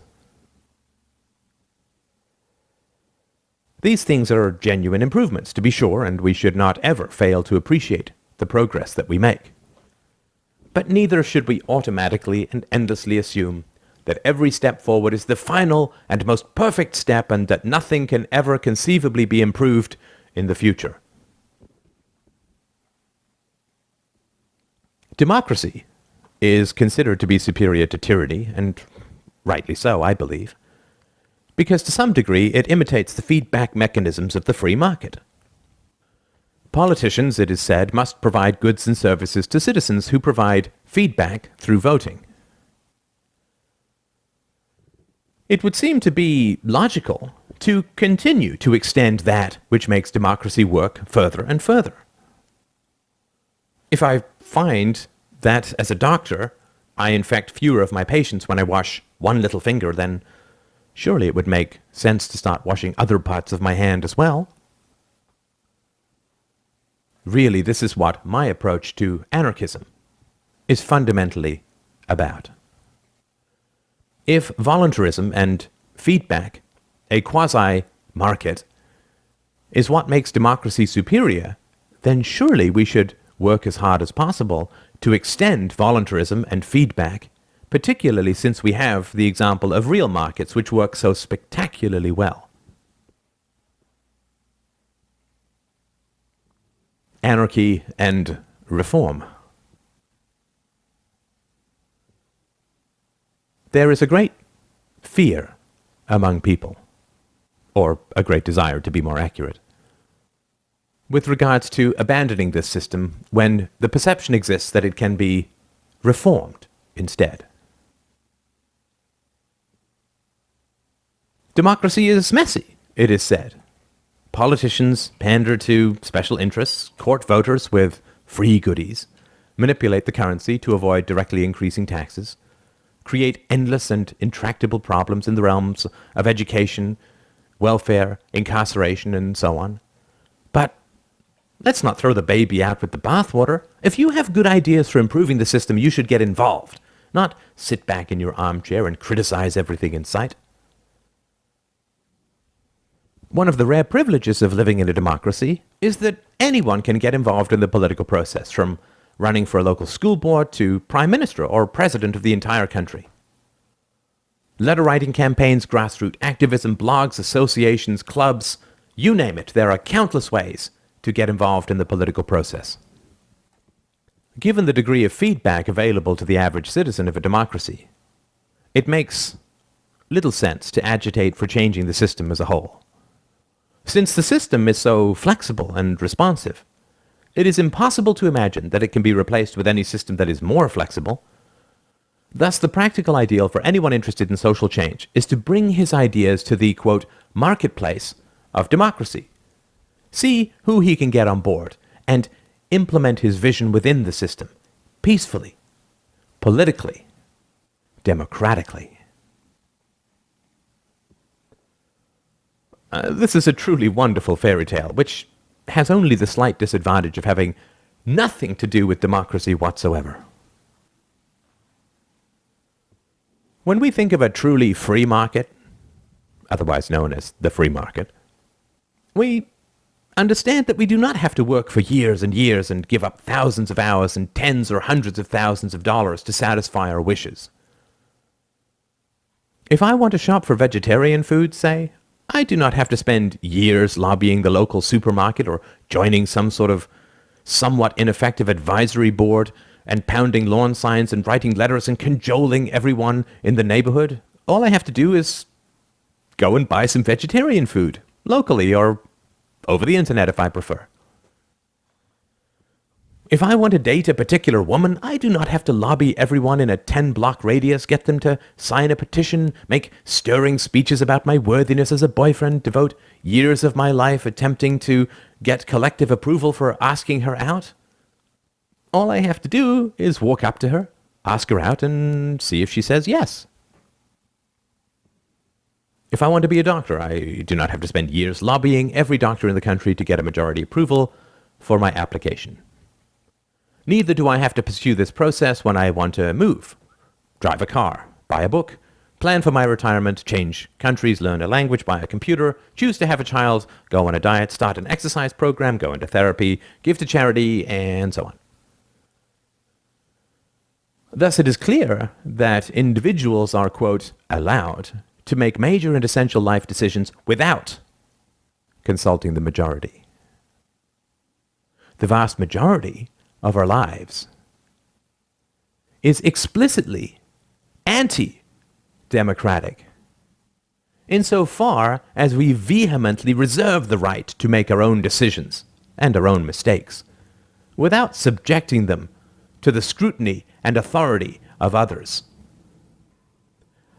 These things are genuine improvements, to be sure, and we should not ever fail to appreciate the progress that we make. But neither should we automatically and endlessly assume that every step forward is the final and most perfect step and that nothing can ever conceivably be improved in the future. Democracy is considered to be superior to tyranny, and rightly so, I believe, because to some degree it imitates the feedback mechanisms of the free market. Politicians, it is said, must provide goods and services to citizens who provide feedback through voting. It would seem to be logical to continue to extend that which makes democracy work further and further. If I find that, as a doctor, I infect fewer of my patients when I wash one little finger, then surely it would make sense to start washing other parts of my hand as well. Really, this is what my approach to anarchism is fundamentally about. If voluntarism and feedback, a quasi-market, is what makes democracy superior, then surely we should work as hard as possible to extend voluntarism and feedback, particularly since we have the example of real markets which work so spectacularly well. Anarchy and reform. There is a great fear among people, or a great desire to be more accurate, with regards to abandoning this system when the perception exists that it can be reformed instead. Democracy is messy, it is said. Politicians pander to special interests, court voters with free goodies, manipulate the currency to avoid directly increasing taxes, create endless and intractable problems in the realms of education, welfare, incarceration, and so on. But let's not throw the baby out with the bathwater. If you have good ideas for improving the system, you should get involved, not sit back in your armchair and criticize everything in sight. One of the rare privileges of living in a democracy is that anyone can get involved in the political process, from running for a local school board to prime minister or president of the entire country. Letter-writing campaigns, grassroots activism, blogs, associations, clubs, you name it, there are countless ways to get involved in the political process. Given the degree of feedback available to the average citizen of a democracy, it makes little sense to agitate for changing the system as a whole. Since the system is so flexible and responsive, it is impossible to imagine that it can be replaced with any system that is more flexible. Thus, the practical ideal for anyone interested in social change is to bring his ideas to the, quote, marketplace of democracy. See who he can get on board, and implement his vision within the system, peacefully, politically, democratically. This is a truly wonderful fairy tale, which has only the slight disadvantage of having nothing to do with democracy whatsoever. When we think of a truly free market, otherwise known as the free market, we understand that we do not have to work for years and years and give up thousands of hours and tens or hundreds of thousands of dollars to satisfy our wishes. If I want to shop for vegetarian food, say, I do not have to spend years lobbying the local supermarket or joining some sort of somewhat ineffective advisory board and pounding lawn signs and writing letters and cajoling everyone in the neighborhood. All I have to do is go and buy some vegetarian food, locally or over the internet if I prefer. If I want to date a particular woman, I do not have to lobby everyone in a 10-block radius, get them to sign a petition, make stirring speeches about my worthiness as a boyfriend, devote years of my life attempting to get collective approval for asking her out. All I have to do is walk up to her, ask her out, and see if she says yes. If I want to be a doctor, I do not have to spend years lobbying every doctor in the country to get a majority approval for my application. Neither do I have to pursue this process when I want to move, drive a car, buy a book, plan for my retirement, change countries, learn a language, buy a computer, choose to have a child, go on a diet, start an exercise program, go into therapy, give to charity, and so on. Thus, it is clear that individuals are, quote, allowed to make major and essential life decisions without consulting the majority. The vast majority of our lives is explicitly anti-democratic, insofar as we vehemently reserve the right to make our own decisions and our own mistakes, without subjecting them to the scrutiny and authority of others.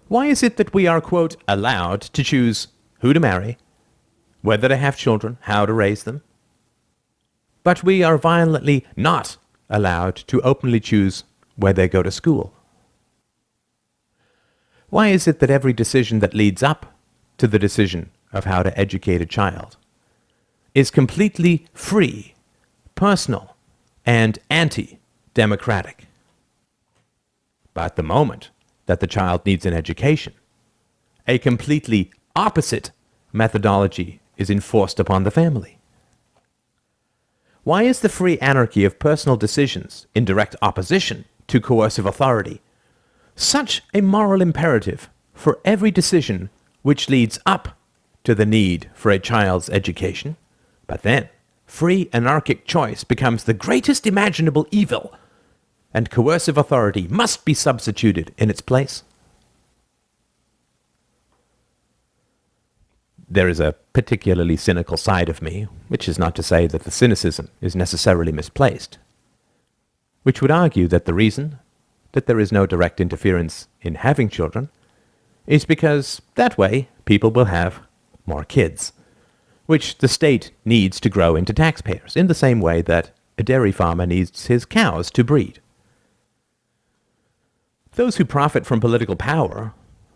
Why is it that we are, quote, allowed to choose who to marry, whether to have children, how to raise them, but we are violently not allowed to openly choose where they go to school? Why is it that every decision that leads up to the decision of how to educate a child is completely free, personal, and anti-democratic? But the moment that the child needs an education, a completely opposite methodology is enforced upon the family. Why is the free anarchy of personal decisions in direct opposition to coercive authority such a moral imperative for every decision which leads up to the need for a child's education? But then, free anarchic choice becomes the greatest imaginable evil, and coercive authority must be substituted in its place. There is a particularly cynical side of me, which is not to say that the cynicism is necessarily misplaced, which would argue that the reason that there is no direct interference in having children is because that way people will have more kids, which the state needs to grow into taxpayers, in the same way that a dairy farmer needs his cows to breed. Those who profit from political power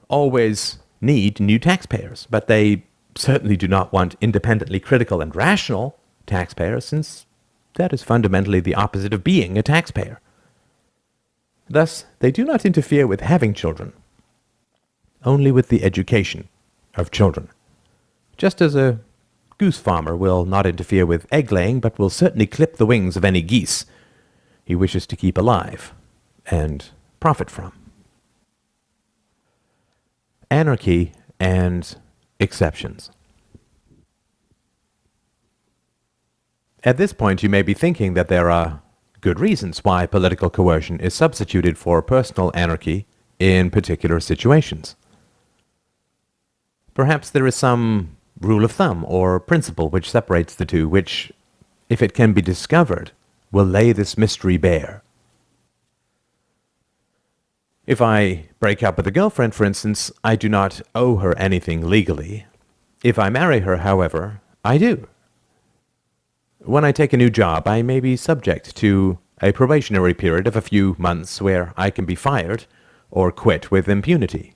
always need new taxpayers, but they certainly do not want independently critical and rational taxpayers, since that is fundamentally the opposite of being a taxpayer. Thus, they do not interfere with having children, only with the education of children. Just as a goose farmer will not interfere with egg-laying, but will certainly clip the wings of any geese he wishes to keep alive and profit from. Anarchy and exceptions. At this point, you may be thinking that there are good reasons why political coercion is substituted for personal anarchy in particular situations. Perhaps there is some rule of thumb or principle which separates the two, which, if it can be discovered, will lay this mystery bare. If I break up with a girlfriend, for instance, I do not owe her anything legally. If I marry her, however, I do. When I take a new job, I may be subject to a probationary period of a few months where I can be fired or quit with impunity.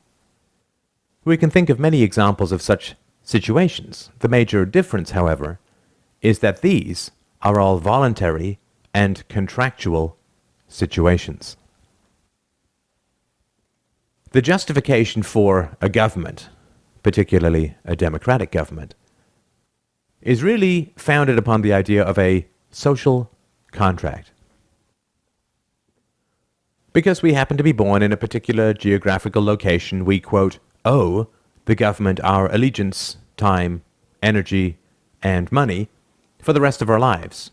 We can think of many examples of such situations. The major difference, however, is that these are all voluntary and contractual situations. The justification for a government, particularly a democratic government, is really founded upon the idea of a social contract. Because we happen to be born in a particular geographical location, we, quote, owe the government our allegiance, time, energy, and money for the rest of our lives,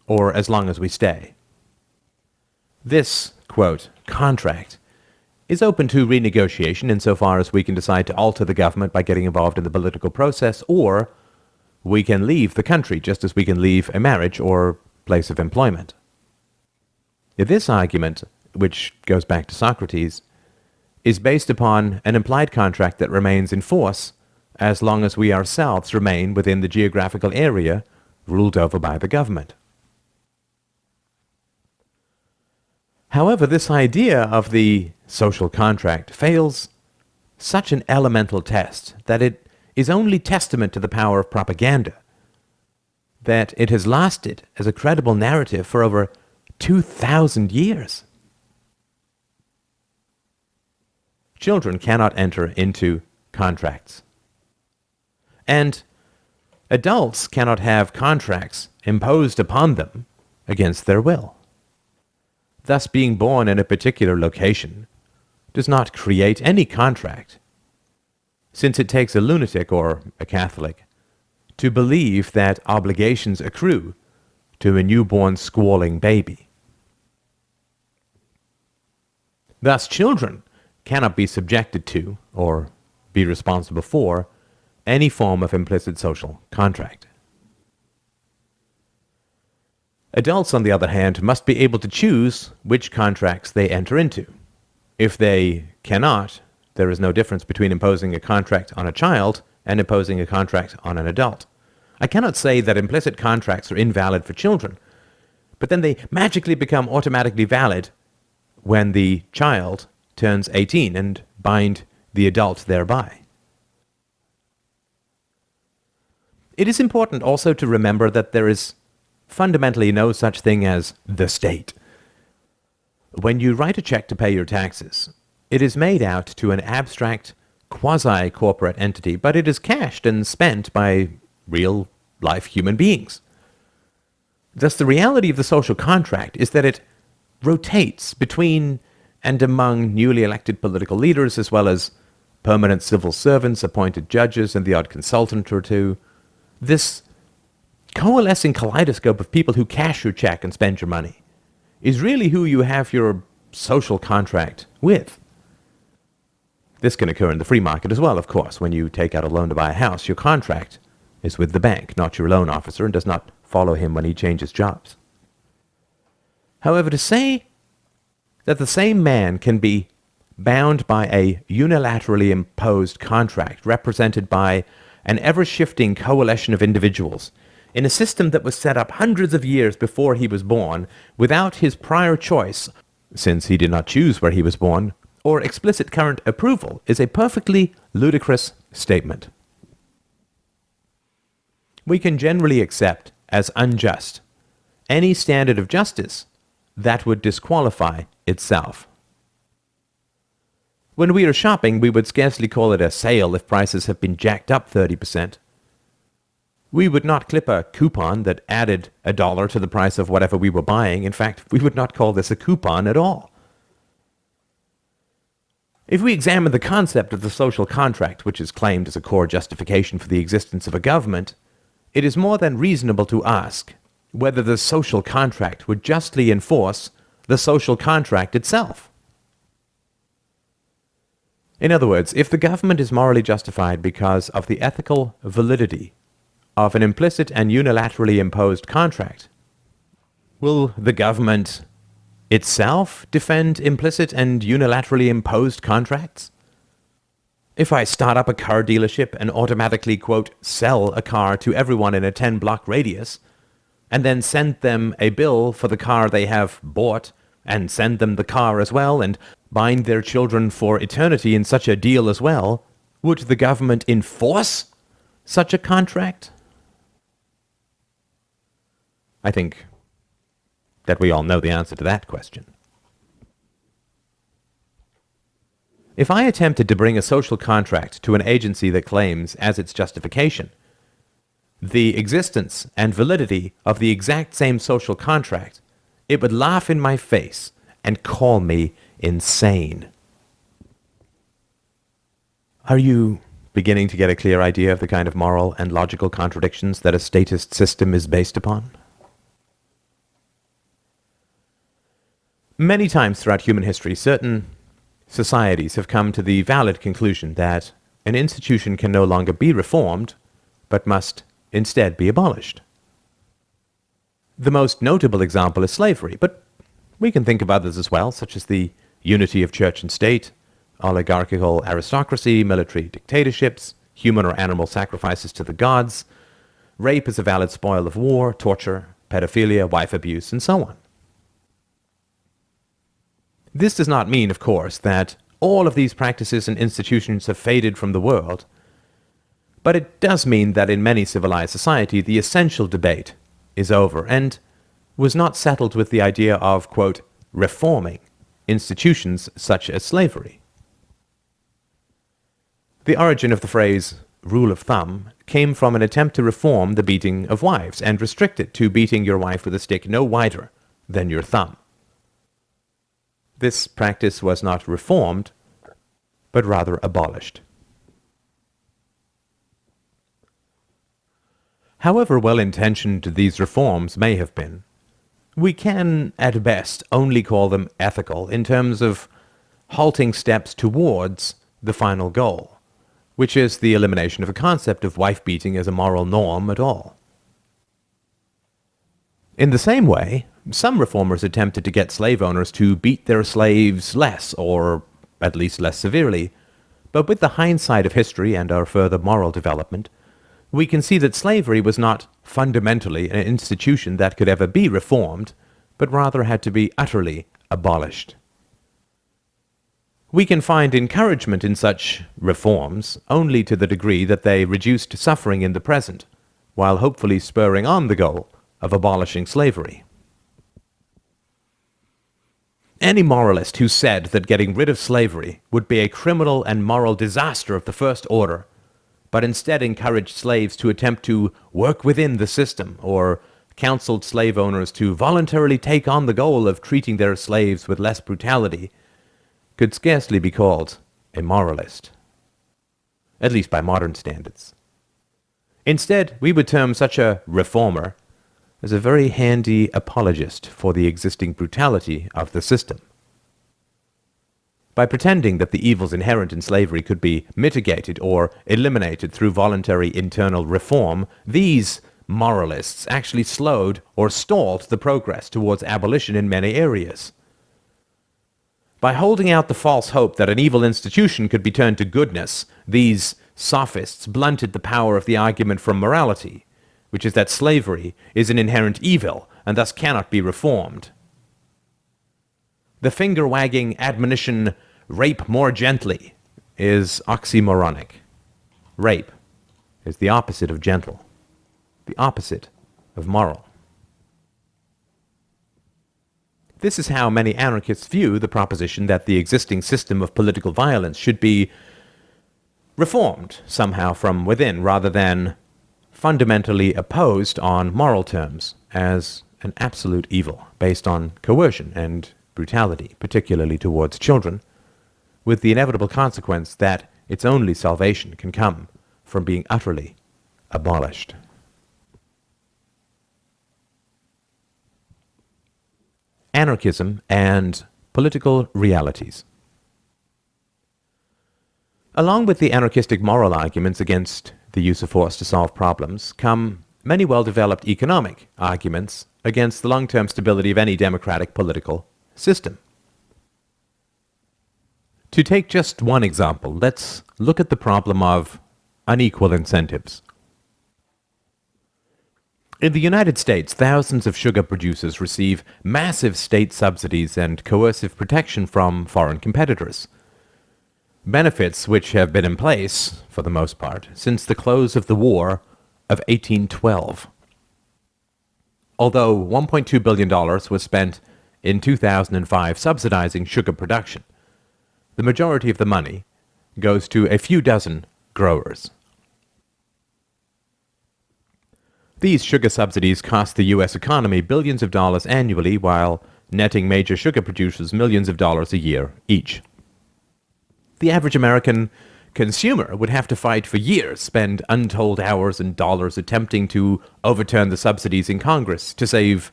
or as long as we stay. This, quote, contract is open to renegotiation insofar as we can decide to alter the government by getting involved in the political process, or we can leave the country just as we can leave a marriage or place of employment. This argument, which goes back to Socrates, is based upon an implied contract that remains in force as long as we ourselves remain within the geographical area ruled over by the government. However, this idea of the social contract fails such an elemental test that it is only testament to the power of propaganda, that it has lasted as a credible narrative for over 2,000 years. Children cannot enter into contracts. And adults cannot have contracts imposed upon them against their will. Thus, being born in a particular location does not create any contract, since it takes a lunatic or a Catholic to believe that obligations accrue to a newborn squalling baby. Thus, children cannot be subjected to or be responsible for any form of implicit social contract. Adults, on the other hand, must be able to choose which contracts they enter into. If they cannot, there is no difference between imposing a contract on a child and imposing a contract on an adult. I cannot say that implicit contracts are invalid for children, but then they magically become automatically valid when the child turns 18 and bind the adult thereby. It is important also to remember that there is fundamentally no such thing as the state. When you write a check to pay your taxes, it is made out to an abstract, quasi-corporate entity, but it is cashed and spent by real-life human beings. Thus, the reality of the social contract is that it rotates between and among newly elected political leaders, as well as permanent civil servants, appointed judges, and the odd consultant or two. This coalescing kaleidoscope of people who cash your check and spend your money is really who you have your social contract with. This can occur in the free market as well, of course. When you take out a loan to buy a house, your contract is with the bank, not your loan officer, and does not follow him when he changes jobs. However, to say that the same man can be bound by a unilaterally imposed contract represented by an ever-shifting coalition of individuals in a system that was set up hundreds of years before he was born without his prior choice, since he did not choose where he was born, or explicit current approval, is a perfectly ludicrous statement. We can generally accept as unjust any standard of justice that would disqualify itself. When we are shopping, we would scarcely call it a sale if prices have been jacked up 30%. We would not clip a coupon that added $1 to the price of whatever we were buying. In fact, we would not call this a coupon at all. If we examine the concept of the social contract, which is claimed as a core justification for the existence of a government, it is more than reasonable to ask whether the social contract would justly enforce the social contract itself. In other words, if the government is morally justified because of the ethical validity of an implicit and unilaterally imposed contract, will the government itself defend implicit and unilaterally imposed contracts? If I start up a car dealership and automatically, quote, sell a car to everyone in a 10-block radius, and then send them a bill for the car they have bought, and send them the car as well, and bind their children for eternity in such a deal as well, would the government enforce such a contract? I think that we all know the answer to that question. If I attempted to bring a social contract to an agency that claims as its justification the existence and validity of the exact same social contract, it would laugh in my face and call me insane. Are you beginning to get a clear idea of the kind of moral and logical contradictions that a statist system is based upon? Many times throughout human history, certain societies have come to the valid conclusion that an institution can no longer be reformed, but must instead be abolished. The most notable example is slavery, but we can think of others as well, such as the unity of church and state, oligarchical aristocracy, military dictatorships, human or animal sacrifices to the gods, rape as a valid spoil of war, torture, pedophilia, wife abuse, and so on. This does not mean, of course, that all of these practices and institutions have faded from the world, but it does mean that in many civilized society the essential debate is over and was not settled with the idea of, quote, reforming institutions such as slavery. The origin of the phrase rule of thumb came from an attempt to reform the beating of wives and restrict it to beating your wife with a stick no wider than your thumb. This practice was not reformed, but rather abolished. However well-intentioned these reforms may have been, we can, at best, only call them ethical in terms of halting steps towards the final goal, which is the elimination of a concept of wife-beating as a moral norm at all. In the same way, some reformers attempted to get slave owners to beat their slaves less, or at least less severely, but with the hindsight of history and our further moral development, we can see that slavery was not fundamentally an institution that could ever be reformed, but rather had to be utterly abolished. We can find encouragement in such reforms only to the degree that they reduced suffering in the present, while hopefully spurring on the goal of abolishing slavery. Any moralist who said that getting rid of slavery would be a criminal and moral disaster of the first order, but instead encouraged slaves to attempt to work within the system, or counseled slave owners to voluntarily take on the goal of treating their slaves with less brutality, could scarcely be called a moralist, at least by modern standards. Instead, we would term such a reformer as a very handy apologist for the existing brutality of the system. by pretending that the evils inherent in slavery could be mitigated or eliminated through voluntary internal reform, these moralists actually slowed or stalled the progress towards abolition in many areas. By holding out the false hope that an evil institution could be turned to goodness, these sophists blunted the power of the argument from morality, which is that slavery is an inherent evil and thus cannot be reformed. The finger-wagging admonition, "rape more gently," is oxymoronic. Rape is the opposite of gentle, the opposite of moral. This is how many anarchists view the proposition that the existing system of political violence should be reformed somehow from within, rather than fundamentally opposed on moral terms as an absolute evil based on coercion and brutality, particularly towards children, with the inevitable consequence that its only salvation can come from being utterly abolished. Anarchism and political realities. Along with the anarchistic moral arguments against the use of force to solve problems come many well-developed economic arguments against the long-term stability of any democratic political system. To take just one example, let's look at the problem of unequal incentives. In the United States, thousands of sugar producers receive massive state subsidies and coercive protection from foreign competitors. Benefits which have been in place, for the most part, since the close of the War of 1812. Although $1.2 billion was spent in 2005 subsidizing sugar production, the majority of the money goes to a few dozen growers. These sugar subsidies cost the U.S. economy billions of dollars annually, while netting major sugar producers millions of dollars a year each. The average American consumer would have to fight for years, spend untold hours and dollars attempting to overturn the subsidies in Congress to save,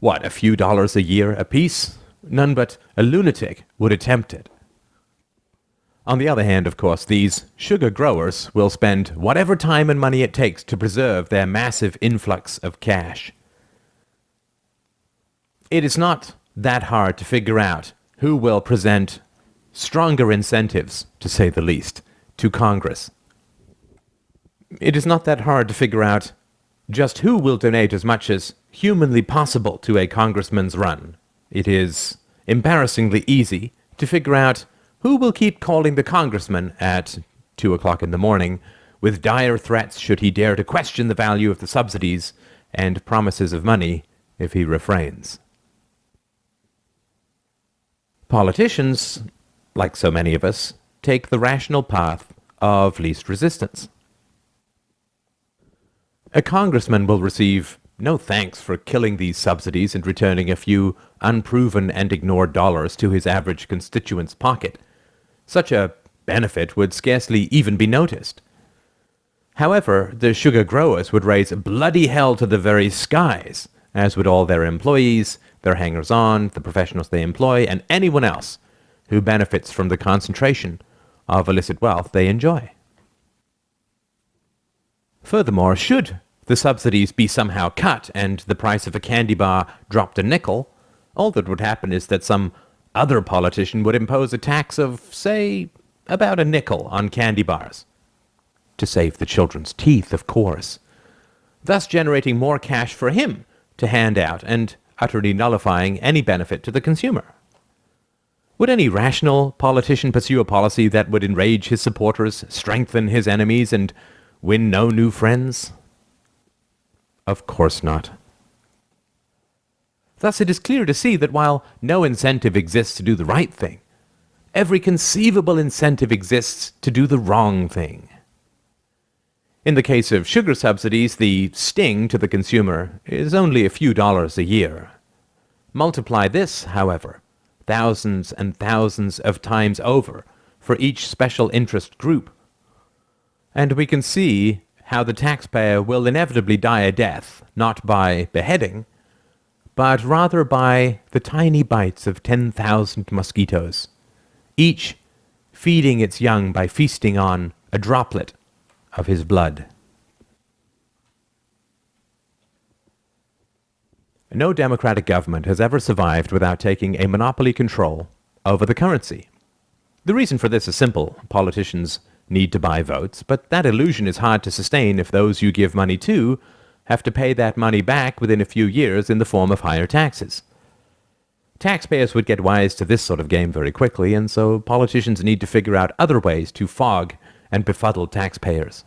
a few dollars a year apiece? None but a lunatic would attempt it. On the other hand, of course, these sugar growers will spend whatever time and money it takes to preserve their massive influx of cash. It is not that hard to figure out who will present stronger incentives, to say the least, to Congress. It is not that hard to figure out just who will donate as much as humanly possible to a congressman's run. It is embarrassingly easy to figure out who will keep calling the congressman at 2 o'clock in the morning with dire threats should he dare to question the value of the subsidies and promises of money if he refrains. Politicians, like so many of us, take the rational path of least resistance. A congressman will receive no thanks for killing these subsidies and returning a few unproven and ignored dollars to his average constituent's pocket. Such a benefit would scarcely even be noticed. However, the sugar growers would raise bloody hell to the very skies, as would all their employees, their hangers-on, the professionals they employ, and anyone else who benefits from the concentration of illicit wealth they enjoy. Furthermore, should the subsidies be somehow cut and the price of a candy bar dropped a nickel, all that would happen is that some other politician would impose a tax of, say, about a nickel on candy bars. To save the children's teeth, of course. Thus generating more cash for him to hand out and utterly nullifying any benefit to the consumer. Would any rational politician pursue a policy that would enrage his supporters, strengthen his enemies, and win no new friends? Of course not. Thus it is clear to see that while no incentive exists to do the right thing, every conceivable incentive exists to do the wrong thing. In the case of sugar subsidies, the sting to the consumer is only a few dollars a year. Multiply this, however, thousands and thousands of times over for each special interest group, and we can see how the taxpayer will inevitably die a death, not by beheading, but rather by the tiny bites of 10,000 mosquitoes each feeding its young by feasting on a droplet of his blood. No democratic government has ever survived without taking a monopoly control over the currency. The reason for this is simple. Politicians need to buy votes, but that illusion is hard to sustain if those you give money to have to pay that money back within a few years in the form of higher taxes. Taxpayers would get wise to this sort of game very quickly, and so politicians need to figure out other ways to fog and befuddle taxpayers.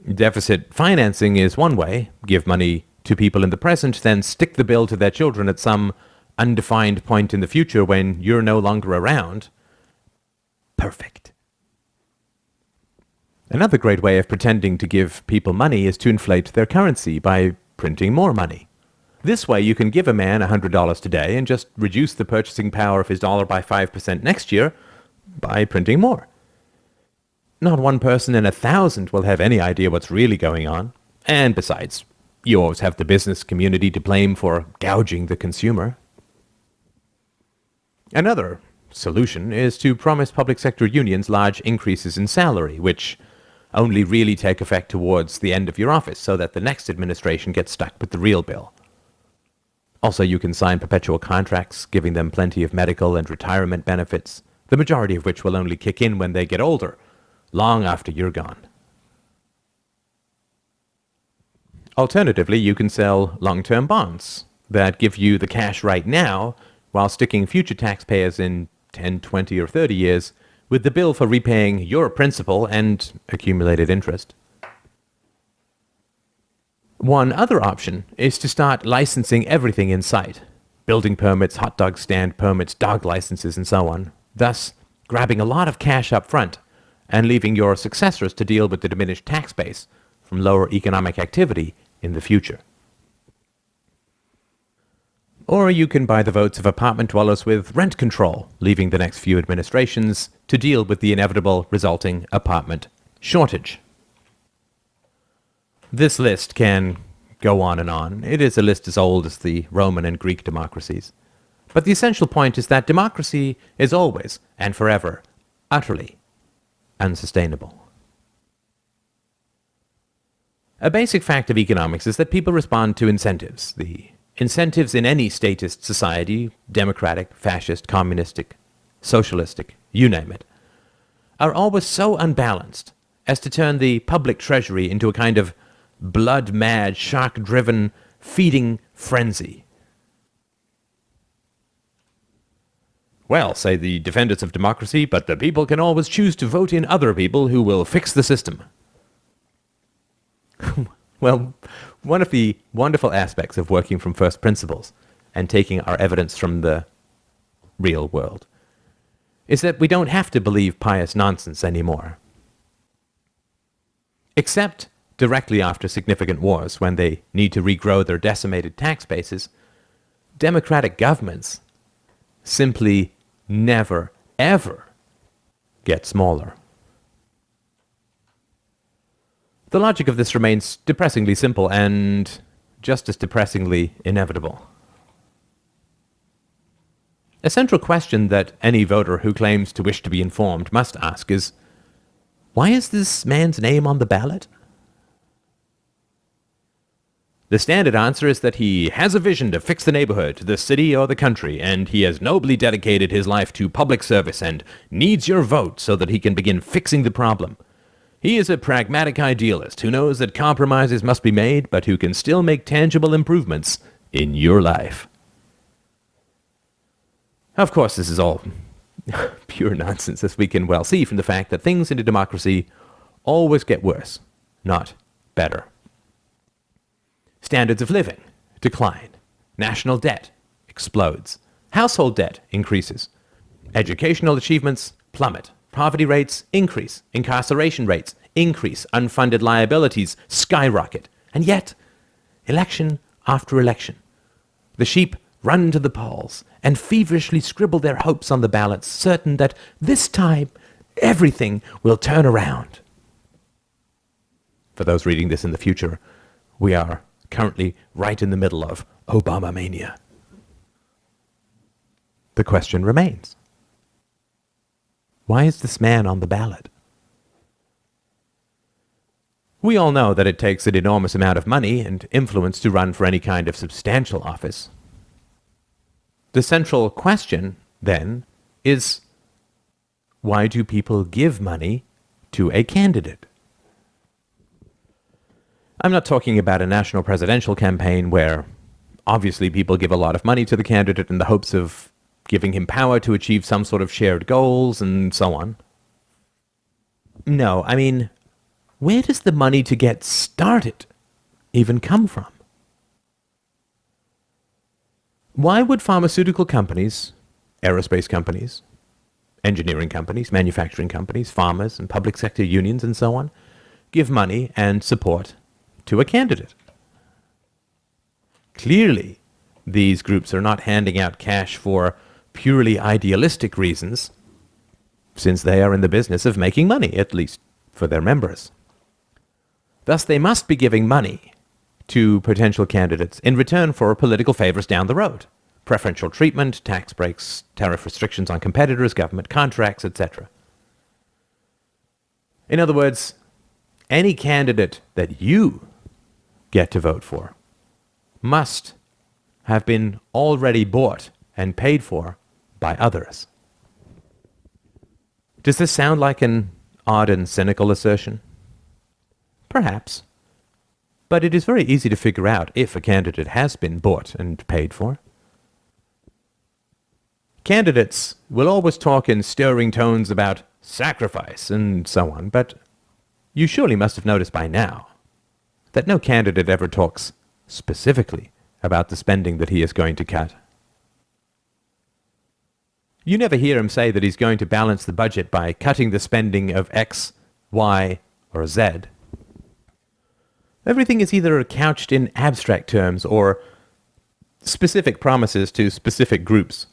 Deficit financing is one way. Give money to people in the present, then stick the bill to their children at some undefined point in the future when you're no longer around. Perfect. Another great way of pretending to give people money is to inflate their currency by printing more money. This way you can give a man $100 today and just reduce the purchasing power of his dollar by 5% next year by printing more. Not one person in 1,000 will have any idea what's really going on. And besides, you always have the business community to blame for gouging the consumer. Another solution is to promise public sector unions large increases in salary, which only really take effect towards the end of your office so that the next administration gets stuck with the real bill. Also, you can sign perpetual contracts, giving them plenty of medical and retirement benefits, the majority of which will only kick in when they get older, long after you're gone. Alternatively, you can sell long-term bonds that give you the cash right now while sticking future taxpayers in 10, 20, or 30 years with the bill for repaying your principal and accumulated interest. One other option is to start licensing everything in sight. Building permits, hot dog stand permits, dog licenses, and so on. Thus, grabbing a lot of cash up front and leaving your successors to deal with the diminished tax base from lower economic activity in the future. Or you can buy the votes of apartment dwellers with rent control, leaving the next few administrations to deal with the inevitable resulting apartment shortage. This list can go on and on. It is a list as old as the Roman and Greek democracies. But the essential point is that democracy is always and forever utterly unsustainable. A basic fact of economics is that people respond to incentives. The incentives in any statist society, democratic, fascist, communistic, socialistic, you name it, are always so unbalanced as to turn the public treasury into a kind of blood-mad, shark-driven feeding frenzy. Well, say the defenders of democracy, but the people can always choose to vote in other people who will fix the system. Well, one of the wonderful aspects of working from first principles and taking our evidence from the real world is that we don't have to believe pious nonsense anymore. Except directly after significant wars, when they need to regrow their decimated tax bases, democratic governments simply never, ever get smaller. The logic of this remains depressingly simple and just as depressingly inevitable. A central question that any voter who claims to wish to be informed must ask is, why is this man's name on the ballot? The standard answer is that he has a vision to fix the neighborhood, the city, or the country, and he has nobly dedicated his life to public service and needs your vote so that he can begin fixing the problem. He is a pragmatic idealist who knows that compromises must be made, but who can still make tangible improvements in your life. Of course, this is all pure nonsense, as we can well see from the fact that things in a democracy always get worse, not better. Standards of living decline. National debt explodes. Household debt increases. Educational achievements plummet. Poverty rates increase. Incarceration rates increase. Unfunded liabilities skyrocket. And yet, election after election, the sheep run to the polls and feverishly scribble their hopes on the ballots, certain that this time everything will turn around. For those reading this in the future, we are currently right in the middle of Obama mania. The question remains, Why is this man on the ballot? We all know that it takes an enormous amount of money and influence to run for any kind of substantial office. The central question, then, is why do people give money to a candidate? I'm not talking about a national presidential campaign where obviously people give a lot of money to the candidate in the hopes of giving him power to achieve some sort of shared goals and so on. No, I mean, where does the money to get started even come from? Why would pharmaceutical companies, aerospace companies, engineering companies, manufacturing companies, farmers and public sector unions and so on give money and support to a candidate? Clearly, these groups are not handing out cash for purely idealistic reasons, since they are in the business of making money, at least for their members. Thus, they must be giving money to potential candidates in return for political favors down the road. Preferential treatment, tax breaks, tariff restrictions on competitors, government contracts, etc. In other words, any candidate that you get to vote for must have been already bought and paid for by others. Does this sound like an odd and cynical assertion? Perhaps. But it is very easy to figure out if a candidate has been bought and paid for. Candidates will always talk in stirring tones about sacrifice and so on, but you surely must have noticed by now that no candidate ever talks specifically about the spending that he is going to cut. You never hear him say that he's going to balance the budget by cutting the spending of X, Y, or Z. Everything is either couched in abstract terms or specific promises to specific groups.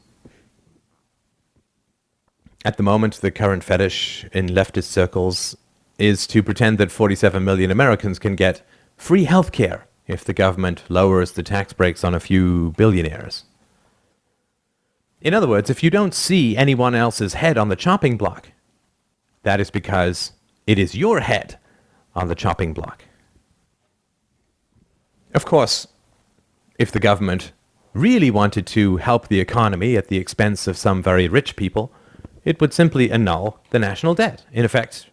At the moment, the current fetish in leftist circles is to pretend that 47 million Americans can get free health care if the government lowers the tax breaks on a few billionaires. In other words, if you don't see anyone else's head on the chopping block, that is because it is your head on the chopping block. Of course, if the government really wanted to help the economy at the expense of some very rich people, it would simply annul the national debt, in effect,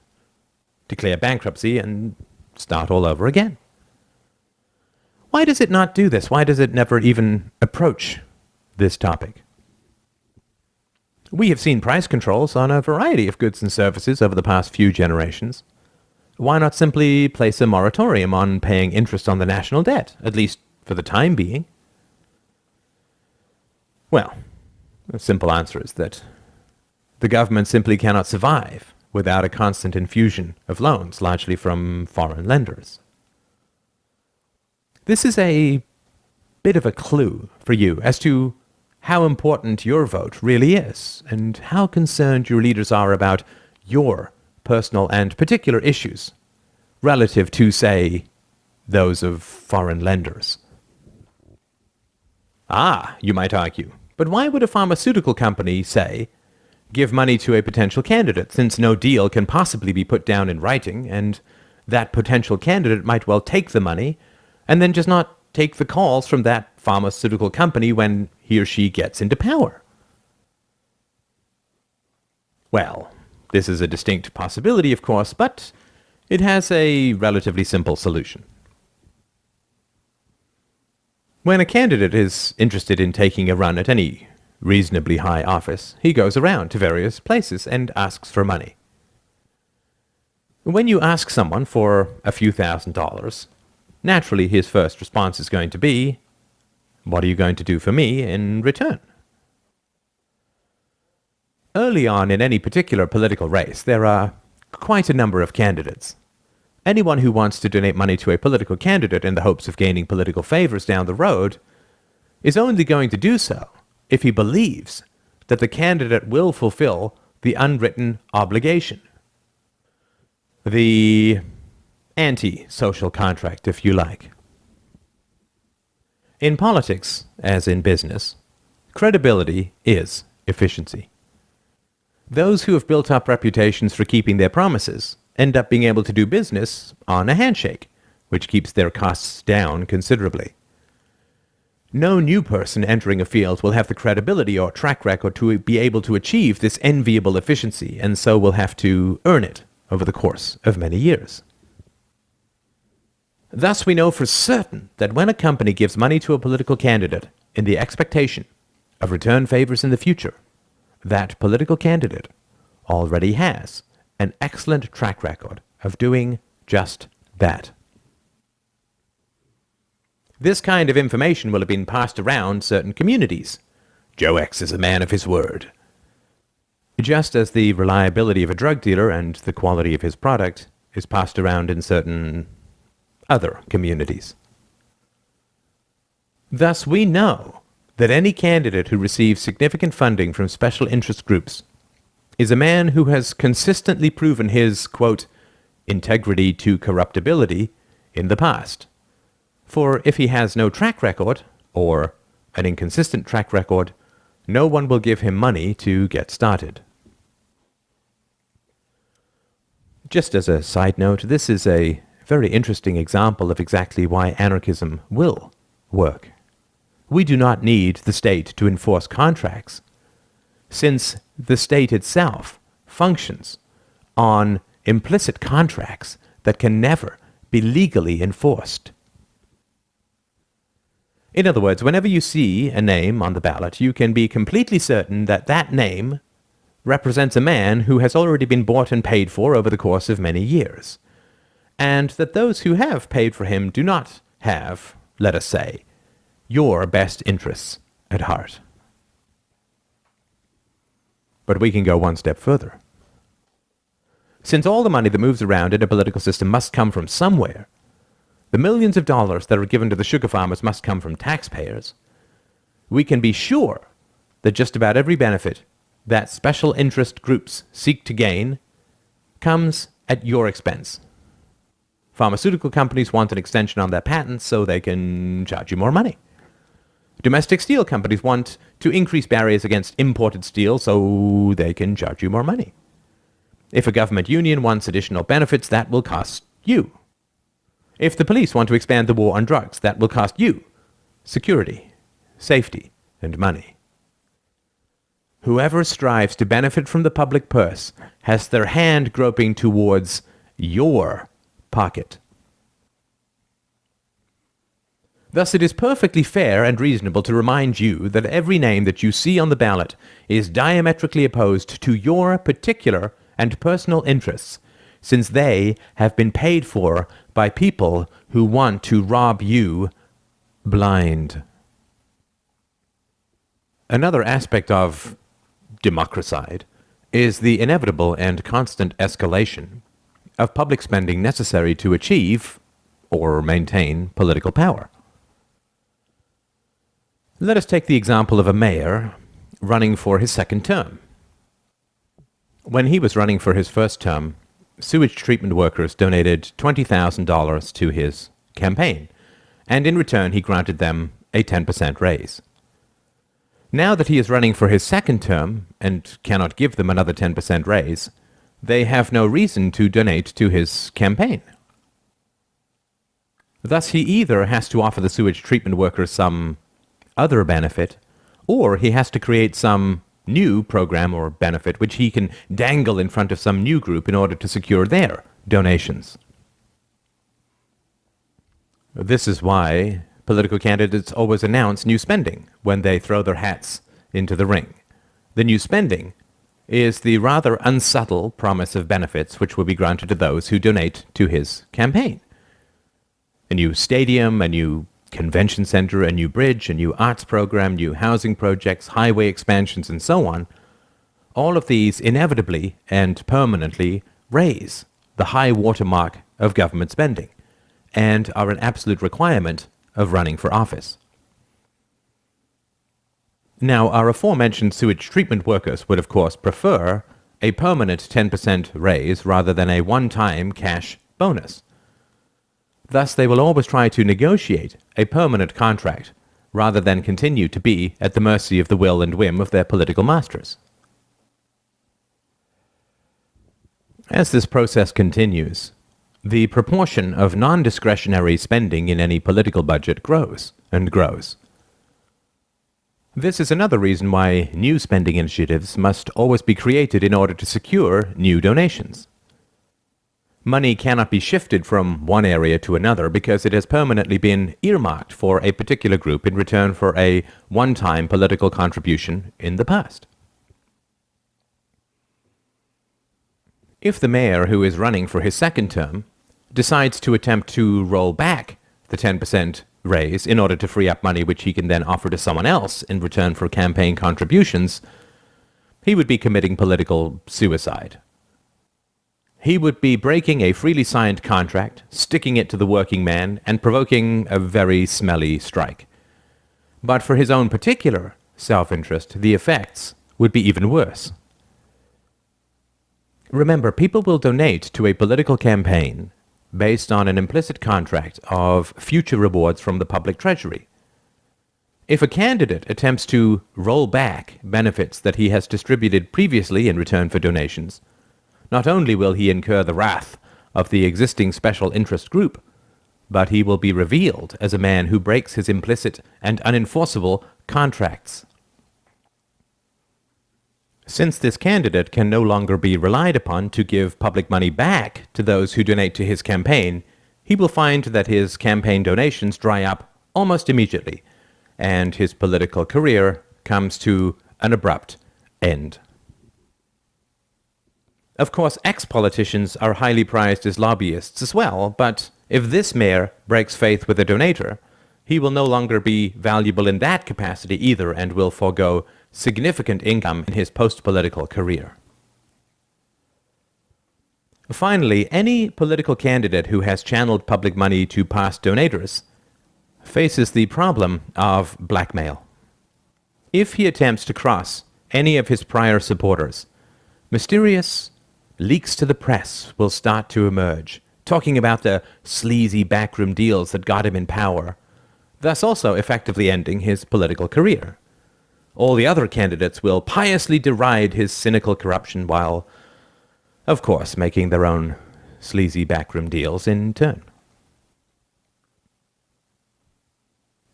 declare bankruptcy and start all over again. Why does it not do this? Why does it never even approach this topic? We have seen price controls on a variety of goods and services over the past few generations. Why not simply place a moratorium on paying interest on the national debt, at least for the time being? Well, the simple answer is that the government simply cannot survive without a constant infusion of loans, largely from foreign lenders. This is a bit of a clue for you as to how important your vote really is, and how concerned your leaders are about your personal and particular issues relative to, say, those of foreign lenders. Ah, you might argue, but why would a pharmaceutical company, say, give money to a potential candidate, since no deal can possibly be put down in writing, and that potential candidate might well take the money and then just not take the calls from that pharmaceutical company when he or she gets into power? Well, this is a distinct possibility, of course, but it has a relatively simple solution. When a candidate is interested in taking a run at any reasonably high office, he goes around to various places and asks for money. When you ask someone for a few $1,000s, naturally his first response is going to be, "What are you going to do for me in return?" Early on in any particular political race, there are quite a number of candidates. Anyone who wants to donate money to a political candidate in the hopes of gaining political favors down the road is only going to do so if he believes that the candidate will fulfill the unwritten obligation. The anti-social contract, if you like. In politics, as in business, credibility is efficiency. Those who have built up reputations for keeping their promises end up being able to do business on a handshake, which keeps their costs down considerably. No new person entering a field will have the credibility or track record to be able to achieve this enviable efficiency, and so will have to earn it over the course of many years. Thus, we know for certain that when a company gives money to a political candidate in the expectation of return favors in the future, that political candidate already has an excellent track record of doing just that. This kind of information will have been passed around certain communities. Joe X is a man of his word. Just as the reliability of a drug dealer and the quality of his product is passed around in certain other communities. Thus, we know that any candidate who receives significant funding from special interest groups is a man who has consistently proven his, quote, integrity to corruptibility in the past. For if he has no track record, or an inconsistent track record, no one will give him money to get started. Just as a side note, this is a very interesting example of exactly why anarchism will work. We do not need the state to enforce contracts, since the state itself functions on implicit contracts that can never be legally enforced. In other words, whenever you see a name on the ballot, you can be completely certain that that name represents a man who has already been bought and paid for over the course of many years, and that those who have paid for him do not have, let us say, your best interests at heart. But we can go one step further. Since all the money that moves around in a political system must come from somewhere, the millions of dollars that are given to the sugar farmers must come from taxpayers, we can be sure that just about every benefit that special interest groups seek to gain comes at your expense. Pharmaceutical companies want an extension on their patents so they can charge you more money. Domestic steel companies want to increase barriers against imported steel so they can charge you more money. If a government union wants additional benefits, that will cost you. If the police want to expand the war on drugs, that will cost you security, safety, and money. Whoever strives to benefit from the public purse has their hand groping towards your pocket. Thus, it is perfectly fair and reasonable to remind you that every name that you see on the ballot is diametrically opposed to your particular and personal interests, since they have been paid for by people who want to rob you blind. Another aspect of democracide is the inevitable and constant escalation of public spending necessary to achieve or maintain political power. Let us take the example of a mayor running for his second term. When he was running for his first term, sewage treatment workers donated $20,000 to his campaign, and in return he granted them a 10% raise. Now that he is running for his second term and cannot give them another 10% raise, they have no reason to donate to his campaign. Thus, he either has to offer the sewage treatment workers some other benefit, or he has to create some new program or benefit which he can dangle in front of some new group in order to secure their donations. This is why political candidates always announce new spending when they throw their hats into the ring. The new spending is the rather unsubtle promise of benefits which will be granted to those who donate to his campaign. A new stadium, a new convention center, a new bridge, a new arts program, new housing projects, highway expansions, and so on. All of these inevitably and permanently raise the high watermark of government spending and are an absolute requirement of running for office. Now, our aforementioned sewage treatment workers would, of course, prefer a permanent 10% raise rather than a one-time cash bonus. Thus, they will always try to negotiate a permanent contract rather than continue to be at the mercy of the will and whim of their political masters. As this process continues, the proportion of non-discretionary spending in any political budget grows and grows. This is another reason why new spending initiatives must always be created in order to secure new donations. Money cannot be shifted from one area to another because it has permanently been earmarked for a particular group in return for a one-time political contribution in the past. If the mayor who is running for his second term decides to attempt to roll back the 10% raise in order to free up money which he can then offer to someone else in return for campaign contributions, he would be committing political suicide. He would be breaking a freely signed contract, sticking it to the working man, and provoking a very smelly strike. But for his own particular self-interest, the effects would be even worse. Remember, people will donate to a political campaign based on an implicit contract of future rewards from the public treasury. If a candidate attempts to roll back benefits that he has distributed previously in return for donations, not only will he incur the wrath of the existing special interest group, but he will be revealed as a man who breaks his implicit and unenforceable contracts. Since this candidate can no longer be relied upon to give public money back to those who donate to his campaign, he will find that his campaign donations dry up almost immediately, and his political career comes to an abrupt end. Of course, ex-politicians are highly prized as lobbyists as well, but if this mayor breaks faith with a donator, he will no longer be valuable in that capacity either and will forego significant income in his post-political career. Finally, any political candidate who has channeled public money to past donators faces the problem of blackmail. If he attempts to cross any of his prior supporters, mysterious leaks to the press will start to emerge, talking about the sleazy backroom deals that got him in power, thus also effectively ending his political career. All the other candidates will piously deride his cynical corruption while, of course, making their own sleazy backroom deals in turn.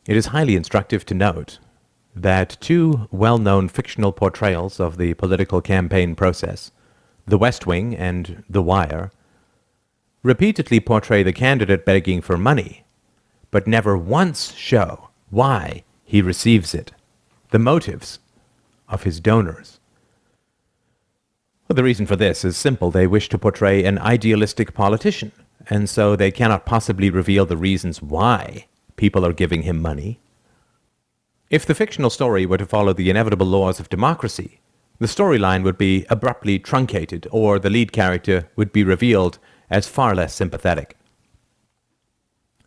It is highly instructive to note that two well-known fictional portrayals of the political campaign process, The West Wing and The Wire, repeatedly portray the candidate begging for money, but never once show why he receives it, the motives of his donors. Well, the reason for this is simple. They wish to portray an idealistic politician, and so they cannot possibly reveal the reasons why people are giving him money. If the fictional story were to follow the inevitable laws of democracy, the storyline would be abruptly truncated, or the lead character would be revealed as far less sympathetic.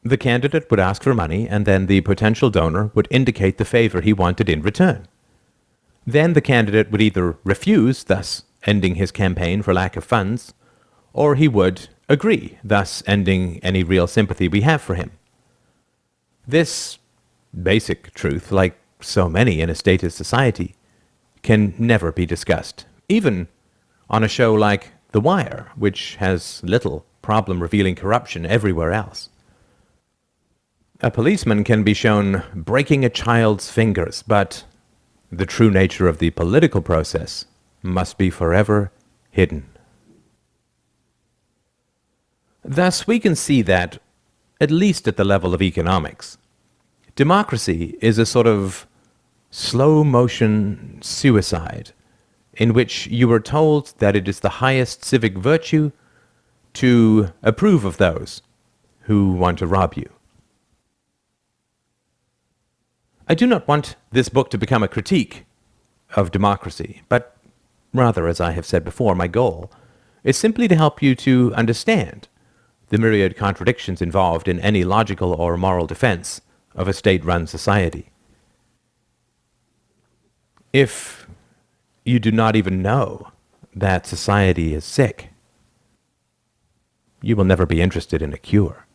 The candidate would ask for money, and then the potential donor would indicate the favor he wanted in return. Then the candidate would either refuse, thus ending his campaign for lack of funds, or he would agree, thus ending any real sympathy we have for him. This basic truth, like so many in a statist society, can never be discussed, even on a show like The Wire, which has little problem revealing corruption everywhere else. A policeman can be shown breaking a child's fingers, but the true nature of the political process must be forever hidden. Thus, we can see that, at least at the level of economics, democracy is a sort of slow-motion suicide in which you are told that it is the highest civic virtue to approve of those who want to rob you. I do not want this book to become a critique of democracy, but rather, as I have said before, my goal is simply to help you to understand the myriad contradictions involved in any logical or moral defense of a state-run society. If you do not even know that society is sick, you will never be interested in a cure.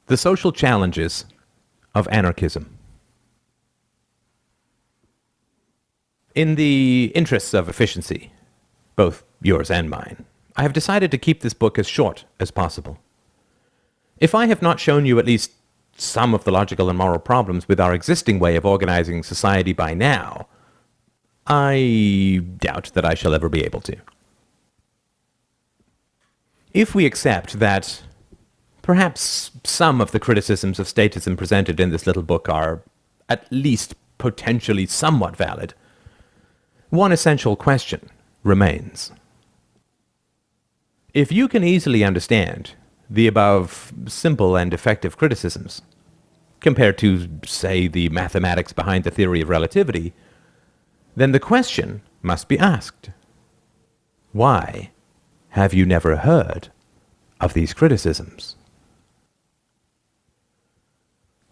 The social challenges of anarchism. In the interests of efficiency, both yours and mine, I have decided to keep this book as short as possible. If I have not shown you at least some of the logical and moral problems with our existing way of organizing society by now, I doubt that I shall ever be able to. If we accept that perhaps some of the criticisms of statism presented in this little book are at least potentially somewhat valid, one essential question remains. If you can easily understand the above simple and effective criticisms, compared to, say, the mathematics behind the theory of relativity, then the question must be asked. Why have you never heard of these criticisms?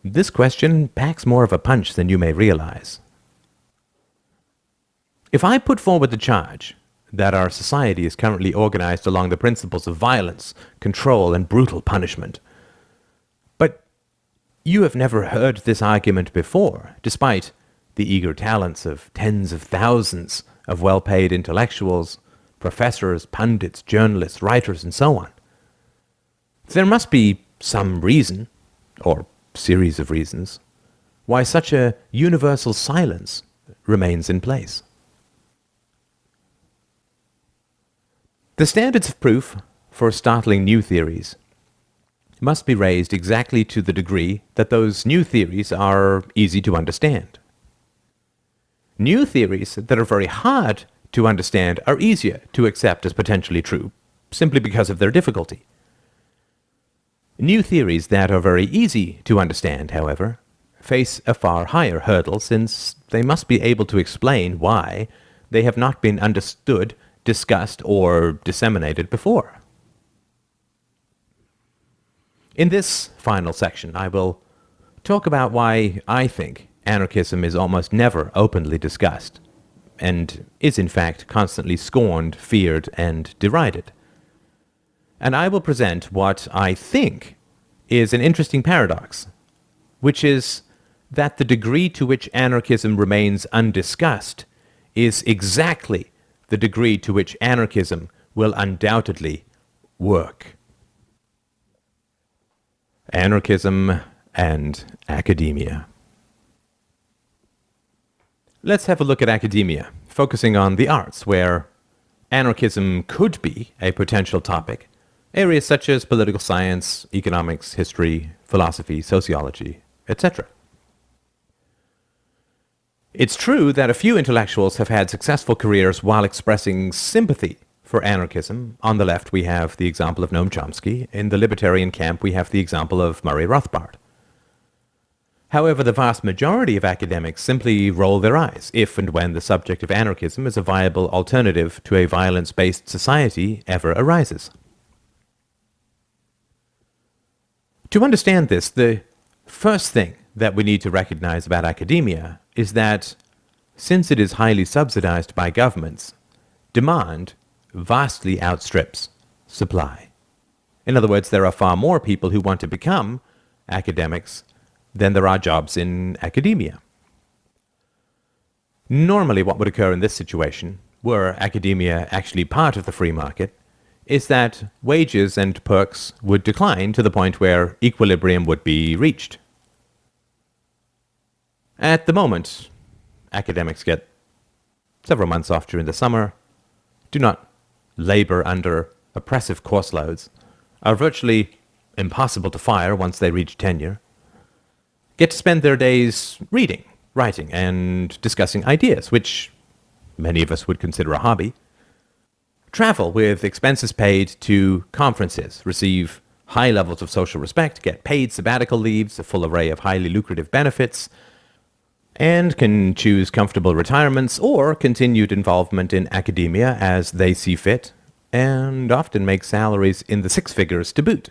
This question packs more of a punch than you may realize. If I put forward the charge that our society is currently organized along the principles of violence, control, and brutal punishment, but you have never heard this argument before, despite the eager talents of tens of thousands of well-paid intellectuals, professors, pundits, journalists, writers, and so on, there must be some reason, or series of reasons, why such a universal silence remains in place. The standards of proof for startling new theories must be raised exactly to the degree that those new theories are easy to understand. New theories that are very hard to understand are easier to accept as potentially true, simply because of their difficulty. New theories that are very easy to understand, however, face a far higher hurdle, since they must be able to explain why they have not been understood, discussed, or disseminated before. In this final section, I will talk about why I think anarchism is almost never openly discussed, and is in fact constantly scorned, feared, and derided. And I will present what I think is an interesting paradox, which is that the degree to which anarchism remains undiscussed is exactly the degree to which anarchism will undoubtedly work. Anarchism and academia. Let's have a look at academia, focusing on the arts, where anarchism could be a potential topic. Areas such as political science, economics, history, philosophy, sociology, etc. It's true that a few intellectuals have had successful careers while expressing sympathy for anarchism. On the left, we have the example of Noam Chomsky. In the libertarian camp, we have the example of Murray Rothbard. However, the vast majority of academics simply roll their eyes if and when the subject of anarchism as a viable alternative to a violence-based society ever arises. To understand this, the first thing that we need to recognize about academia is that, since it is highly subsidized by governments, demand vastly outstrips supply. In other words, there are far more people who want to become academics than there are jobs in academia. Normally, what would occur in this situation, were academia actually part of the free market, is that wages and perks would decline to the point where equilibrium would be reached. At the moment, academics get several months off during the summer, do not labor under oppressive course loads, are virtually impossible to fire once they reach tenure, get to spend their days reading, writing, and discussing ideas, which many of us would consider a hobby, travel with expenses paid to conferences, receive high levels of social respect, get paid sabbatical leaves, a full array of highly lucrative benefits, and can choose comfortable retirements or continued involvement in academia as they see fit, and often make salaries in the six figures to boot.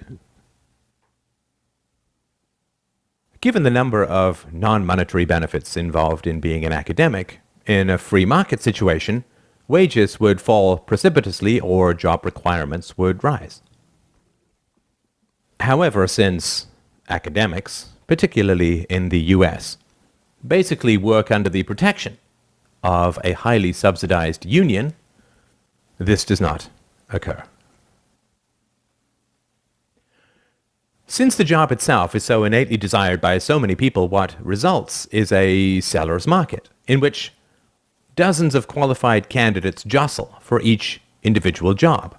Given the number of non-monetary benefits involved in being an academic, in a free market situation, wages would fall precipitously or job requirements would rise. However, since academics, particularly in the US, basically work under the protection of a highly subsidized union, this does not occur. Since the job itself is so innately desired by so many people, what results is a seller's market, in which dozens of qualified candidates jostle for each individual job.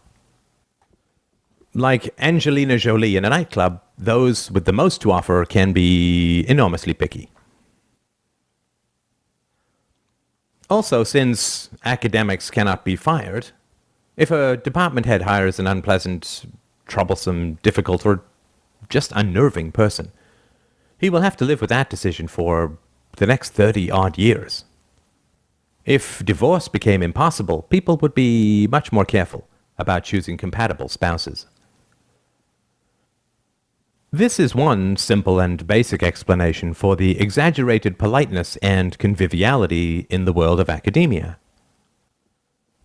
Like Angelina Jolie in a nightclub, those with the most to offer can be enormously picky. Also, since academics cannot be fired, if a department head hires an unpleasant, troublesome, difficult, or just unnerving person, he will have to live with that decision for the next 30-odd years. If divorce became impossible, people would be much more careful about choosing compatible spouses. This is one simple and basic explanation for the exaggerated politeness and conviviality in the world of academia.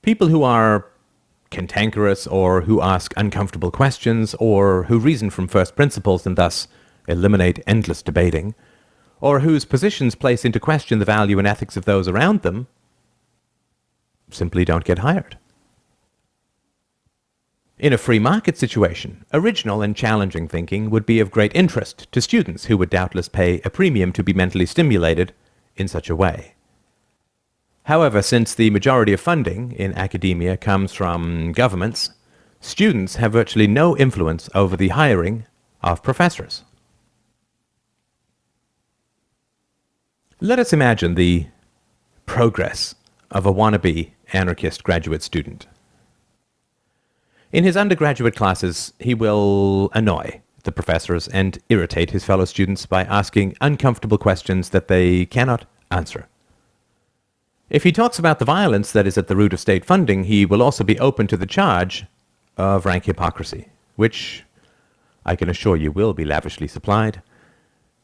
People who are cantankerous, or who ask uncomfortable questions, or who reason from first principles and thus eliminate endless debating, or whose positions place into question the value and ethics of those around them, simply don't get hired. In a free market situation, original and challenging thinking would be of great interest to students who would doubtless pay a premium to be mentally stimulated in such a way. However, since the majority of funding in academia comes from governments, students have virtually no influence over the hiring of professors. Let us imagine the progress of a wannabe anarchist graduate student. In his undergraduate classes, he will annoy the professors and irritate his fellow students by asking uncomfortable questions that they cannot answer. If he talks about the violence that is at the root of state funding, he will also be open to the charge of rank hypocrisy, which I can assure you will be lavishly supplied,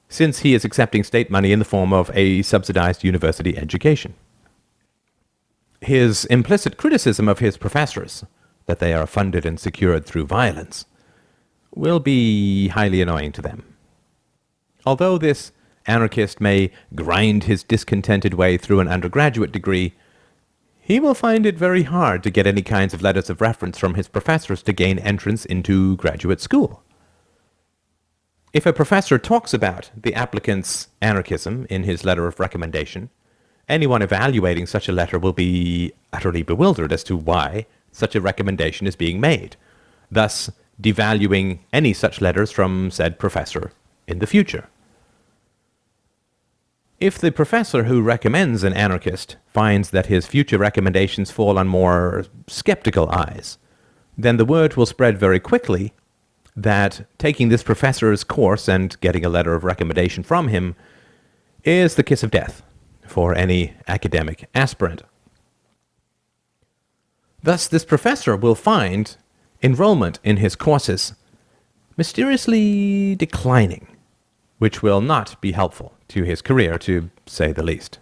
since he is accepting state money in the form of a subsidized university education. His implicit criticism of his professors, that they are funded and secured through violence, will be highly annoying to them. Although this anarchist may grind his discontented way through an undergraduate degree, he will find it very hard to get any kinds of letters of reference from his professors to gain entrance into graduate school. If a professor talks about the applicant's anarchism in his letter of recommendation, anyone evaluating such a letter will be utterly bewildered as to why such a recommendation is being made, thus devaluing any such letters from said professor in the future. If the professor who recommends an anarchist finds that his future recommendations fall on more skeptical eyes, then the word will spread very quickly that taking this professor's course and getting a letter of recommendation from him is the kiss of death for any academic aspirant. Thus, this professor will find enrollment in his courses mysteriously declining, which will not be helpful to his career, to say the least.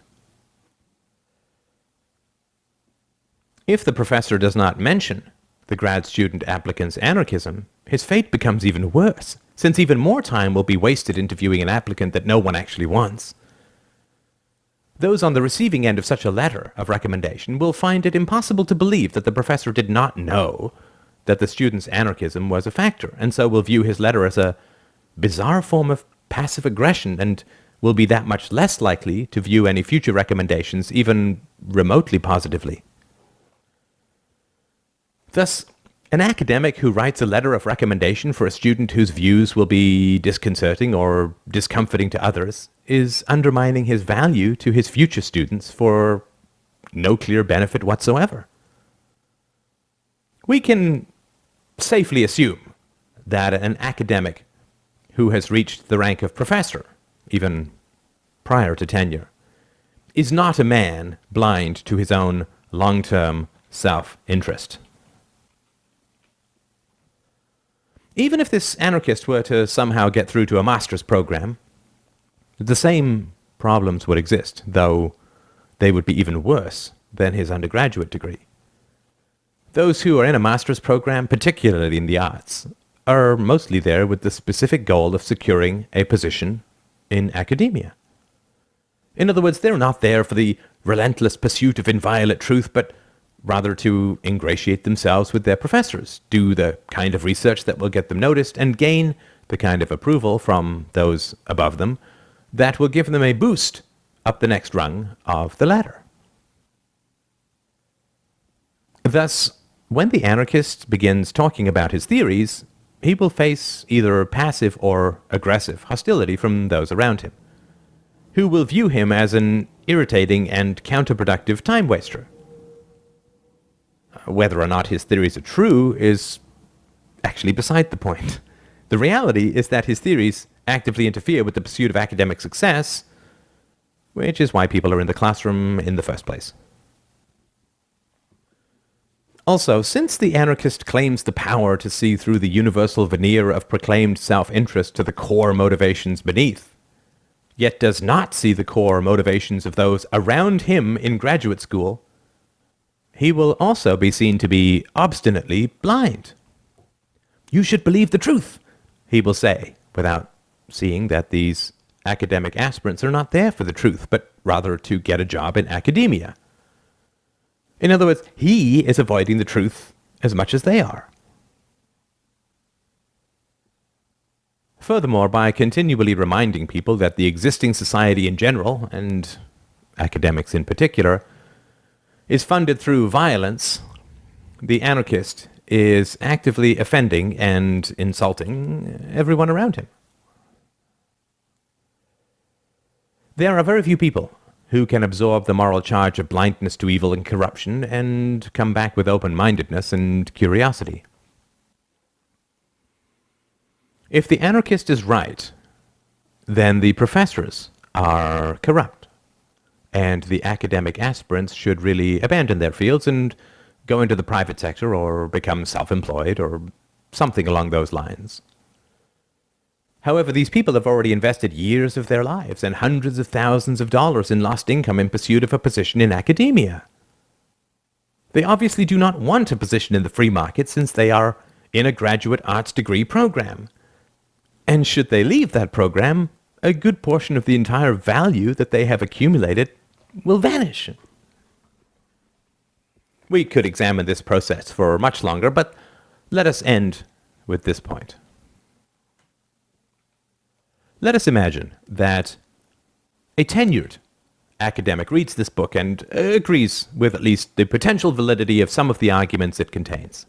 If the professor does not mention the grad student applicant's anarchism, his fate becomes even worse, since even more time will be wasted interviewing an applicant that no one actually wants. Those on the receiving end of such a letter of recommendation will find it impossible to believe that the professor did not know that the student's anarchism was a factor, and so will view his letter as a bizarre form of passive aggression and will be that much less likely to view any future recommendations even remotely positively. Thus, an academic who writes a letter of recommendation for a student whose views will be disconcerting or discomforting to others is undermining his value to his future students for no clear benefit whatsoever. We can safely assume that an academic who has reached the rank of professor, even prior to tenure, is not a man blind to his own long-term self-interest. Even if this anarchist were to somehow get through to a master's program, the same problems would exist, though they would be even worse than his undergraduate degree. Those who are in a master's program, particularly in the arts, are mostly there with the specific goal of securing a position in academia. In other words, they're not there for the relentless pursuit of inviolate truth, but rather to ingratiate themselves with their professors, do the kind of research that will get them noticed, and gain the kind of approval from those above them that will give them a boost up the next rung of the ladder. Thus, when the anarchist begins talking about his theories, he will face either passive or aggressive hostility from those around him, who will view him as an irritating and counterproductive time waster. Whether or not his theories are true is actually beside the point. The reality is that his theories actively interfere with the pursuit of academic success, which is why people are in the classroom in the first place. Also, since the anarchist claims the power to see through the universal veneer of proclaimed self-interest to the core motivations beneath, yet does not see the core motivations of those around him in graduate school, he will also be seen to be obstinately blind. "You should believe the truth," he will say, without seeing that these academic aspirants are not there for the truth, but rather to get a job in academia. In other words, he is avoiding the truth as much as they are. Furthermore, by continually reminding people that the existing society in general, and academics in particular, is funded through violence, the anarchist is actively offending and insulting everyone around him. There are very few people who can absorb the moral charge of blindness to evil and corruption and come back with open-mindedness and curiosity. If the anarchist is right, then the professors are corrupt, and the academic aspirants should really abandon their fields and go into the private sector or become self-employed or something along those lines. However, these people have already invested years of their lives and hundreds of thousands of dollars in lost income in pursuit of a position in academia. They obviously do not want a position in the free market since they are in a graduate arts degree program. And should they leave that program, a good portion of the entire value that they have accumulated will vanish. We could examine this process for much longer, but let us end with this point. Let us imagine that a tenured academic reads this book and agrees with at least the potential validity of some of the arguments it contains.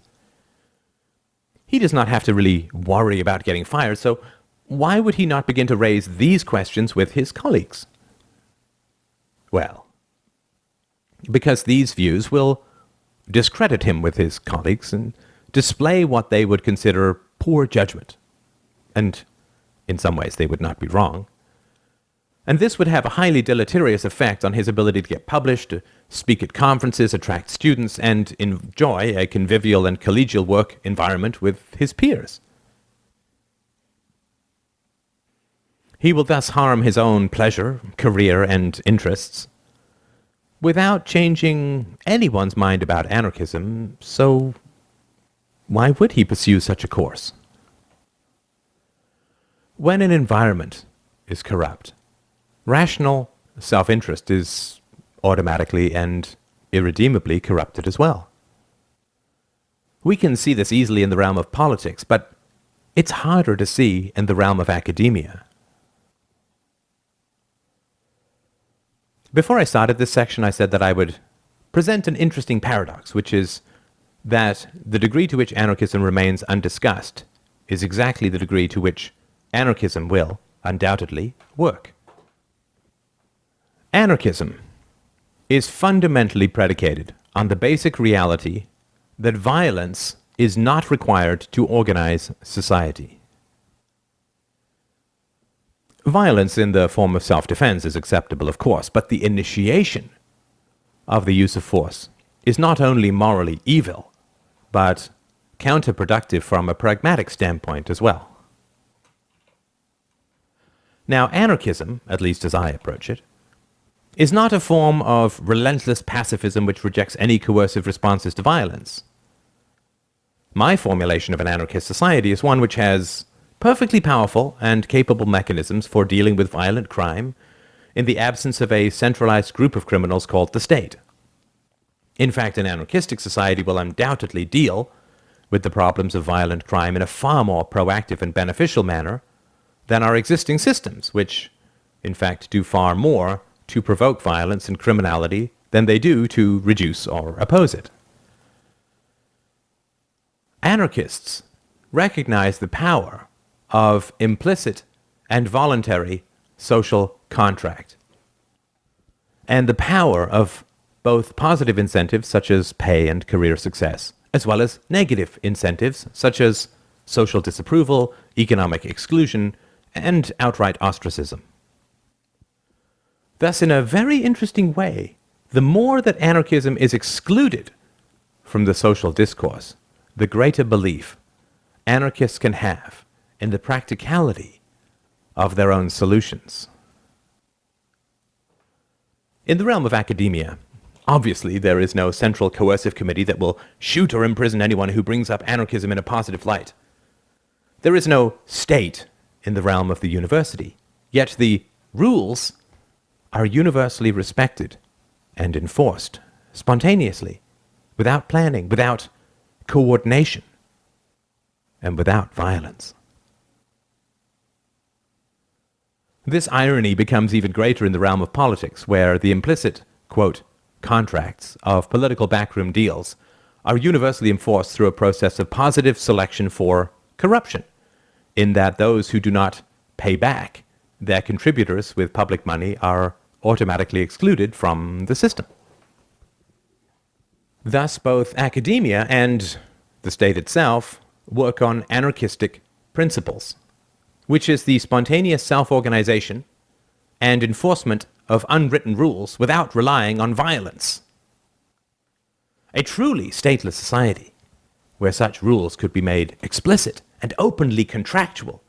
He does not have to really worry about getting fired, so why would he not begin to raise these questions with his colleagues? Well, because these views will discredit him with his colleagues and display what they would consider poor judgment. And in some ways, they would not be wrong. And this would have a highly deleterious effect on his ability to get published, to speak at conferences, attract students, and enjoy a convivial and collegial work environment with his peers. He will thus harm his own pleasure, career, and interests without changing anyone's mind about anarchism, so why would he pursue such a course? When an environment is corrupt, rational self-interest is automatically and irredeemably corrupted as well. We can see this easily in the realm of politics, but it's harder to see in the realm of academia. Before I started this section, I said that I would present an interesting paradox, which is that the degree to which anarchism remains undiscussed is exactly the degree to which anarchism will, undoubtedly, work. Anarchism is fundamentally predicated on the basic reality that violence is not required to organize society. Violence in the form of self-defense is acceptable, of course, but the initiation of the use of force is not only morally evil, but counterproductive from a pragmatic standpoint as well. Now, anarchism, at least as I approach it, is not a form of relentless pacifism which rejects any coercive responses to violence. My formulation of an anarchist society is one which has perfectly powerful and capable mechanisms for dealing with violent crime, in the absence of a centralized group of criminals called the state. In fact, an anarchistic society will undoubtedly deal with the problems of violent crime in a far more proactive and beneficial manner than our existing systems, which, in fact, do far more to provoke violence and criminality than they do to reduce or oppose it. Anarchists recognize the power of implicit and voluntary social contract, and the power of both positive incentives such as pay and career success, as well as negative incentives such as social disapproval, economic exclusion, and outright ostracism. Thus, in a very interesting way, the more that anarchism is excluded from the social discourse, the greater belief anarchists can have in the practicality of their own solutions. In the realm of academia, obviously there is no central coercive committee that will shoot or imprison anyone who brings up anarchism in a positive light. There is no state in the realm of the university, yet the rules are universally respected and enforced spontaneously, without planning, without coordination, and without violence. This irony becomes even greater in the realm of politics, where the implicit, quote, contracts of political backroom deals are universally enforced through a process of positive selection for corruption, in that those who do not pay back their contributors with public money are automatically excluded from the system. Thus, both academia and the state itself work on anarchistic principles, which is the spontaneous self-organization and enforcement of unwritten rules without relying on violence. A truly stateless society, where such rules could be made explicit and openly contractual,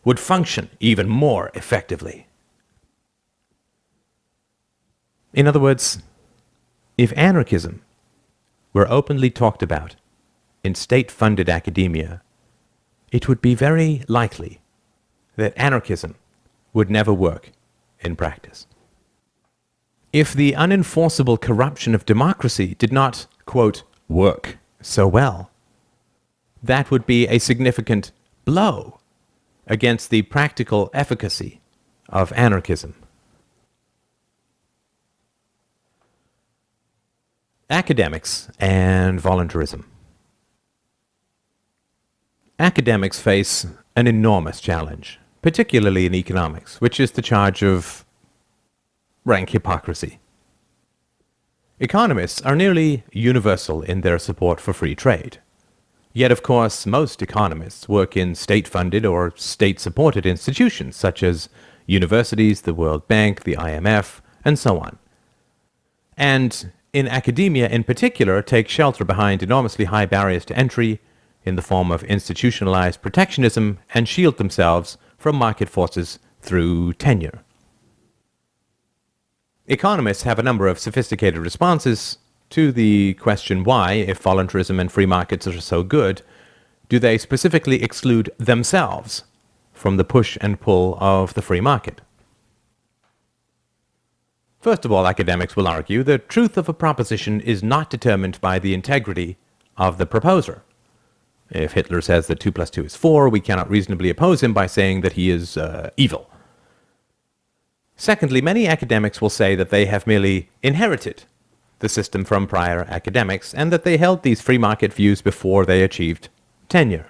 would function even more effectively. In other words, if anarchism were openly talked about in state-funded academia, it would be very likely that anarchism would never work in practice. If the unenforceable corruption of democracy did not, quote, work so well, that would be a significant blow against the practical efficacy of anarchism. Academics and voluntarism. Academics face an enormous challenge, particularly in economics, which is the charge of rank hypocrisy. Economists are nearly universal in their support for free trade. Yet, of course, most economists work in state-funded or state-supported institutions, such as universities, the World Bank, the IMF, and so on. And in academia in particular, take shelter behind enormously high barriers to entry in the form of institutionalized protectionism and shield themselves from market forces through tenure. Economists have a number of sophisticated responses to the question why, if voluntarism and free markets are so good, do they specifically exclude themselves from the push and pull of the free market? First of all, academics will argue the truth of a proposition is not determined by the integrity of the proposer. If Hitler says that 2 plus 2 is 4, we cannot reasonably oppose him by saying that he is evil. Secondly, many academics will say that they have merely inherited the system from prior academics, and that they held these free market views before they achieved tenure.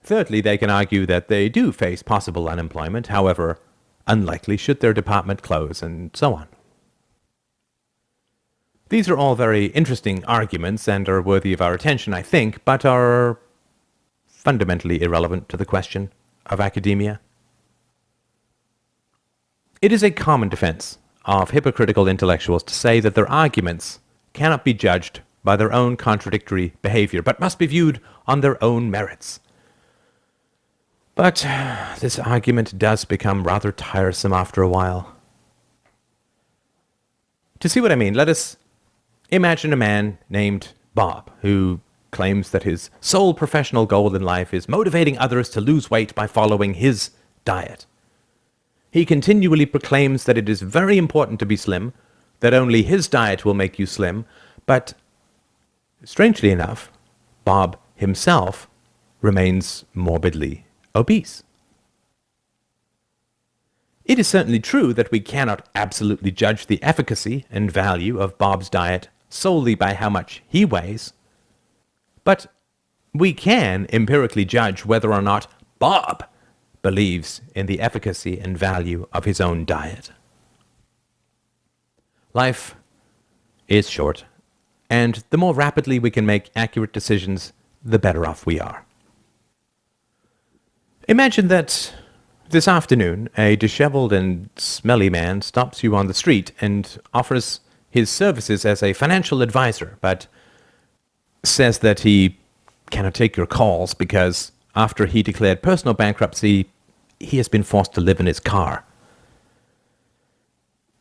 Thirdly, they can argue that they do face possible unemployment, however unlikely should their department close, and so on. These are all very interesting arguments and are worthy of our attention, I think, but are fundamentally irrelevant to the question of academia. It is a common defense of hypocritical intellectuals to say that their arguments cannot be judged by their own contradictory behavior, but must be viewed on their own merits. But this argument does become rather tiresome after a while. To see what I mean, let us imagine a man named Bob, who claims that his sole professional goal in life is motivating others to lose weight by following his diet. He continually proclaims that it is very important to be slim, that only his diet will make you slim, but strangely enough, Bob himself remains morbidly obese. It is certainly true that we cannot absolutely judge the efficacy and value of Bob's diet solely by how much he weighs, but we can empirically judge whether or not Bob believes in the efficacy and value of his own diet. Life is short, and the more rapidly we can make accurate decisions, the better off we are. Imagine that this afternoon a disheveled and smelly man stops you on the street and offers his services as a financial advisor, but says that he cannot take your calls because after he declared personal bankruptcy, he has been forced to live in his car.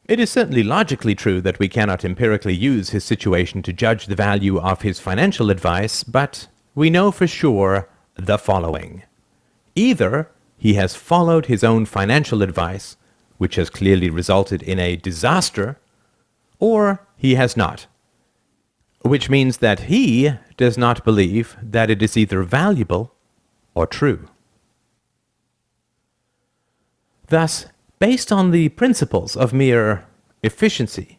It is certainly logically true that we cannot empirically use his situation to judge the value of his financial advice, but we know for sure the following. Either he has followed his own financial advice, which has clearly resulted in a disaster, or he has not, which means that he does not believe that it is either valuable or true. Thus, based on the principles of mere efficiency,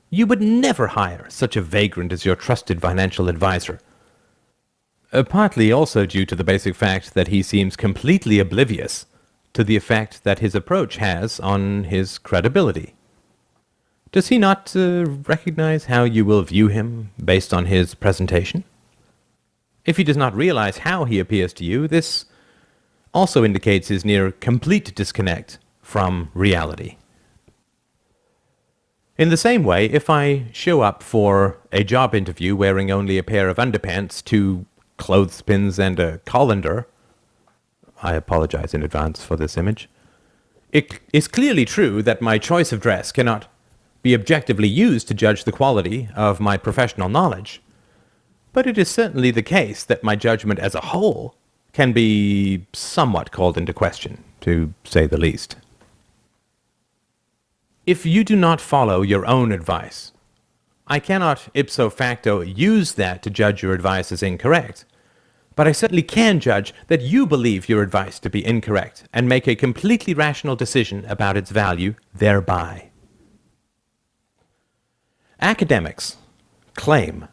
you would never hire such a vagrant as your trusted financial advisor. Partly also due to the basic fact that he seems completely oblivious to the effect that his approach has on his credibility. Does he not recognize how you will view him based on his presentation? If he does not realize how he appears to you, this also indicates his near complete disconnect from reality. In the same way, if I show up for a job interview wearing only a pair of underpants, 2 clothespins, and a colander, I apologize in advance for this image, it is clearly true that my choice of dress cannot be objectively used to judge the quality of my professional knowledge, but it is certainly the case that my judgment as a whole can be somewhat called into question, to say the least. If you do not follow your own advice, I cannot ipso facto use that to judge your advice as incorrect, but I certainly can judge that you believe your advice to be incorrect and make a completely rational decision about its value thereby. Academics claim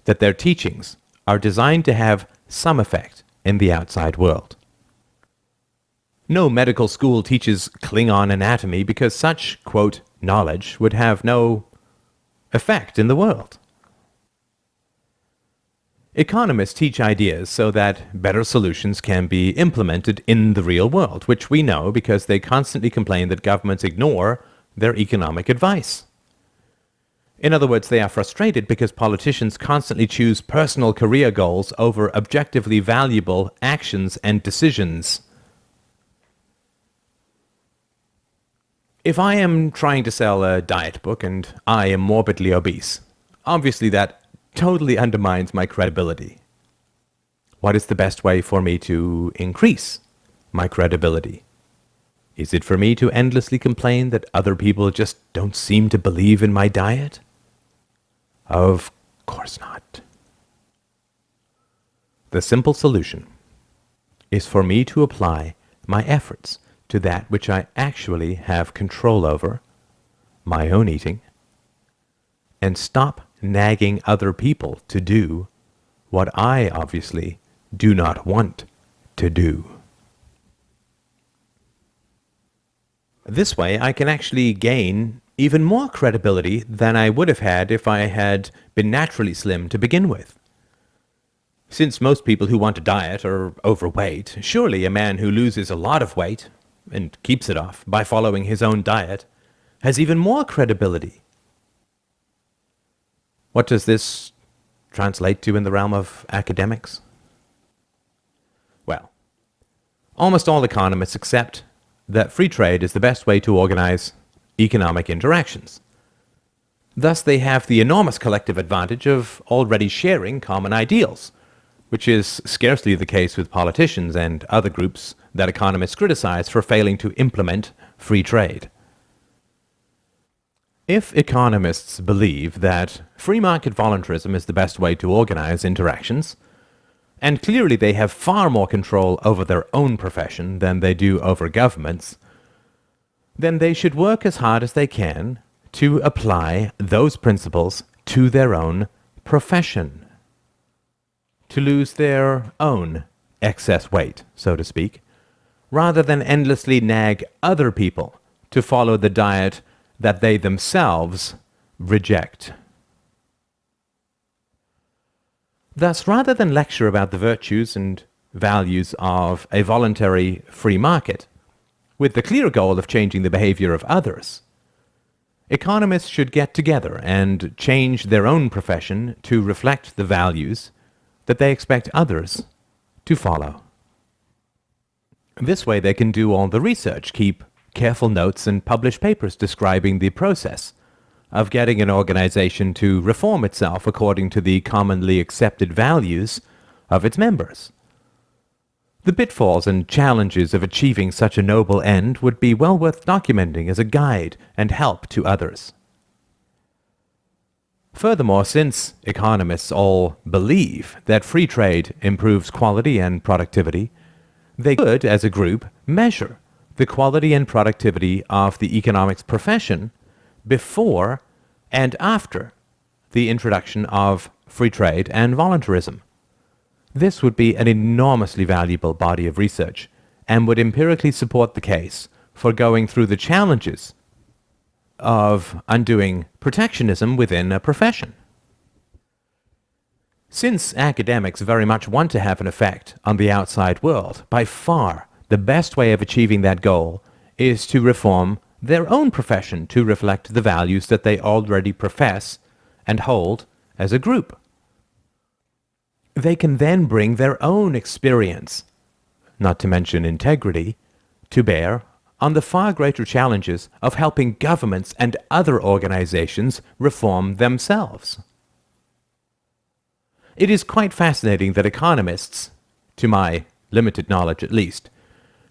that their teachings are designed to have some effect in the outside world. No medical school teaches Klingon anatomy because such, quote, knowledge would have no effect in the world. Economists teach ideas so that better solutions can be implemented in the real world, which we know because they constantly complain that governments ignore their economic advice. In other words, they are frustrated because politicians constantly choose personal career goals over objectively valuable actions and decisions. If I am trying to sell a diet book and I am morbidly obese, obviously that totally undermines my credibility. What is the best way for me to increase my credibility? Is it for me to endlessly complain that other people just don't seem to believe in my diet? Of course not. The simple solution is for me to apply my efforts to that which I actually have control over, my own eating, and stop nagging other people to do what I obviously do not want to do. This way, I can actually gain even more credibility than I would have had if I had been naturally slim to begin with. Since most people who want to diet are overweight, surely a man who loses a lot of weight and keeps it off by following his own diet has even more credibility. What does this translate to in the realm of academics? Well, almost all economists accept that free trade is the best way to organize economic interactions. Thus, they have the enormous collective advantage of already sharing common ideals, which is scarcely the case with politicians and other groups that economists criticize for failing to implement free trade. If economists believe that free market voluntarism is the best way to organize interactions, and clearly they have far more control over their own profession than they do over governments, then they should work as hard as they can to apply those principles to their own profession, to lose their own excess weight, so to speak, rather than endlessly nag other people to follow the diet that they themselves reject. Thus, rather than lecture about the virtues and values of a voluntary free market, with the clear goal of changing the behavior of others, economists should get together and change their own profession to reflect the values that they expect others to follow. This way they can do all the research, keep careful notes, and publish papers describing the process of getting an organization to reform itself according to the commonly accepted values of its members. The pitfalls and challenges of achieving such a noble end would be well worth documenting as a guide and help to others. Furthermore, since economists all believe that free trade improves quality and productivity, they could, as a group, measure the quality and productivity of the economics profession before and after the introduction of free trade and voluntarism. This would be an enormously valuable body of research and would empirically support the case for going through the challenges of undoing protectionism within a profession. Since academics very much want to have an effect on the outside world, by far the best way of achieving that goal is to reform their own profession to reflect the values that they already profess and hold as a group. They can then bring their own experience, not to mention integrity, to bear on the far greater challenges of helping governments and other organizations reform themselves. It is quite fascinating that economists, to my limited knowledge at least,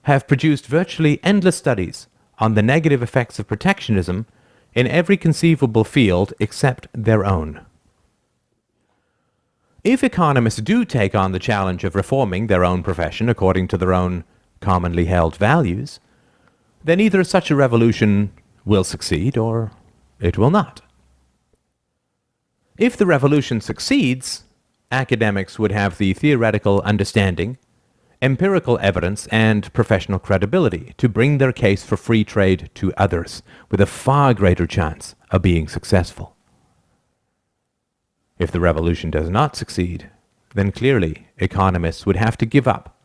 have produced virtually endless studies on the negative effects of protectionism in every conceivable field except their own. If economists do take on the challenge of reforming their own profession according to their own commonly held values, then either such a revolution will succeed or it will not. If the revolution succeeds, academics would have the theoretical understanding, empirical evidence, and professional credibility to bring their case for free trade to others with a far greater chance of being successful. If the revolution does not succeed, then clearly economists would have to give up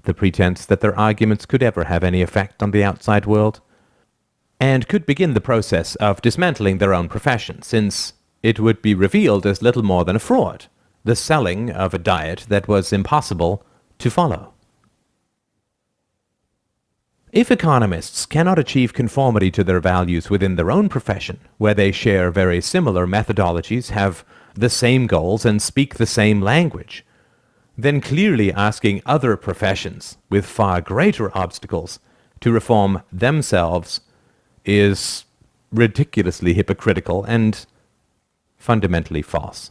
the pretense that their arguments could ever have any effect on the outside world, and could begin the process of dismantling their own profession, since it would be revealed as little more than a fraud, the selling of a diet that was impossible to follow. If economists cannot achieve conformity to their values within their own profession, where they share very similar methodologies, have the same goals, and speak the same language, then clearly asking other professions with far greater obstacles to reform themselves is ridiculously hypocritical and fundamentally false.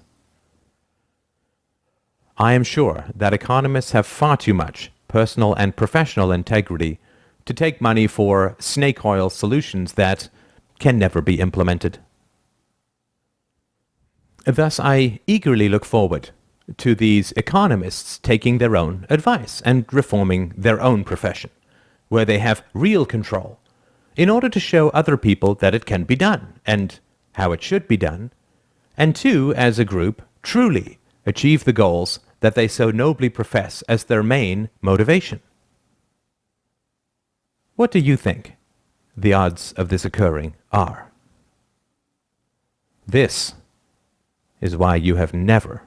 I am sure that economists have far too much personal and professional integrity to take money for snake oil solutions that can never be implemented. Thus, I eagerly look forward to these economists taking their own advice and reforming their own profession, where they have real control, in order to show other people that it can be done, and how it should be done, and to, as a group, truly achieve the goals that they so nobly profess as their main motivation. What do you think the odds of this occurring are? This is why you have never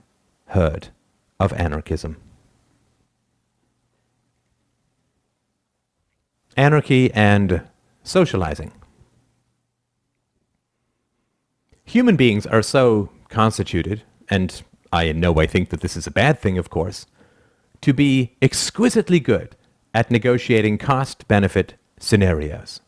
heard of anarchism. Anarchy and socializing. Human beings are so constituted, and I in no way think that this is a bad thing, of course, to be exquisitely good at negotiating cost-benefit scenarios.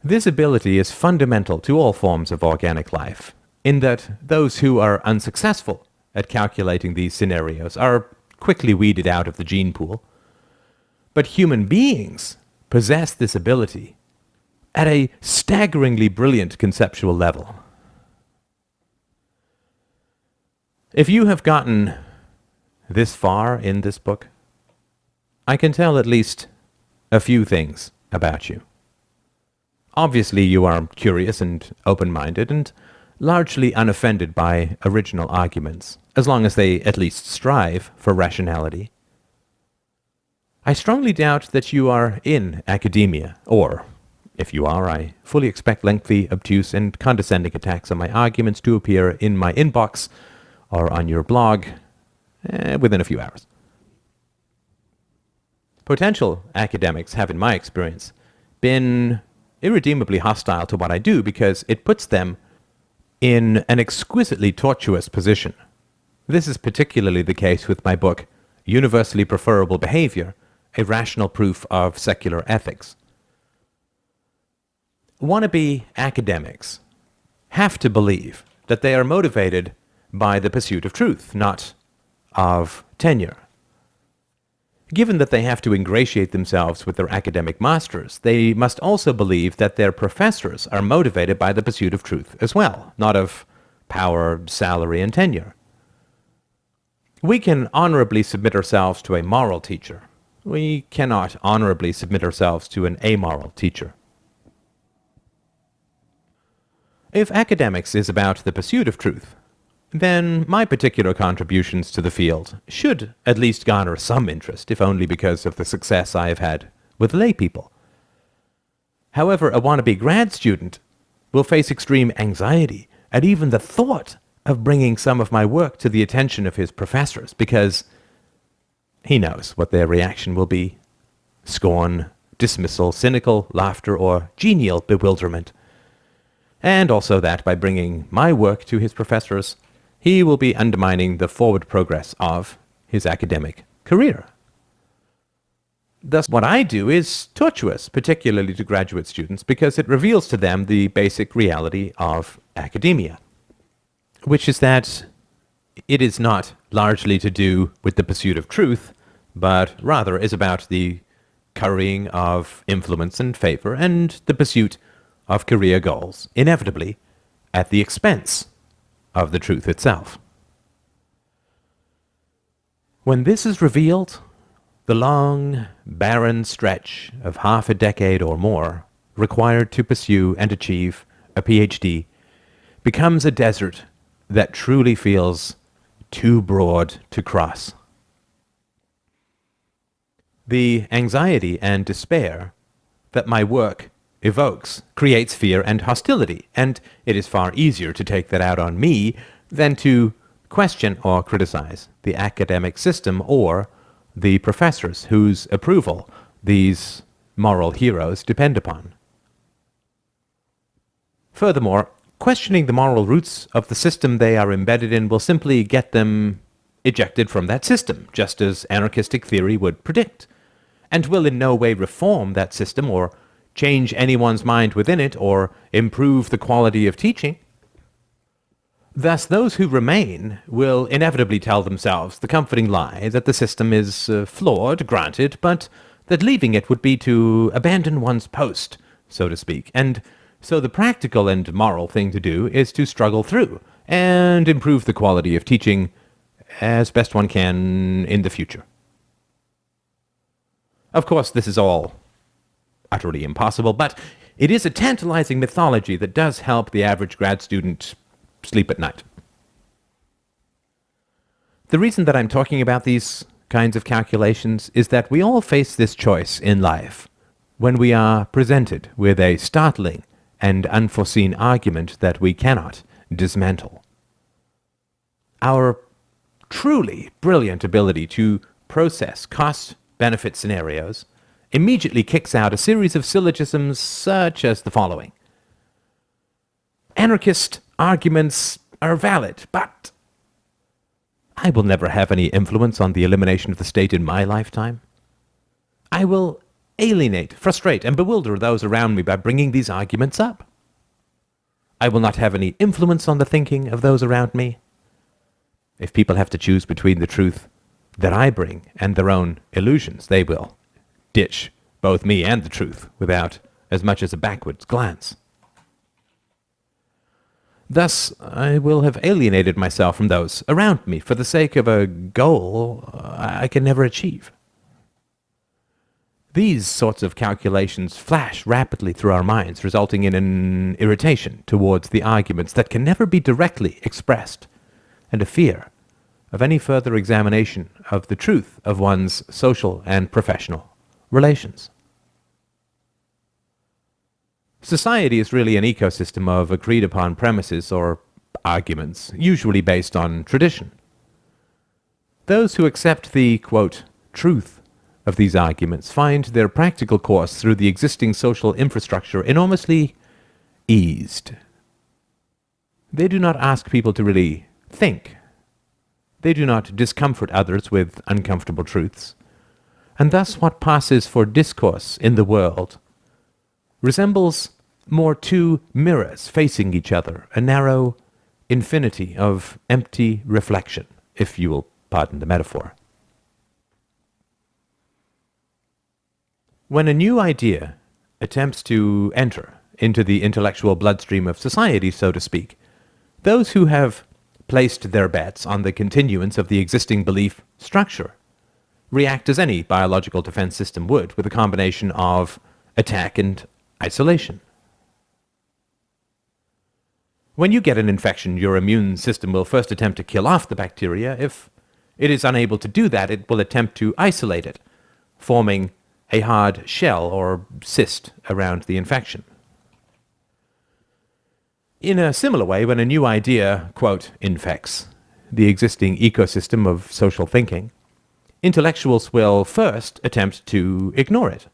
This ability is fundamental to all forms of organic life, in that those who are unsuccessful at calculating these scenarios are quickly weeded out of the gene pool. But human beings possess this ability at a staggeringly brilliant conceptual level. If you have gotten this far in this book, I can tell at least a few things about you. Obviously, you are curious and open-minded and largely unoffended by original arguments, as long as they at least strive for rationality. I strongly doubt that you are in academia, or, if you are, I fully expect lengthy, obtuse, and condescending attacks on my arguments to appear in my inbox or on your blog within a few hours. Potential academics have, in my experience, been irredeemably hostile to what I do because it puts them in an exquisitely tortuous position. This is particularly the case with my book, Universally Preferable Behavior, A Rational Proof of Secular Ethics. Wannabe academics have to believe that they are motivated by the pursuit of truth, not of tenure. Given that they have to ingratiate themselves with their academic masters, they must also believe that their professors are motivated by the pursuit of truth as well, not of power, salary, and tenure. We can honorably submit ourselves to a moral teacher. We cannot honorably submit ourselves to an amoral teacher. If academics is about the pursuit of truth, then my particular contributions to the field should at least garner some interest, if only because of the success I have had with lay people. However, a wannabe grad student will face extreme anxiety at even the thought of bringing some of my work to the attention of his professors, because he knows what their reaction will be: scorn, dismissal, cynical laughter, or genial bewilderment. And also that by bringing my work to his professors, he will be undermining the forward progress of his academic career. Thus, what I do is tortuous, particularly to graduate students, because it reveals to them the basic reality of academia, which is that it is not largely to do with the pursuit of truth, but rather is about the currying of influence and favor and the pursuit of career goals, inevitably at the expense of the truth itself. When this is revealed, the long, barren stretch of half a decade or more required to pursue and achieve a PhD becomes a desert that truly feels too broad to cross. The anxiety and despair that my work evokes creates fear and hostility, and it is far easier to take that out on me than to question or criticize the academic system or the professors whose approval these moral heroes depend upon. Furthermore, questioning the moral roots of the system they are embedded in will simply get them ejected from that system, just as anarchistic theory would predict, and will in no way reform that system or change anyone's mind within it or improve the quality of teaching. Thus, those who remain will inevitably tell themselves the comforting lie that the system is flawed, granted, but that leaving it would be to abandon one's post, so to speak, and so the practical and moral thing to do is to struggle through and improve the quality of teaching as best one can in the future. Of course, this is all utterly impossible, but it is a tantalizing mythology that does help the average grad student sleep at night. The reason that I'm talking about these kinds of calculations is that we all face this choice in life when we are presented with a startling and unforeseen argument that we cannot dismantle. Our truly brilliant ability to process cost-benefit scenarios immediately kicks out a series of syllogisms such as the following. Anarchist arguments are valid, but I will never have any influence on the elimination of the state in my lifetime. I will alienate, frustrate, and bewilder those around me by bringing these arguments up. I will not have any influence on the thinking of those around me. If people have to choose between the truth that I bring and their own illusions, they will ditch both me and the truth without as much as a backwards glance. Thus, I will have alienated myself from those around me for the sake of a goal I can never achieve. These sorts of calculations flash rapidly through our minds, resulting in an irritation towards the arguments that can never be directly expressed, and a fear of any further examination of the truth of one's social and professional relations. Society is really an ecosystem of agreed-upon premises or arguments, usually based on tradition. Those who accept the, quote, truth of these arguments find their practical course through the existing social infrastructure enormously eased. They do not ask people to really think. They do not discomfort others with uncomfortable truths. And thus what passes for discourse in the world resembles more two mirrors facing each other, a narrow infinity of empty reflection, if you will pardon the metaphor. When a new idea attempts to enter into the intellectual bloodstream of society, so to speak, those who have placed their bets on the continuance of the existing belief structure react as any biological defense system would, with a combination of attack and isolation. When you get an infection, your immune system will first attempt to kill off the bacteria. If it is unable to do that, it will attempt to isolate it, forming a hard shell or cyst around the infection. In a similar way, when a new idea, quote, infects the existing ecosystem of social thinking, intellectuals will first attempt to ignore it,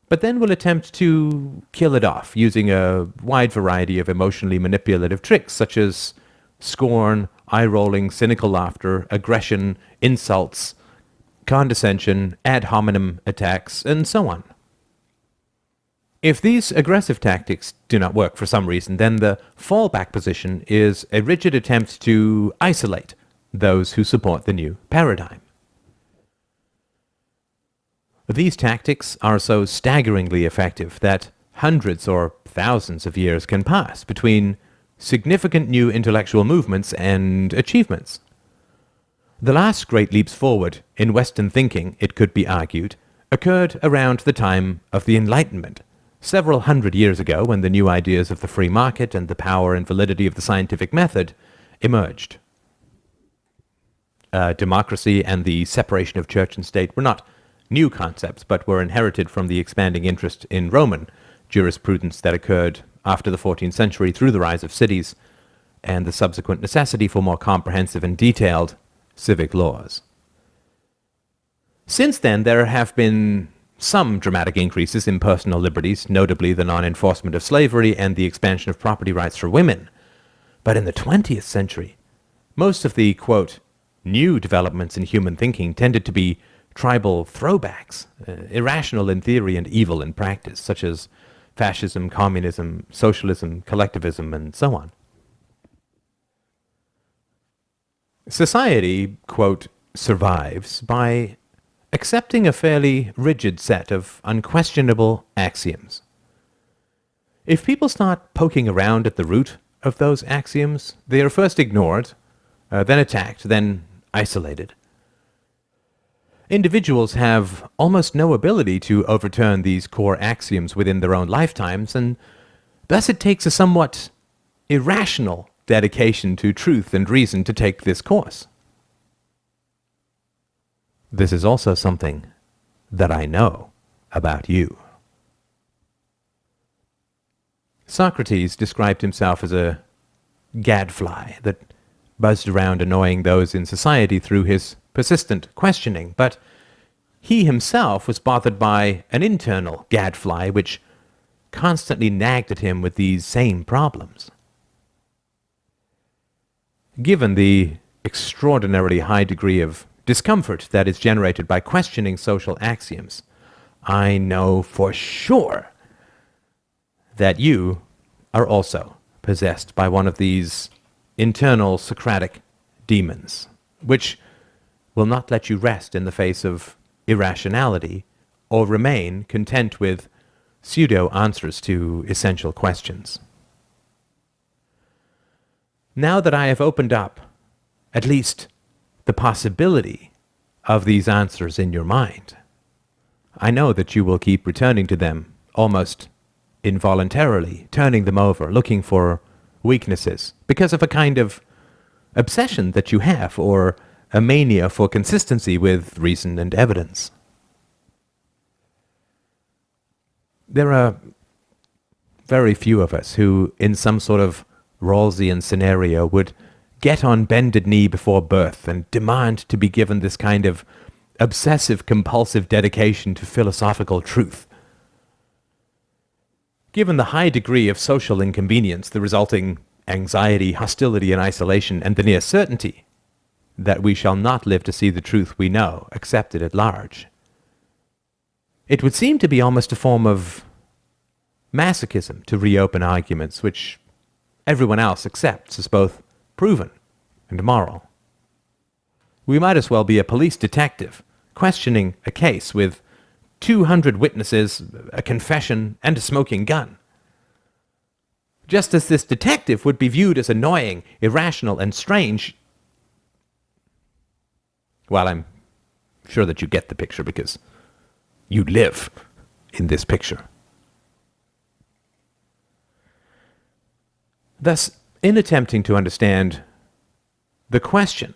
but then will attempt to kill it off using a wide variety of emotionally manipulative tricks such as scorn, eye-rolling, cynical laughter, aggression, insults, condescension, ad hominem attacks, and so on. If these aggressive tactics do not work for some reason, then the fallback position is a rigid attempt to isolate those who support the new paradigm. These tactics are so staggeringly effective that hundreds or thousands of years can pass between significant new intellectual movements and achievements. The last great leaps forward in Western thinking, it could be argued, occurred around the time of the Enlightenment, several hundred years ago, when the new ideas of the free market and the power and validity of the scientific method emerged. Democracy and the separation of church and state were not new concepts, but were inherited from the expanding interest in Roman jurisprudence that occurred after the 14th century through the rise of cities and the subsequent necessity for more comprehensive and detailed civic laws. Since then, there have been some dramatic increases in personal liberties, notably the non-enforcement of slavery and the expansion of property rights for women. But in the 20th century, most of the, quote, new developments in human thinking tended to be tribal throwbacks, irrational in theory and evil in practice, such as fascism, communism, socialism, collectivism, and so on. Society, quote, survives by accepting a fairly rigid set of unquestionable axioms. If people start poking around at the root of those axioms, they are first ignored, then attacked, then isolated. Individuals have almost no ability to overturn these core axioms within their own lifetimes, and thus it takes a somewhat irrational dedication to truth and reason to take this course. This is also something that I know about you. Socrates described himself as a gadfly that buzzed around annoying those in society through his persistent questioning, but he himself was bothered by an internal gadfly which constantly nagged at him with these same problems. Given the extraordinarily high degree of discomfort that is generated by questioning social axioms, I know for sure that you are also possessed by one of these internal Socratic demons, which will not let you rest in the face of irrationality or remain content with pseudo answers to essential questions. Now that I have opened up at least the possibility of these answers in your mind, I know that you will keep returning to them almost involuntarily, turning them over, looking for weaknesses, because of a kind of obsession that you have, or a mania for consistency with reason and evidence. There are very few of us who, in some sort of Rawlsian scenario, would get on bended knee before birth and demand to be given this kind of obsessive compulsive dedication to philosophical truth. Given the high degree of social inconvenience, the resulting anxiety, hostility, and isolation, and the near certainty that we shall not live to see the truth we know accepted at large, it would seem to be almost a form of masochism to reopen arguments which everyone else accepts as both proven and moral. We might as well be a police detective questioning a case with 200 witnesses, a confession, and a smoking gun. Just as this detective would be viewed as annoying, irrational, and strange. Well, I'm sure that you get the picture because you live in this picture. Thus, in attempting to understand the question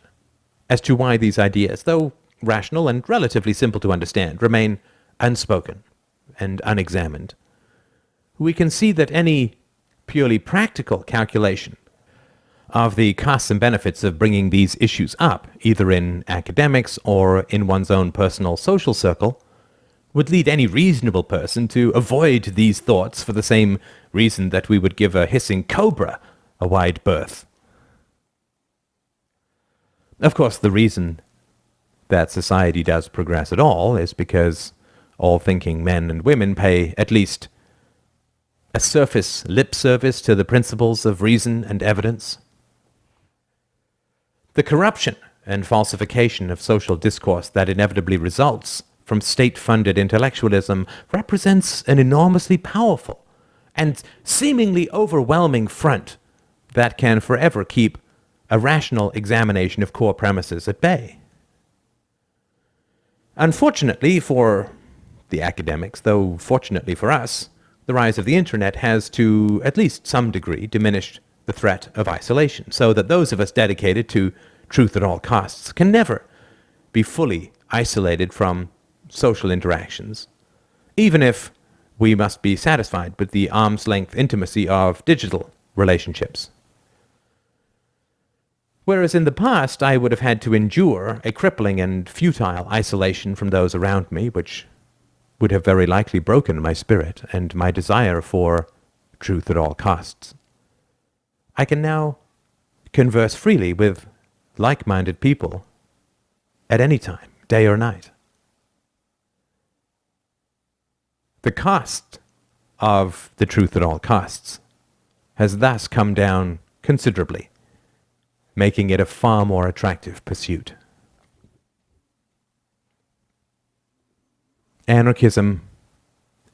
as to why these ideas, though rational and relatively simple to understand, remain unspoken and unexamined, we can see that any purely practical calculation of the costs and benefits of bringing these issues up, either in academics or in one's own personal social circle, would lead any reasonable person to avoid these thoughts for the same reason that we would give a hissing cobra a wide berth. Of course, the reason that society does progress at all is because all thinking men and women pay at least a surface lip service to the principles of reason and evidence. The corruption and falsification of social discourse that inevitably results from state-funded intellectualism represents an enormously powerful and seemingly overwhelming front that can forever keep a rational examination of core premises at bay. Unfortunately for the academics, though fortunately for us, the rise of the internet has to at least some degree diminished the threat of isolation, so that those of us dedicated to truth at all costs can never be fully isolated from social interactions, even if we must be satisfied with the arm's-length intimacy of digital relationships. Whereas in the past I would have had to endure a crippling and futile isolation from those around me, which would have very likely broken my spirit and my desire for truth at all costs, I can now converse freely with like-minded people at any time, day or night. The cost of the truth at all costs has thus come down considerably, making it a far more attractive pursuit. Anarchism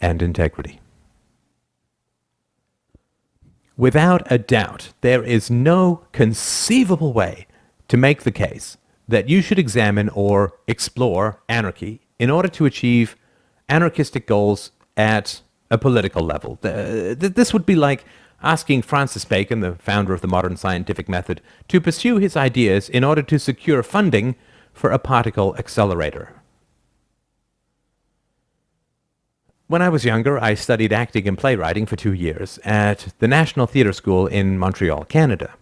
and integrity. Without a doubt, there is no conceivable way to make the case that you should examine or explore anarchy in order to achieve anarchistic goals at a political level. This would be like asking Francis Bacon, the founder of the modern scientific method, to pursue his ideas in order to secure funding for a particle accelerator. When I was younger, I studied acting and playwriting for 2 years at the National Theatre School in Montreal, Canada.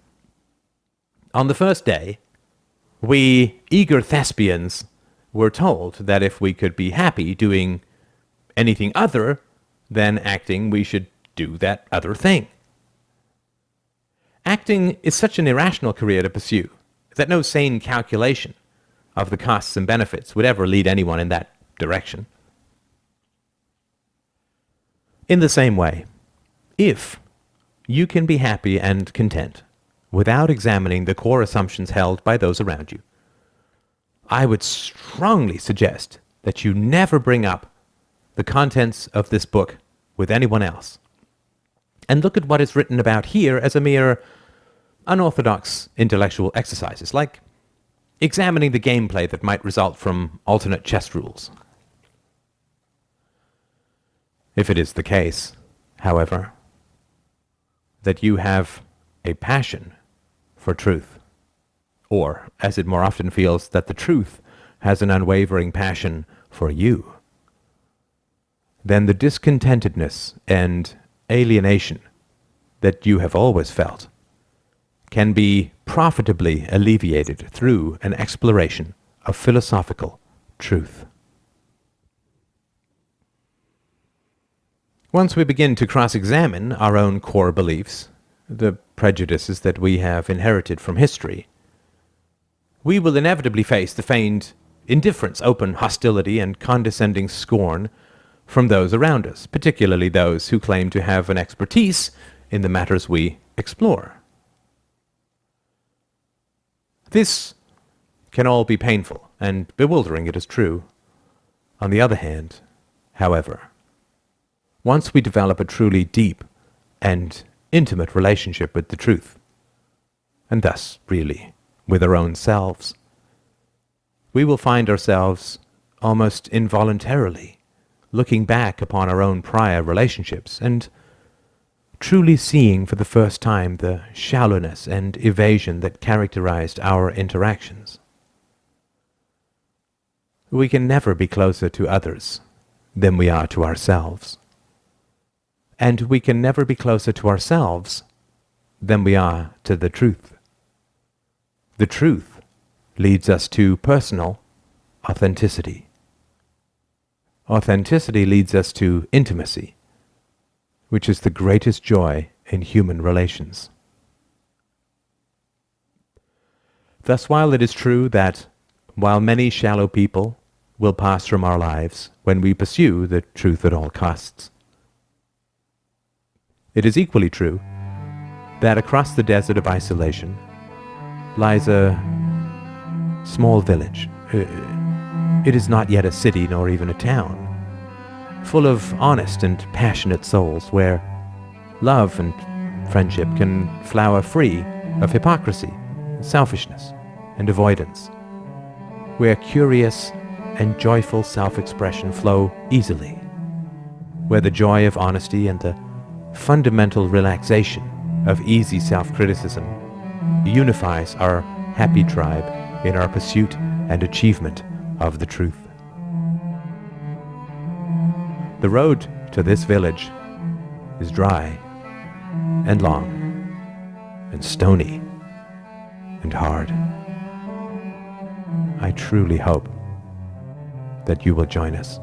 On the first day, we eager thespians were told that if we could be happy doing anything other than acting, we should do that other thing. Acting is such an irrational career to pursue that no sane calculation of the costs and benefits would ever lead anyone in that direction. In the same way, if you can be happy and content without examining the core assumptions held by those around you, I would strongly suggest that you never bring up the contents of this book with anyone else. And look at what is written about here as a mere unorthodox intellectual exercises, like examining the gameplay that might result from alternate chess rules. If it is the case, however, that you have a passion for truth, or, as it more often feels, that the truth has an unwavering passion for you, then the discontentedness and alienation that you have always felt can be profitably alleviated through an exploration of philosophical truth. Once we begin to cross-examine our own core beliefs, the prejudices that we have inherited from history, we will inevitably face the feigned indifference, open hostility, and condescending scorn from those around us, particularly those who claim to have an expertise in the matters we explore. This can all be painful and bewildering, it is true. On the other hand, however, once we develop a truly deep and intimate relationship with the truth, and thus, really, with our own selves, we will find ourselves almost involuntarily looking back upon our own prior relationships and truly seeing for the first time the shallowness and evasion that characterized our interactions. We can never be closer to others than we are to ourselves. And we can never be closer to ourselves than we are to the truth. The truth leads us to personal authenticity. Authenticity leads us to intimacy, which is the greatest joy in human relations. Thus, while it is true that while many shallow people will pass from our lives when we pursue the truth at all costs, it is equally true that across the desert of isolation lies a small village. It is not yet a city nor even a town, full of honest and passionate souls where love and friendship can flower free of hypocrisy, selfishness, and avoidance, where curious and joyful self-expression flow easily, where the joy of honesty and the fundamental relaxation of easy self-criticism unifies our happy tribe in our pursuit and achievement of the truth. The road to this village is dry and long and stony and hard. I truly hope that you will join us.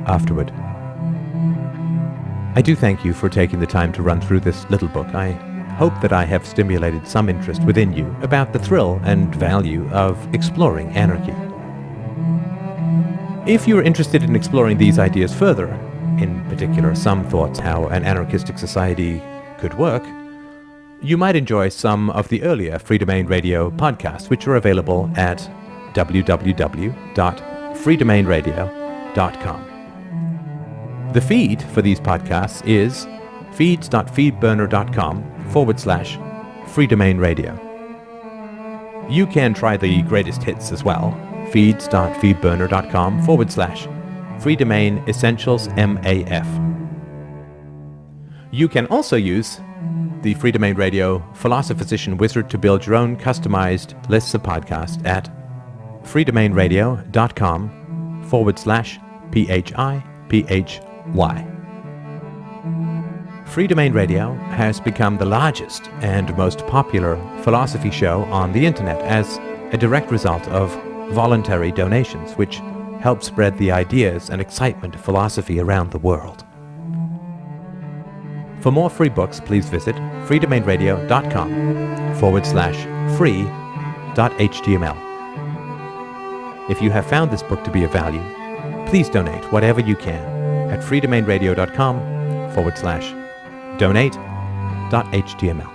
Afterward, I do thank you for taking the time to run through this little book. I hope that I have stimulated some interest within you about the thrill and value of exploring anarchy. If you're interested in exploring these ideas further, in particular some thoughts how an anarchistic society could work, you might enjoy some of the earlier Free Domain Radio podcasts, which are available at www.freedomainradio.com. The feed for these podcasts is feeds.feedburner.com/freedomainradio. You can try the greatest hits as well, feeds.feedburner.com/freedomain essentials MAF. You can also use the Free Domain Radio Philosophisician Wizard to build your own customized lists of podcasts at freedomainradio.com/PHIPHY. Free Domain Radio has become the largest and most popular philosophy show on the internet as a direct result of voluntary donations, which help spread the ideas and excitement of philosophy around the world. For more free books, please visit freedomainradio.com/free.html. If you have found this book to be of value, please donate whatever you can at freedomainradio.com/donate.html.